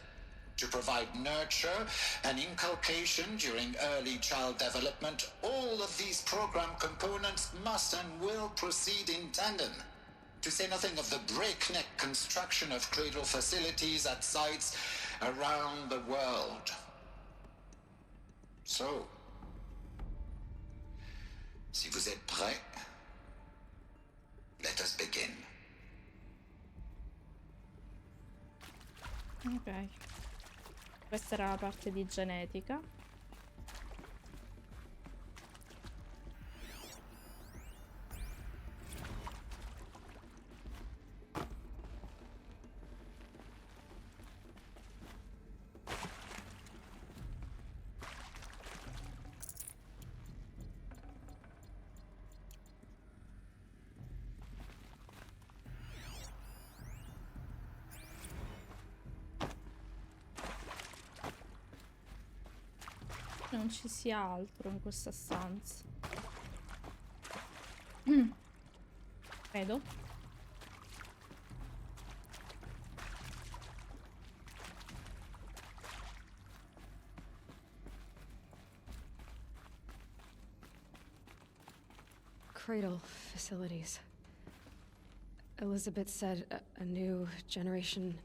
to provide nurture and inculcation during early child development. All of these program components must and will proceed in tandem. To say nothing of the breakneck construction of cradle facilities at sites around the world. So, si vous êtes prêts, let us begin. Ok. Questa era la parte di genetica. Non ci sia altro in questa stanza. Credo. Cradle facilities. Elizabeth said a new generation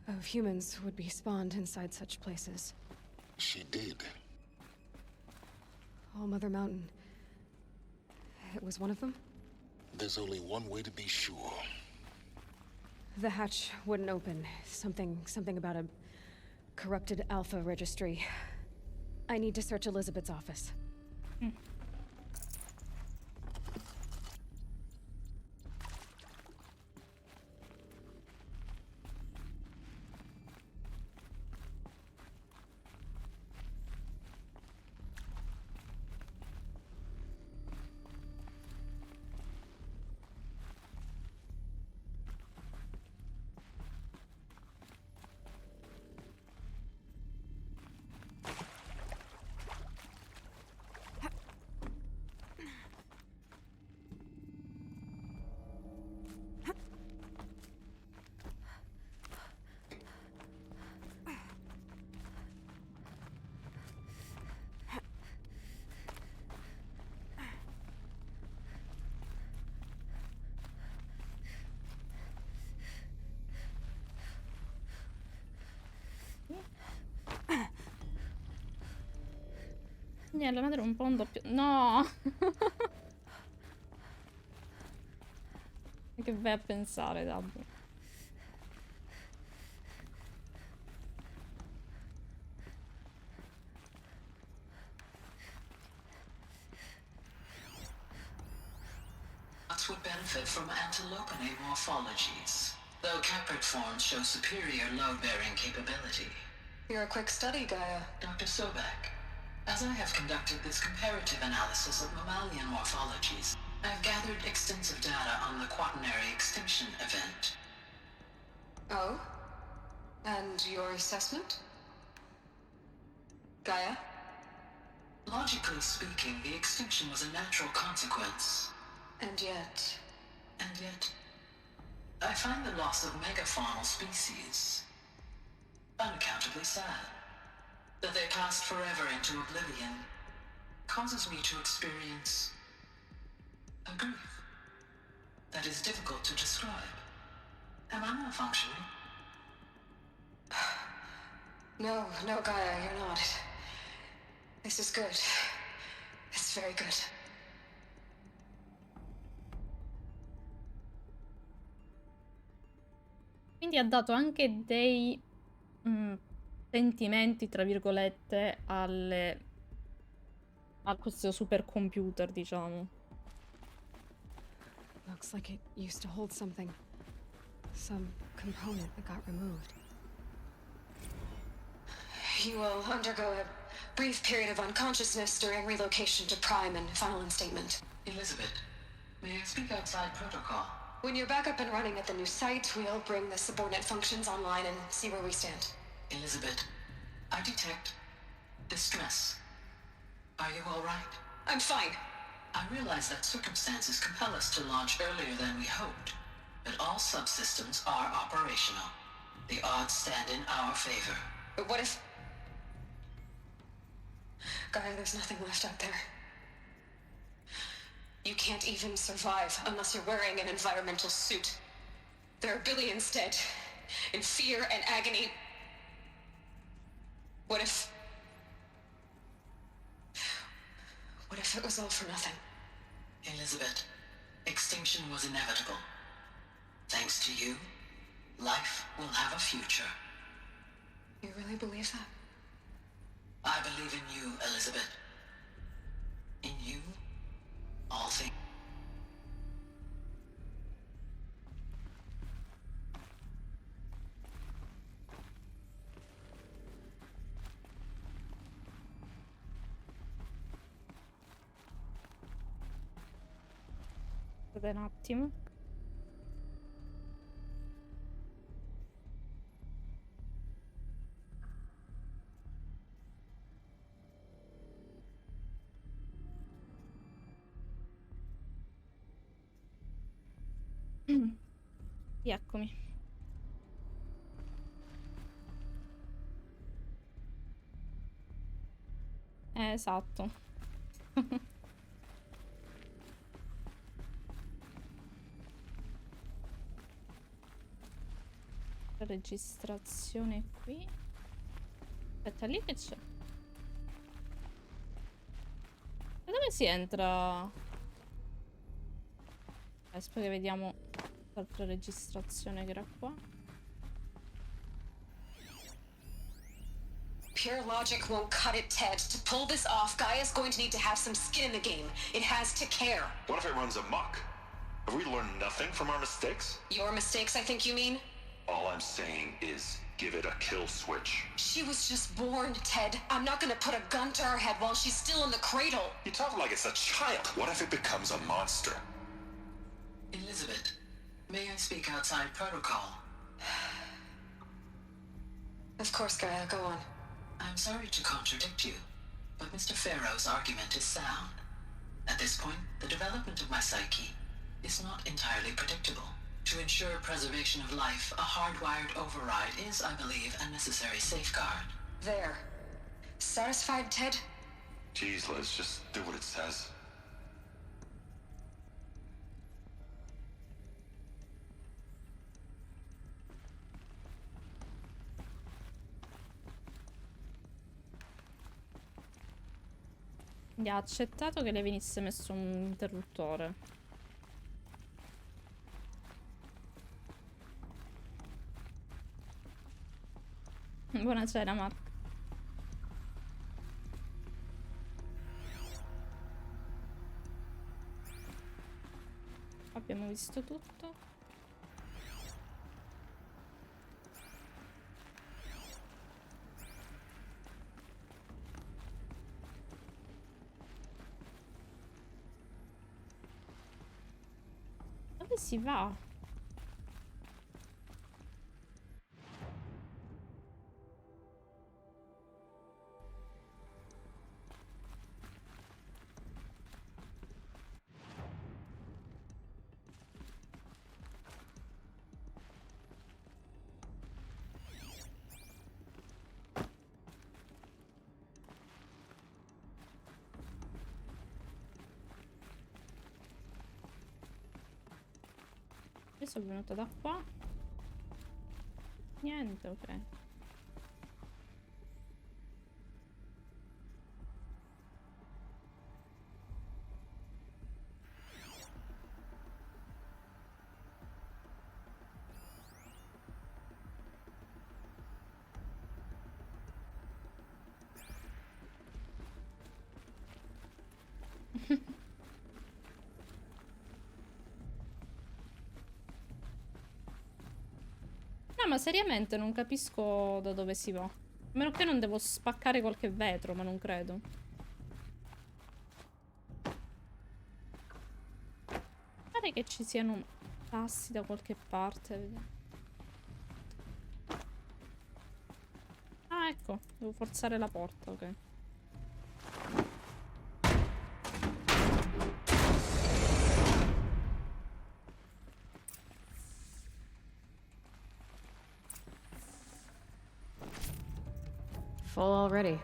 of humans would be spawned inside such places. She did. All Mother Mountain. It was one of them? There's only one way to be sure. The hatch wouldn't open. Something about a corrupted Alpha registry. I need to search Elizabeth's office. La madre è un po' un doppio. No! Che vai a pensare, Dabbo? Would benefit from antilopinate morphologies, though caprid forms show superior load-bearing capability. You're a quick study, Gaia. Dr. Sobek, as I have conducted this comparative analysis of mammalian morphologies, I have gathered extensive data on the quaternary extinction event. Oh? And your assessment? Gaia? Logically speaking, the extinction was a natural consequence. And yet, I find the loss of megafaunal species unaccountably sad. That they passed forever into oblivion causes me to experience a grief that is difficult to describe. Am I malfunctioning? No, Gaia, you're not. This is good. It's very good. Quindi ha dato anche dei sentimenti, tra virgolette, a questo supercomputer, diciamo. Looks like it used to hold something. Some component that got removed. You will undergo a brief period of unconsciousness during relocation to Prime and final instatement. Elizabeth, may I speak outside protocol? When you're back up and running at the new site, we'll bring the subordinate functions online and see where we stand. Elizabeth, I detect distress. Are you all right? I'm fine. I realize that circumstances compel us to launch earlier than we hoped, but all subsystems are operational. The odds stand in our favor. But what if... Gaia, there's nothing left out there. You can't even survive unless you're wearing an environmental suit. There are billions dead, in fear and agony. What if it was all for nothing? Elizabeth, extinction was inevitable. Thanks to you, life will have a future. You really believe that? I believe in you, Elizabeth. In you, all things. Aspetta un attimo. Eccomi. Esatto. La registrazione qui. Aspetta, lì che c'è? Da dove si entra? Aspetta che vediamo l'altra registrazione che era qua. Pure logic won't cut it, Ted. To pull this off, Gaia's going to need to have some skin in the game. It has to care. What if it runs amok? Have we learned nothing from our mistakes? Your mistakes, I think you mean? All I'm saying is give it a kill switch. She was just born, Ted. I'm not gonna put a gun to her head while she's still in the cradle. You talk like it's a child. What if it becomes a monster? Elizabeth, may I speak outside protocol? Of course, Gaia, go on. I'm sorry to contradict you, but Mr. Farrow's argument is sound. At this point, the development of my psyche is not entirely predictable. To ensure preservation of life, a hardwired override is, I believe, a necessary safeguard. There. Satisfied, Ted? Jeez, Liz, just do what it says. Quindi ha accettato che le venisse messo un interruttore. Buonasera, Mark. Abbiamo visto tutto. Dove si va? Io sono venuta da qua. Niente, ok. No, ma seriamente non capisco da dove si va. A meno che non devo spaccare qualche vetro, ma non credo. Pare che ci siano tassi da qualche parte. Vediamo. Ah, ecco. Devo forzare la porta, ok. Full already.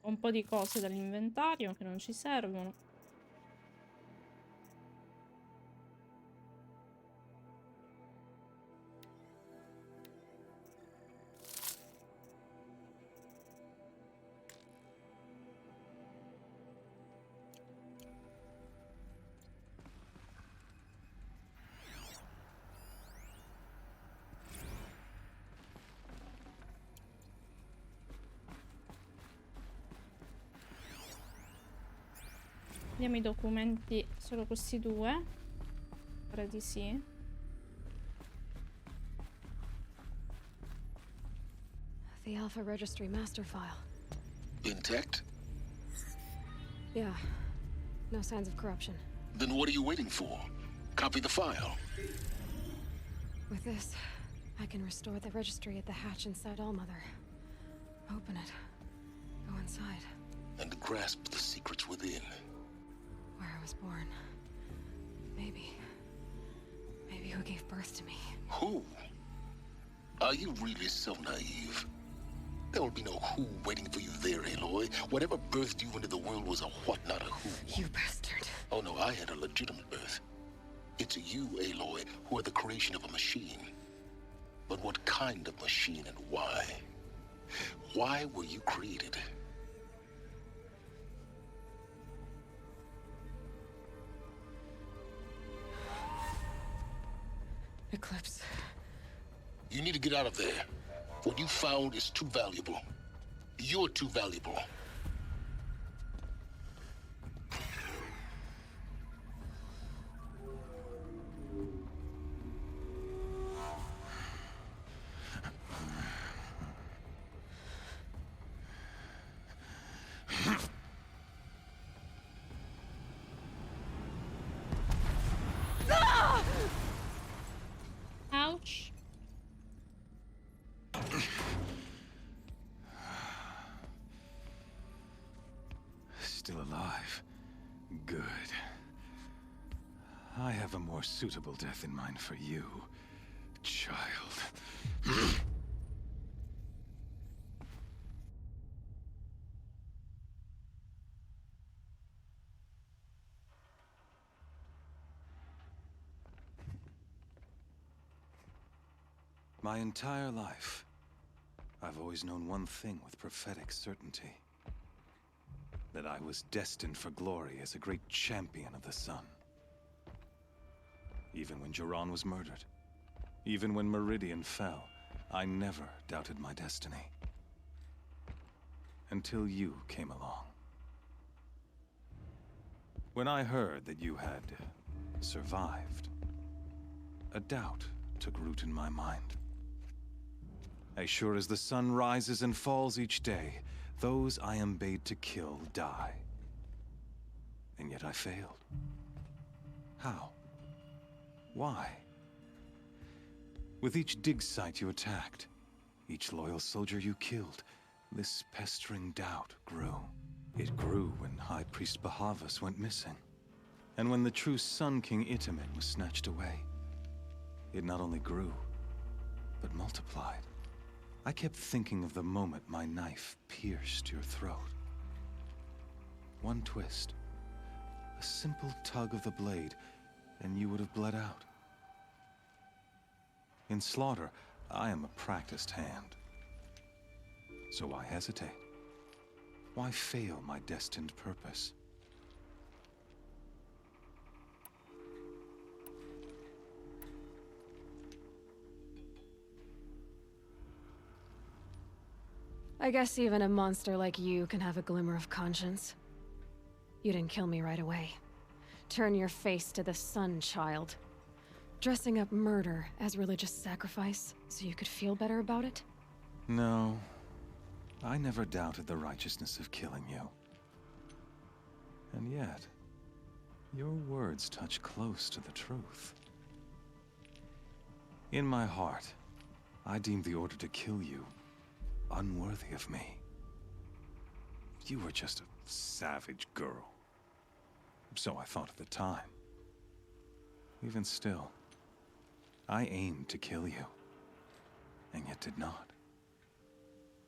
Ho un po' di cose dall'inventario che non ci servono. Vediamo i documenti, solo questi due. Pare di sì. The Alpha Registry master file. Intact? Yeah. No signs of corruption. Then what are you waiting for? Copy the file. With this, I can restore the registry at the hatch inside Allmother. Open it. Go inside. And grasp the secrets within. Where I was born. Maybe who gave birth to me. Who? Are you really so naive? There will be no who waiting for you there, Aloy. Whatever birthed you into the world was a what, not a who. You bastard. Oh no, I had a legitimate birth. It's you, Aloy, who are the creation of a machine. But what kind of machine and why? Why were you created? Eclipse. You need to get out of there. What you found is too valuable. You're too valuable. Ouch. Still alive. Good. I have a more suitable death in mind for you, child. My entire life, I've always known one thing with prophetic certainty. That I was destined for glory as a great champion of the sun. Even when Jiran was murdered, even when Meridian fell, I never doubted my destiny. Until you came along. When I heard that you had survived, a doubt took root in my mind. As sure as the sun rises and falls each day, those I am bade to kill die. And yet I failed. How? Why? With each dig site you attacked, each loyal soldier you killed, this pestering doubt grew. It grew when High Priest Bahavas went missing. And when the true Sun King Itamen was snatched away. It not only grew, but multiplied. I kept thinking of the moment my knife pierced your throat. One twist, simple tug of the blade, and you would have bled out. In slaughter, I am a practiced hand. So why hesitate? Why fail my destined purpose? I guess even a monster like you can have a glimmer of conscience. You didn't kill me right away. Turn your face to the sun, child. Dressing up murder as religious sacrifice so you could feel better about it? No, I never doubted the righteousness of killing you. And yet, your words touch close to the truth. In my heart, I deemed the order to kill you unworthy of me. You were just a savage girl. So I thought at the time. Even still, I aimed to kill you, and yet did not.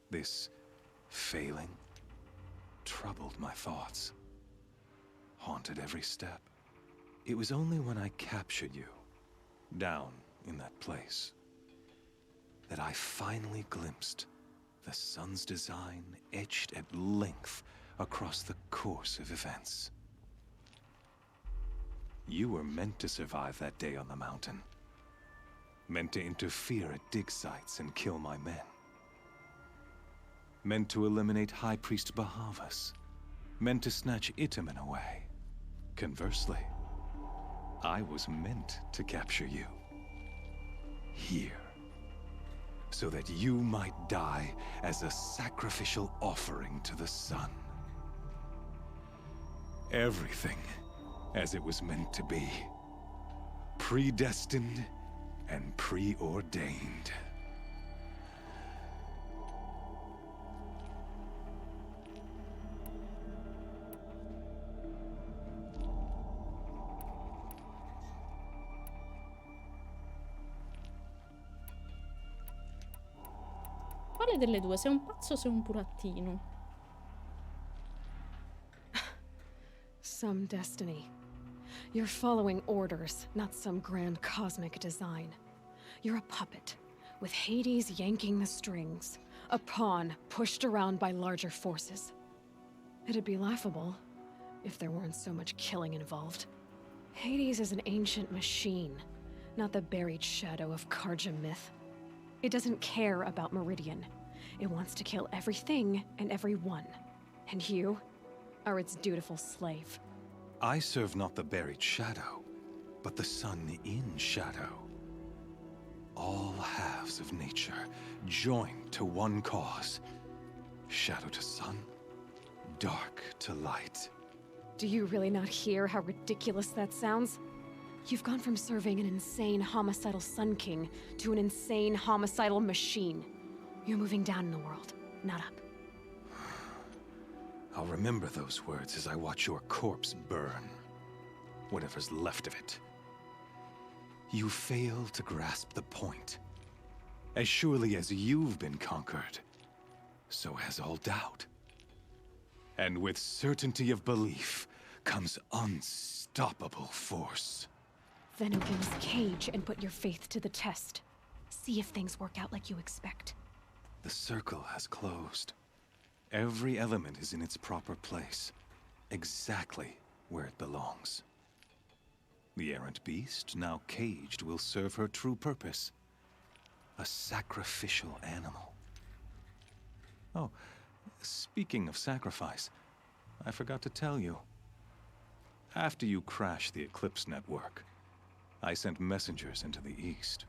This failing troubled my thoughts, haunted every step. It was only when I captured you, down in that place, that I finally glimpsed the sun's design etched at length across the course of events. You were meant to survive that day on the mountain. Meant to interfere at dig sites and kill my men. Meant to eliminate High Priest Bahavas. Meant to snatch Itamen away. Conversely, I was meant to capture you. Here. So that you might die as a sacrificial offering to the sun. Everything as it was meant to be. Predestined and preordained. Quale delle due? Sei un pazzo o sei un burattino? Some destiny. You're following orders, not some grand cosmic design. You're a puppet, with Hades yanking the strings. A pawn pushed around by larger forces. It'd be laughable if there weren't so much killing involved. Hades is an ancient machine, not the buried shadow of Karja myth. It doesn't care about Meridian. It wants to kill everything and everyone. And you are its dutiful slave. I serve not the buried shadow, but the sun in shadow. All halves of nature joined to one cause. Shadow to sun, dark to light. Do you really not hear how ridiculous that sounds? You've gone from serving an insane homicidal Sun King to an insane homicidal machine. You're moving down in the world, not up. I'll remember those words as I watch your corpse burn. Whatever's left of it. You fail to grasp the point. As surely as you've been conquered, so has all doubt. And with certainty of belief comes unstoppable force. Then open this cage and put your faith to the test. See if things work out like you expect. The circle has closed. Every element is in its proper place, exactly where it belongs. The errant beast, now caged, will serve her true purpose. A sacrificial animal. Oh, speaking of sacrifice, I forgot to tell you. After you crashed the Eclipse network, I sent messengers into the east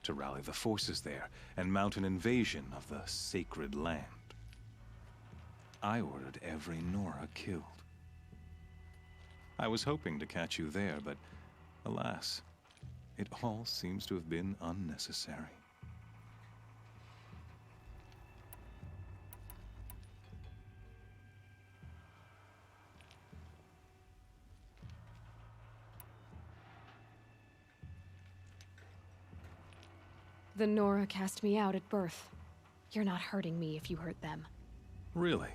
to rally the forces there and mount an invasion of the sacred land. I ordered every Nora killed. I was hoping to catch you there, but alas, it all seems to have been unnecessary. The Nora cast me out at birth. You're not hurting me if you hurt them. Really?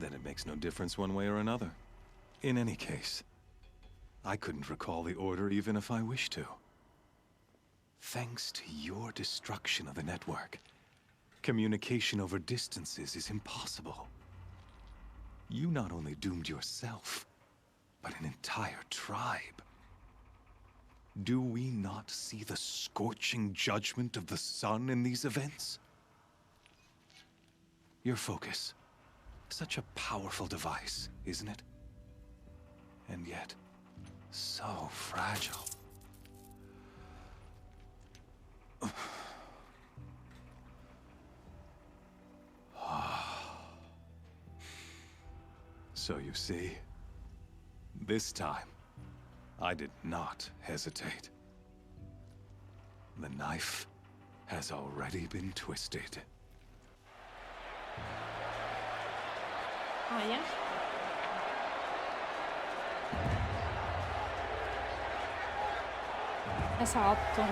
Then it makes no difference one way or another. In any case, I couldn't recall the order even if I wished to. Thanks to your destruction of the network, communication over distances is impossible. You not only doomed yourself, but an entire tribe. Do we not see the scorching judgment of the sun in these events? Your focus. Such a powerful device, isn't it? And yet, so fragile. So you see, this time, I did not hesitate. The knife has already been twisted. Ah, yeah. Esatto.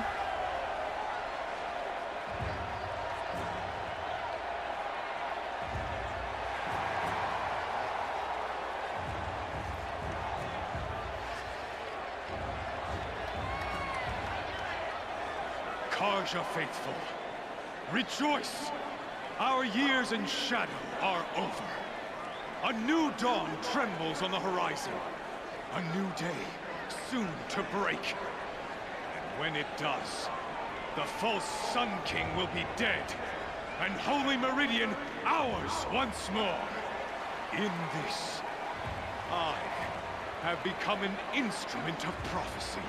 Karja faithful, rejoice! Our years in shadow are over. A new dawn trembles on the horizon. A new day soon to break. And when it does, the false Sun King will be dead, and Holy Meridian ours once more. In this, I have become an instrument of prophecy.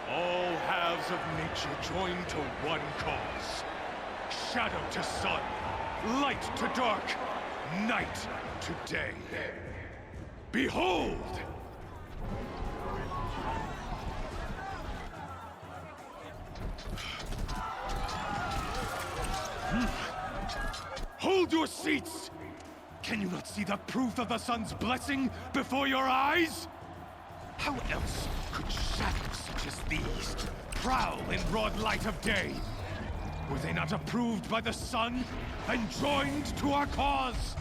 All halves of nature join to one cause. Shadow to sun, light to dark, night to day. Behold! Hold your seats! Can you not see the proof of the sun's blessing before your eyes? How else could shadows such as these prowl in broad light of day? Were they not approved by the sun and joined to our cause?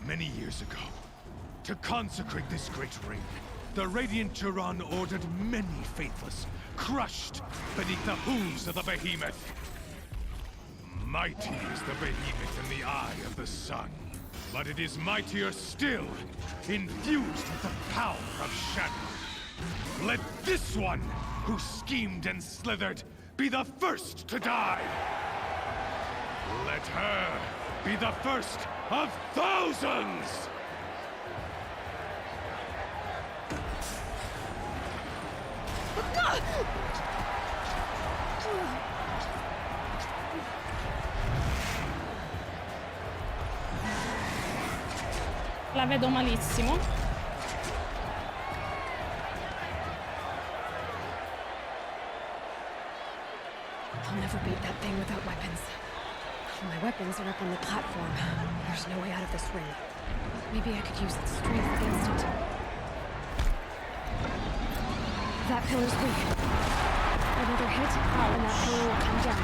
Many years ago, to consecrate this great ring, the Radiant Turan ordered many faithless, crushed beneath the hooves of the behemoth. Mighty is the behemoth in the eye of the sun, but it is mightier still, infused with the power of shadow. Let this one, who schemed and slithered, be the first to die. Let her be the first of thousands! La vedo malissimo. I'll never beat that thing without weapons. My weapons are up on the platform. There's no way out of this ring. Maybe I could use its strength against it. That pillar's weak. Another hit, and that pillar will come down.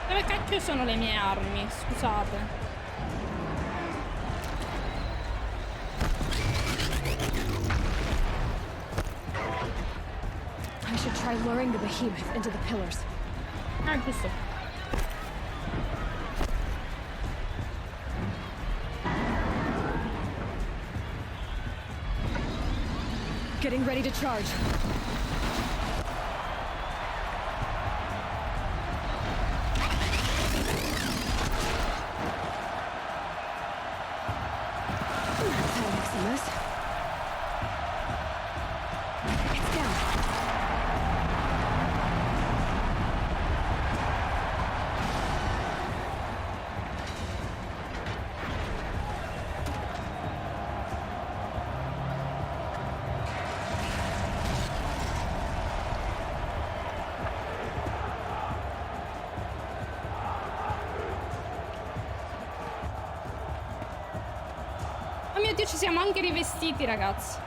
Dove cacchio sono le mie armi? Scusate. I should try luring the behemoth into the pillars. Ah, giusto. Getting ready to charge. Oh mio Dio, ci siamo anche rivestiti, ragazzi.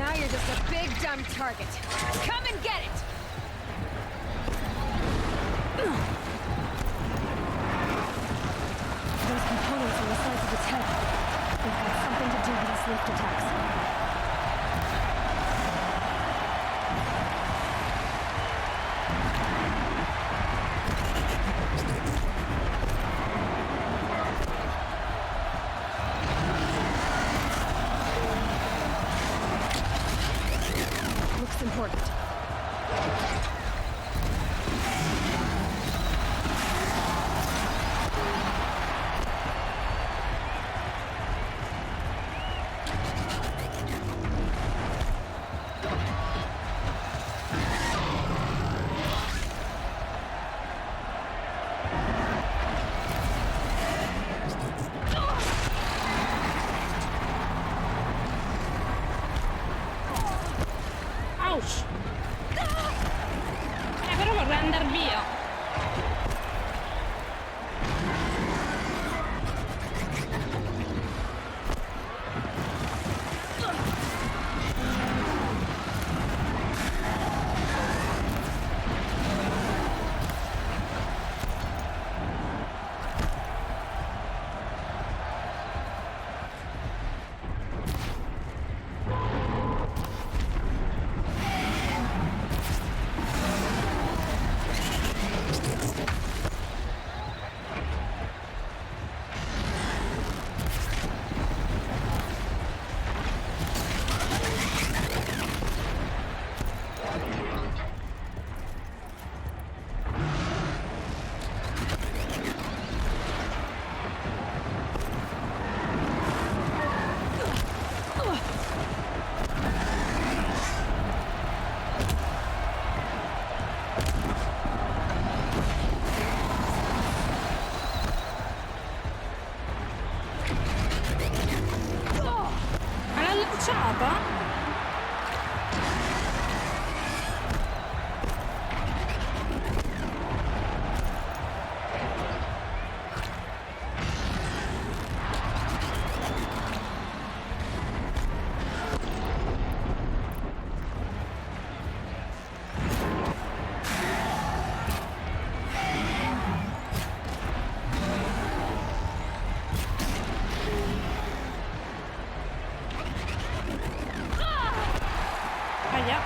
Now you're just a big dumb target. Come and get it! Those components on the sides of its head. They've got something to do with its lift attacks. Looks important. Ouch! Però vorrei andare via. Ma l'ha lanciata? Ahia.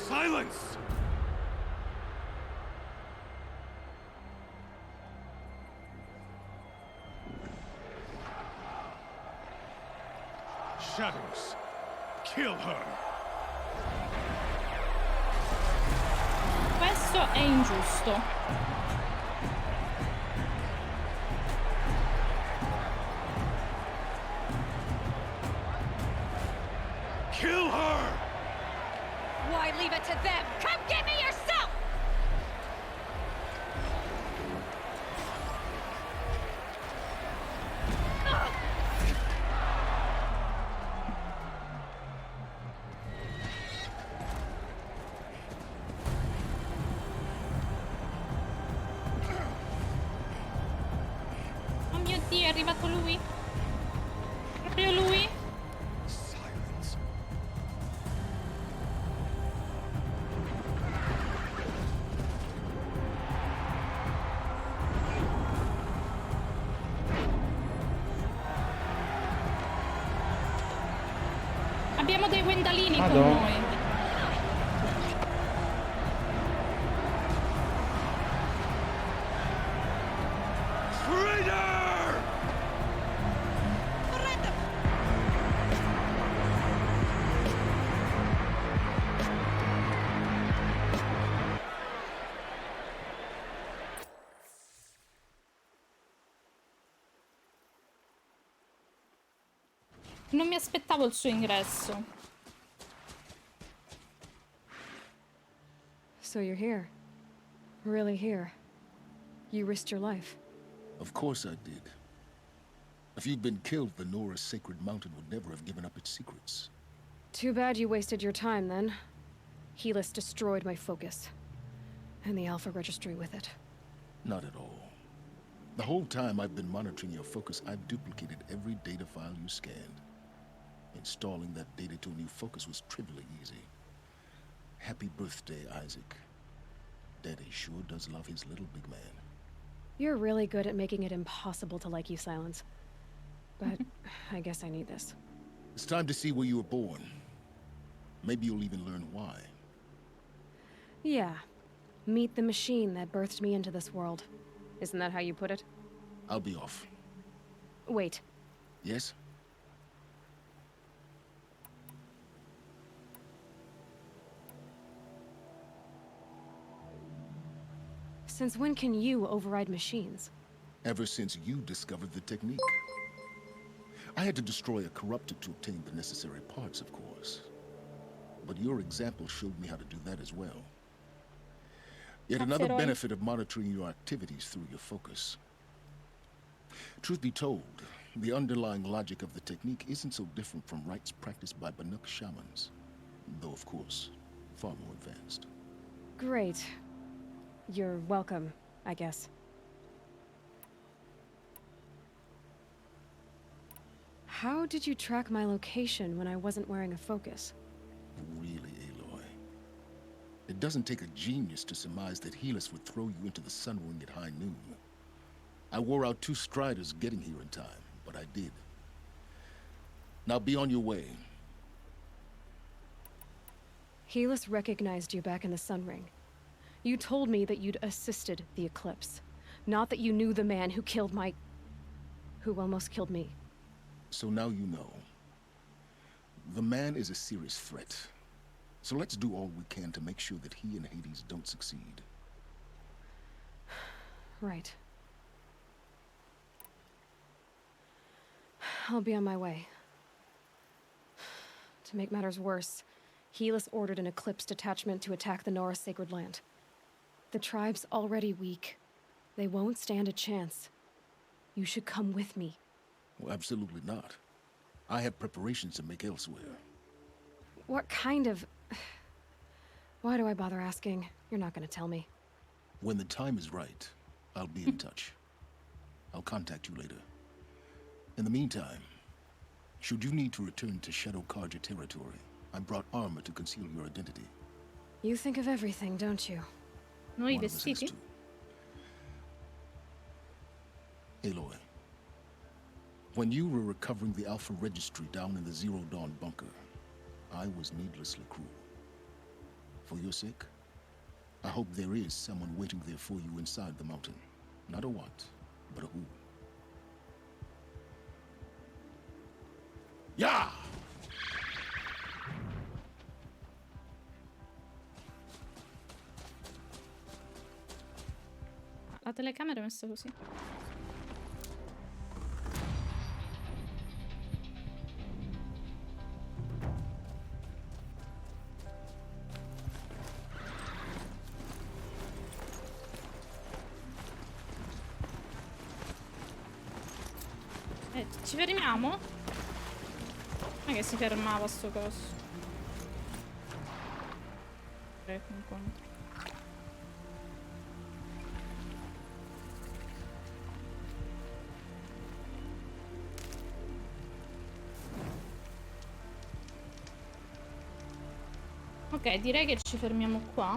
Silence! Shadows, kill her. Questo è ingiusto. leave it to them. Come get me yourself! Oh mio Dio, è arrivato lui? Proprio lui? Abbiamo dei guendalini con noi. Non mi aspettavo il suo ingresso. So you're here. Really here. You risked your life. Of course I did. If you'd been killed, the Nora's sacred mountain would never have given up its secrets. Too bad you wasted your time, then. Helis destroyed my focus. And the Alpha Registry with it. Not at all. The whole time I've been monitoring your focus, I've duplicated every data file you scanned. Installing that data to a new focus was trivially easy. Happy birthday, Isaac. Daddy sure does love his little big man. You're really good at making it impossible to like you, Silence. But I guess I need this. It's time to see where you were born. Maybe you'll even learn why. Yeah. Meet the machine that birthed me into this world. Isn't that how you put it? I'll be off. Wait. Yes? Since when can you override machines? Ever since you discovered the technique. I had to destroy a corrupted to obtain the necessary parts, of course. But your example showed me how to do that as well. Yet another benefit of monitoring your activities through your focus. Truth be told, the underlying logic of the technique isn't so different from rites practiced by Banuk shamans. Though, of course, far more advanced. Great. You're welcome, I guess. How did you track my location when I wasn't wearing a focus? Really, Aloy? It doesn't take a genius to surmise that Helis would throw you into the sun ring at high noon. I wore out 2 striders getting here in time, but I did. Now be on your way. Helis recognized you back in the sun ring. You told me that you'd assisted the eclipse. Not that you knew the man who killed my... who almost killed me. So now you know. The man is a serious threat. So let's do all we can to make sure that he and Hades don't succeed. Right. I'll be on my way. To make matters worse, Helis ordered an eclipse detachment to attack the Nora sacred land. The tribe's already weak. They won't stand a chance. You should come with me. Well, absolutely not. I have preparations to make elsewhere. What kind of... Why do I bother asking? You're not gonna tell me. When the time is right, I'll be in touch. I'll contact you later. In the meantime, should you need to return to Shadow Karja territory, I brought armor to conceal your identity. You think of everything, don't you? Noi vestiti? Aloy, when you were recovering the Alpha Registry down in the Zero Dawn bunker, I was needlessly cruel. For your sake, I hope there is someone waiting there for you inside the mountain. Not a what, but a who. Yeah! La telecamera è messa così. Ci fermiamo? Non è che si fermava sto coso. Incontro. Ok, direi che ci fermiamo qua.